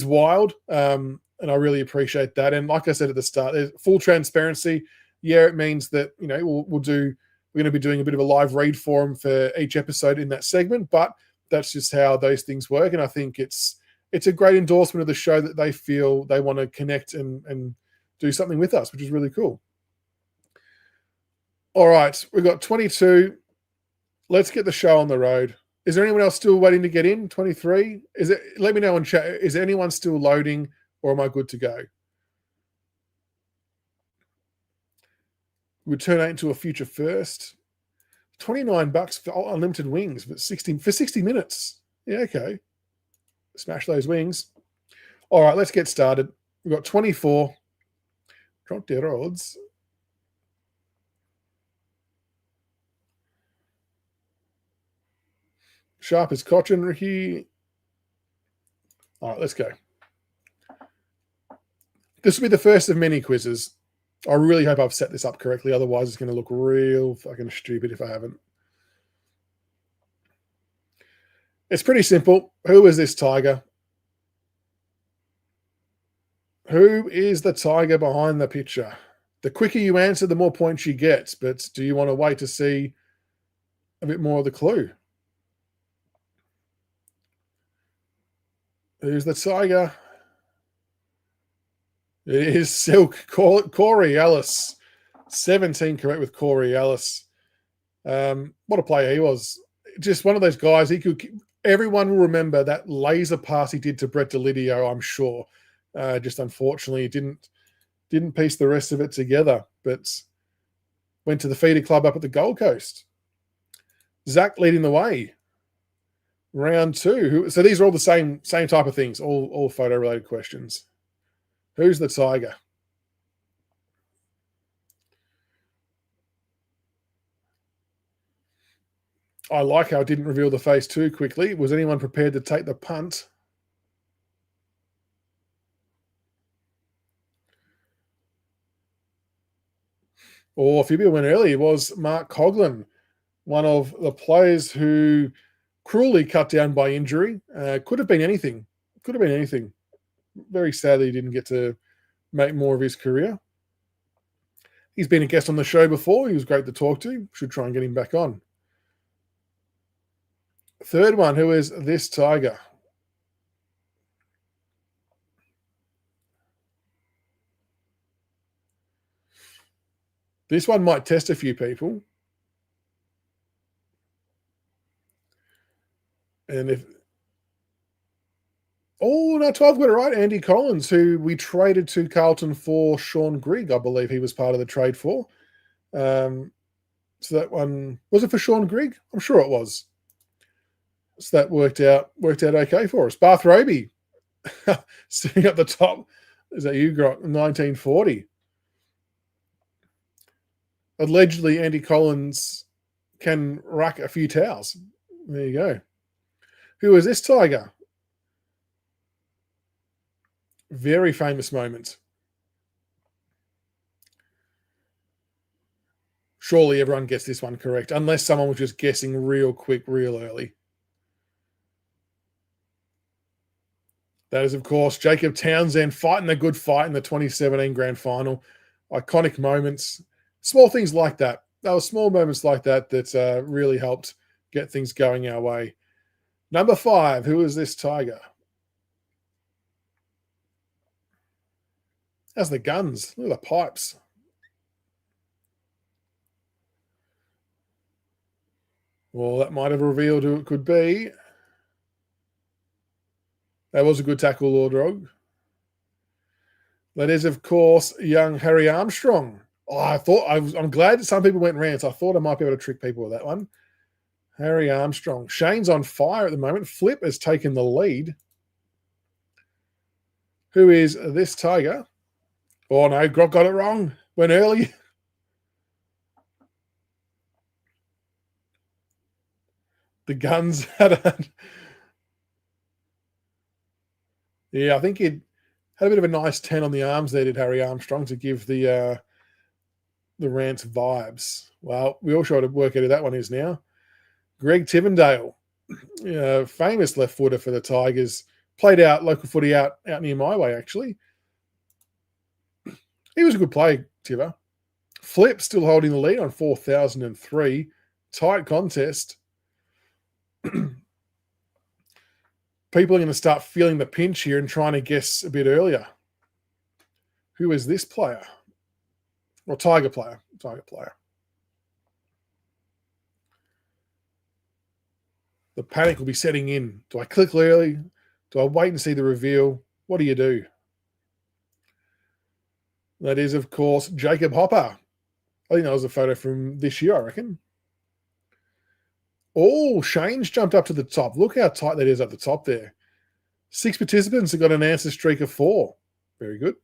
wild, and I really appreciate that. And like I said at the start, there's full transparency. Yeah, it means that we'll do We're going to be doing a bit of a live read for them for each episode in that segment, but that's just how those things work. And I think it's a great endorsement of the show that they feel they want to connect and do something with us, which is really cool. All right, we've got 22. Let's get the show on the road. Is there anyone else still waiting to get in? 23? Let me know in chat. Is anyone still loading, or am I good to go? We turn 8 into a future first. $29 for unlimited wings, but 60 minutes. Yeah, okay. Smash those wings. All right, let's get started. We've got 24. Drop their odds. Sharp as Cochin, Ricky. All right, let's go. This will be the first of many quizzes. I really hope I've set this up correctly. Otherwise, it's going to look real fucking stupid if I haven't. It's pretty simple. Who is this tiger? Who is the tiger behind the picture? The quicker you answer, the more points you get. But do you want to wait to see a bit more of the clue? Who's the tiger? It is Silk Corey Ellis. 17 correct with Corey Ellis. What a player he was. Just one of those guys. Everyone will remember that laser pass he did to Brett Delidio, I'm sure. Just unfortunately, didn't piece the rest of it together, but went to the feeder club up at the Gold Coast. Zach leading the way. Round 2. So these are all the same type of things, all photo-related questions. Who's the tiger? I like how it didn't reveal the face too quickly. Was anyone prepared to take the punt? Or if you went early, it was Mark Coughlin, one of the players who cruelly cut down by injury. Could have been anything. Very sadly, he didn't get to make more of his career. He's been a guest on the show before. He was great to talk to. Should try and get him back on. Third one, who is this tiger? This one might test a few people. And if... Oh, no, 12 got it right. Andy Collins, who we traded to Carlton for Sean Grigg, I believe he was part of the trade for. So that one... Was it for Sean Grigg? I'm sure it was. So that worked out okay for us. Bath Roby, sitting at the top. Is that you, Grot? 1940. Allegedly, Andy Collins can rack a few towels. There you go. Who is this tiger? Very famous moment. Surely everyone gets this one correct, unless someone was just guessing real quick, real early. That is, of course, Jacob Townsend fighting a good fight in the 2017 grand final. Iconic moments. Small things like that. There were small moments like that that really helped get things going our way. Number 5, who is this tiger? How's the guns? Look at the pipes. Well, that might have revealed who it could be. That was a good tackle, Lordrog. That is, of course, young Harry Armstrong. Oh, I'm glad that some people went rants. I thought I might be able to trick people with that one. Harry Armstrong. Shane's on fire at the moment. Flip has taken the lead. Who is this tiger? Oh, no, Grog got it wrong. Went early. The guns had a... Yeah, I think he had a bit of a nice 10 on the arms there, did Harry Armstrong, to give the rants vibes. Well, we all try to work out who that one is now. Greg Tivendale, famous left footer for the Tigers. Played out local footy out near my way, actually. He was a good player, Tiver. Flip still holding the lead on 4,003. Tight contest. People are going to start feeling the pinch here and trying to guess a bit earlier. Who is this player? Or Tiger player. Tiger player. The panic will be setting in. Do I click early? Do I wait and see the reveal? What do you do? That is, of course, Jacob Hopper. I think that was a photo from this year, I reckon. Oh, Shane's jumped up to the top. Look how tight that is at the top there. 6 participants have got an answer streak of 4. Very good.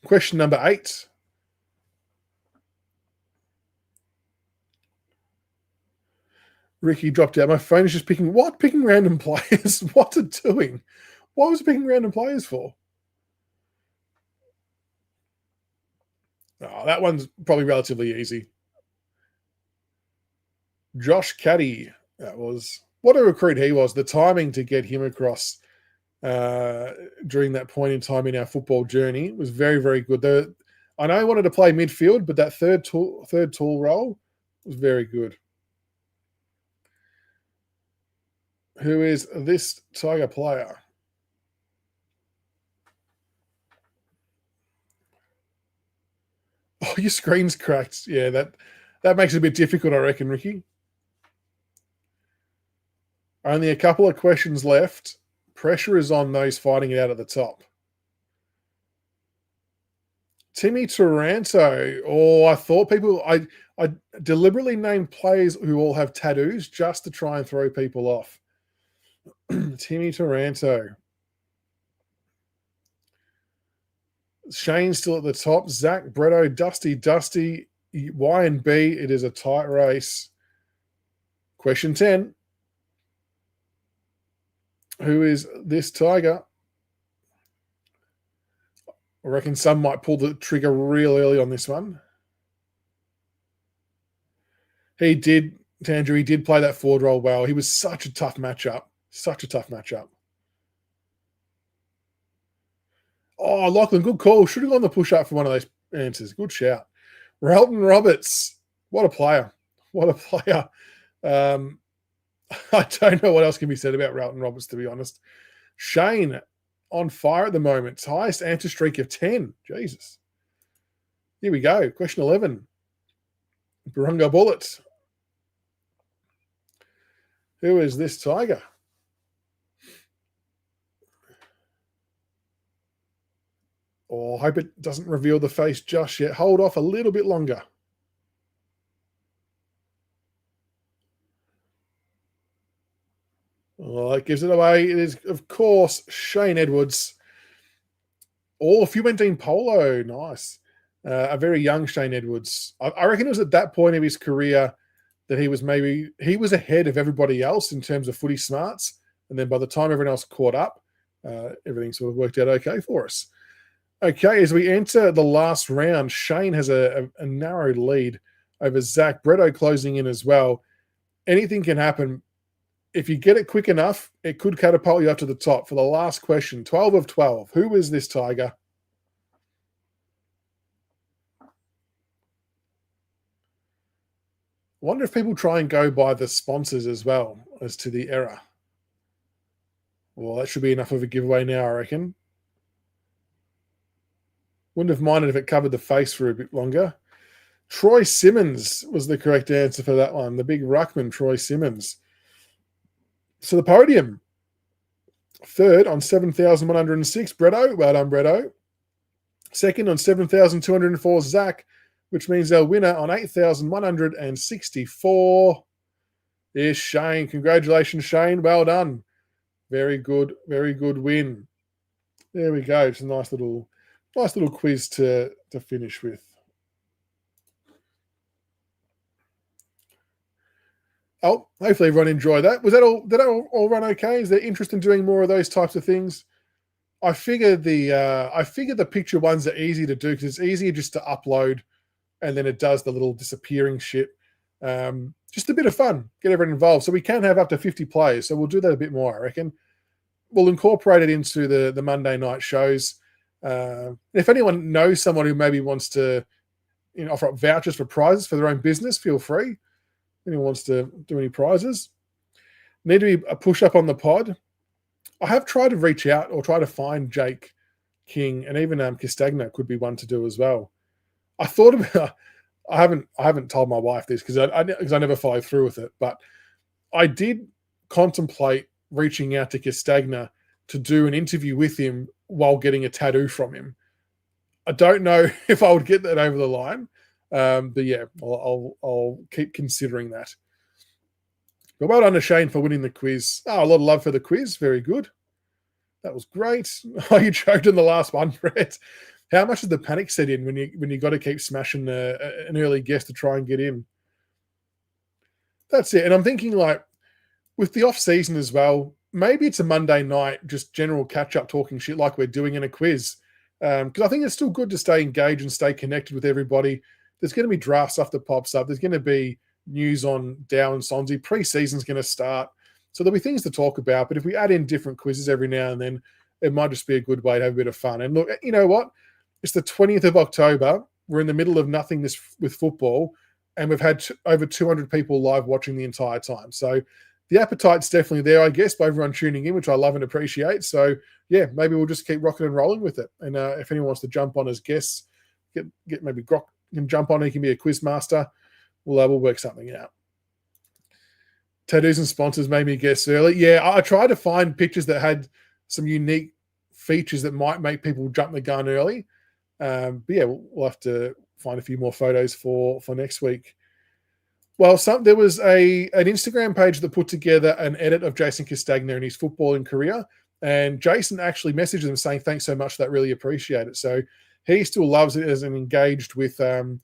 Question number 8. Ricky dropped out. My phone is just picking. What? Picking random players? What's it doing? What was it picking random players for? Oh, that one's probably relatively easy. Josh Caddy. That was what a recruit he was. The timing to get him across during that point in time in our football journey was very, very good. I know he wanted to play midfield, but that third tall role was very good. Who is this Tiger player? Oh, your screen's cracked. Yeah, that makes it a bit difficult, I reckon, Ricky. Only a couple of questions left. Pressure is on those fighting it out at the top. Timmy Taranto. Oh, I thought people... I deliberately named players who all have tattoos just to try and throw people off. Timmy Taranto. Shane's still at the top. Zach, Bretto, Dusty, Y and B. It is a tight race. Question 10. Who is this Tiger? I reckon some might pull the trigger real early on this one. He did, Tandrew, he did play that forward role well. He was such a tough matchup. Such a tough matchup. Oh, Lachlan, good call. Should have gone the push-up for one of those answers. Good shout. Relton Roberts. What a player. What a player. I don't know what else can be said about Relton Roberts, to be honest. Shane on fire at the moment. Highest answer streak of 10. Jesus. Here we go. Question 11. Barunga Bullet. Who is this Tiger? Oh, I hope it doesn't reveal the face just yet. Hold off a little bit longer. Oh, it gives it away. It is, of course, Shane Edwards. Oh, Fumantine Polo. Nice. A very young Shane Edwards. I reckon it was at that point of his career that he was ahead of everybody else in terms of footy smarts. And then by the time everyone else caught up, everything sort of worked out okay for us. Okay, as we enter the last round, Shane has a narrow lead over Zach. Bretto closing in as well. Anything can happen. If you get it quick enough, it could catapult you up to the top. For the last question, 12 of 12. Who is this Tiger? I wonder if people try and go by the sponsors as well as to the error. Well, that should be enough of a giveaway now, I reckon. Wouldn't have minded if it covered the face for a bit longer. Troy Simmons was the correct answer for that one. The big ruckman, Troy Simmons. So the podium. Third on 7,106, Bretto. Well done, Bretto. Second on 7,204, Zach, which means our winner on 8,164 is Shane. Congratulations, Shane. Well done. Very good win. There we go. It's a nice little quiz to finish with. Oh, hopefully everyone enjoyed that. Was that all? Did that all run okay? Is there interest in doing more of those types of things? I figure the picture ones are easy to do because it's easier just to upload, and then it does the little disappearing shit. Just a bit of fun, get everyone involved. So we can have up to 50 players. So we'll do that a bit more, I reckon. We'll incorporate it into the Monday night shows. If anyone knows someone who maybe wants to offer up vouchers for prizes for their own business, feel free. Anyone wants to do any prizes. Need to be a push up on the pod. I have tried to reach out or try to find Jake King, and even Castagna could be one to do as well. I thought about. I haven't told my wife this because I never followed through with it, but I did contemplate reaching out to Castagna to do an interview with him while getting a tattoo from him. I don't know if I would get that over the line, but yeah, I'll keep considering that. But well done to Shane for winning the quiz. Oh, a lot of love for the quiz. Very good. That was great. Oh, you choked in the last one, Brett. How much did the panic set in when you got to keep smashing an early guess to try and get in? That's it. And I'm thinking, like, with the off season as well, maybe it's a Monday night, just general catch up, talking shit like we're doing in a quiz. Because I think it's still good to stay engaged and stay connected with everybody. There's going to be draft stuff that pops up. There's going to be news on Dow and Sonzi. Preseason's going to start. So there'll be things to talk about. But if we add in different quizzes every now and then, it might just be a good way to have a bit of fun. And look, you know what? It's the 20th of October. We're in the middle of nothingness with football. And we've had over 200 people live watching the entire time. So the appetite's definitely there, I guess, by everyone tuning in, which I love and appreciate. So, yeah, maybe we'll just keep rocking and rolling with it. And if anyone wants to jump on as guests, get maybe Grock can jump on. He can be a quiz master. We'll work something out. Tattoos and sponsors made me guess early. Yeah, I tried to find pictures that had some unique features that might make people jump the gun early. But yeah, we'll have to find a few more photos for next week. Well, there was an Instagram page that put together an edit of Jason Castagna and his footballing career. And Jason actually messaged them saying, thanks so much, that really appreciate it. So he still loves it as an engaged with the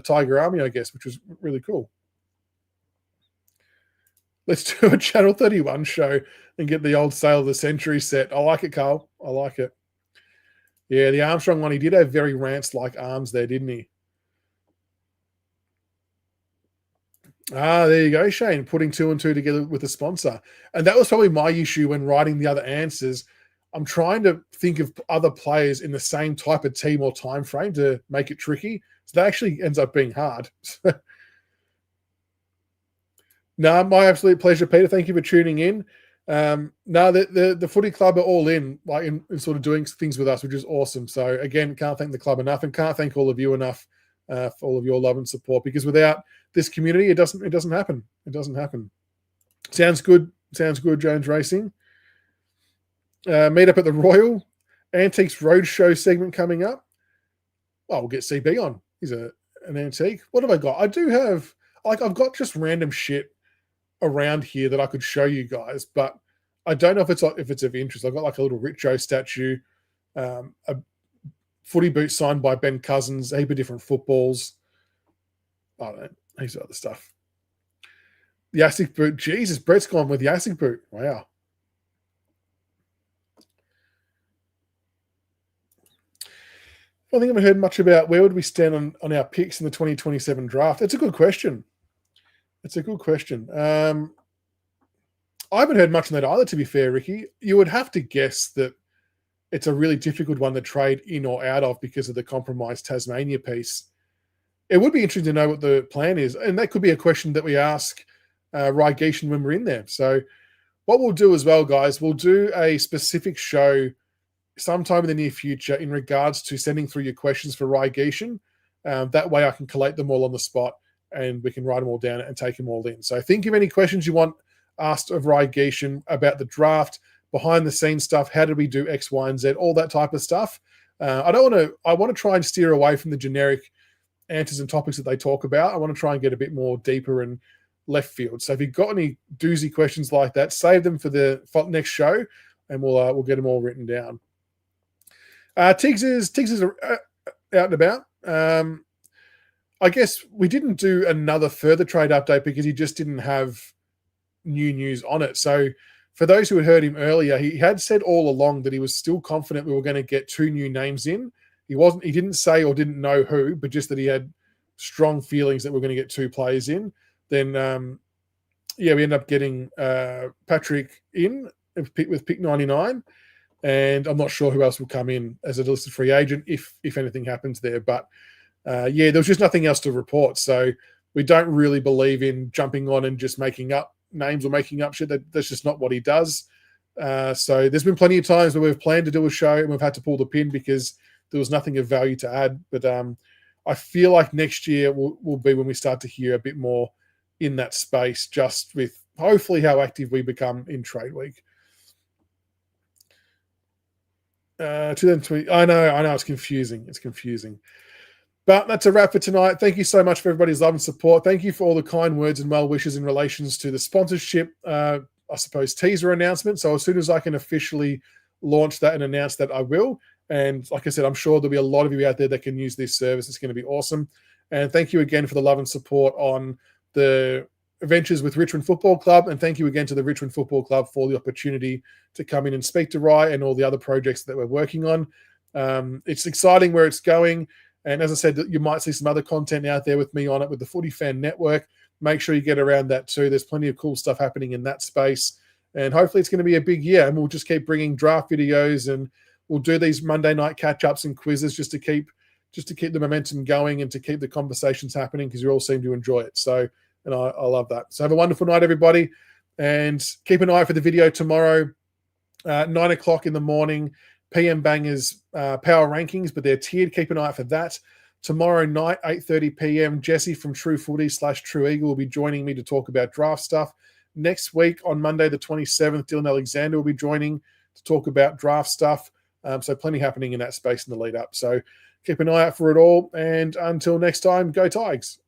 Tiger Army, I guess, which was really cool. Let's do a Channel 31 show and get the old Sale of the Century set. I like it, Carl. I like it. Yeah, the Armstrong one, he did have very Rance-like arms there, didn't he? There you go, Shane, putting 2 and 2 together with a sponsor. And that was probably my issue when writing the other answers. I'm trying to think of other players in the same type of team or time frame to make it tricky. So that actually ends up being hard. No, my absolute pleasure, Peter. Thank you for tuning in. The footy club are all in, like in sort of doing things with us, which is awesome. So again, can't thank the club enough, and can't thank all of you enough for all of your love and support. Because without this community, it doesn't happen. It doesn't happen. Sounds good. Sounds good. Jones Racing. Meet up at the Royal Antiques Roadshow segment coming up. Well, we'll get CB on. He's an antique. What have I got? I do have I've got just random shit around here that I could show you guys, but I don't know if it's of interest. I've got like a little Richo statue, a footy boot signed by Ben Cousins, a heap of different footballs. I don't know, heaps of other stuff. The ASIC boot. Jesus, Brett's gone with the ASIC boot. Wow. I think I haven't heard much about where would we stand on our picks in the 2027 draft. It's a good question. It's a good question. I haven't heard much on that either, to be fair, Ricky. You would have to guess that it's a really difficult one to trade in or out of because of the compromised Tasmania piece. It would be interesting to know what the plan is. And that could be a question that we ask Ry Geeshan when we're in there. So what we'll do as well, guys, we'll do a specific show sometime in the near future in regards to sending through your questions for Ry Geeshan. That way I can collate them all on the spot and we can write them all down and take them all in. So think of any questions you want asked of Ry Geeshan about the draft, behind the scenes stuff, how did we do X, Y, and Z, all that type of stuff. I want to try and steer away from the generic answers and topics that they talk about. I want to try and get a bit more deeper and left field. So if you've got any doozy questions like that, save them for the next show and we'll get them all written down. Tiggs is out and about. I guess we didn't do another further trade update because he just didn't have new news on it. So for those who had heard him earlier, he had said all along that he was still confident we were going to get 2 new names in. He didn't say or didn't know who, but just that he had strong feelings that we're going to get 2 players in. Then, we ended up getting Patrick in with pick 99. And I'm not sure who else will come in as a listed free agent if anything happens there. But there was just nothing else to report. So we don't really believe in jumping on and just making up names or making up shit. That's just not what he does. So there's been plenty of times where we've planned to do a show and we've had to pull the pin because there was nothing of value to add. But I feel like next year will be when we start to hear a bit more in that space, just with hopefully how active we become in trade week. 2020. I know it's confusing. It's confusing. But that's a wrap for tonight. Thank you so much for everybody's love and support. Thank you for all the kind words and well wishes in relations to the sponsorship, I suppose, teaser announcement. So as soon as I can officially launch that and announce that, I will. And like I said, I'm sure there'll be a lot of you out there that can use this service. It's going to be awesome. And thank you again for the love and support on the adventures with Richmond Football Club. And thank you again to the Richmond Football Club for the opportunity to come in and speak to Rye and all the other projects that we're working on. It's exciting where it's going. And as I said, you might see some other content out there with me on it with the Footy Fan Network. Make sure you get around that too. There's plenty of cool stuff happening in that space. And hopefully it's going to be a big year. And we'll just keep bringing draft videos and we'll do these Monday night catch-ups and quizzes just to keep the momentum going and to keep the conversations happening because you all seem to enjoy it. So, and I love that. So have a wonderful night, everybody. And keep an eye for the video tomorrow, 9 o'clock in the morning. PM Bangers power rankings, but they're tiered. Keep an eye out for that. Tomorrow night, 8:30 p.m., Jesse from True Footy / True Eagle will be joining me to talk about draft stuff. Next week, on Monday the 27th, Dylan Alexander will be joining to talk about draft stuff. So plenty happening in that space in the lead up. So keep an eye out for it all. And until next time, go Tigers.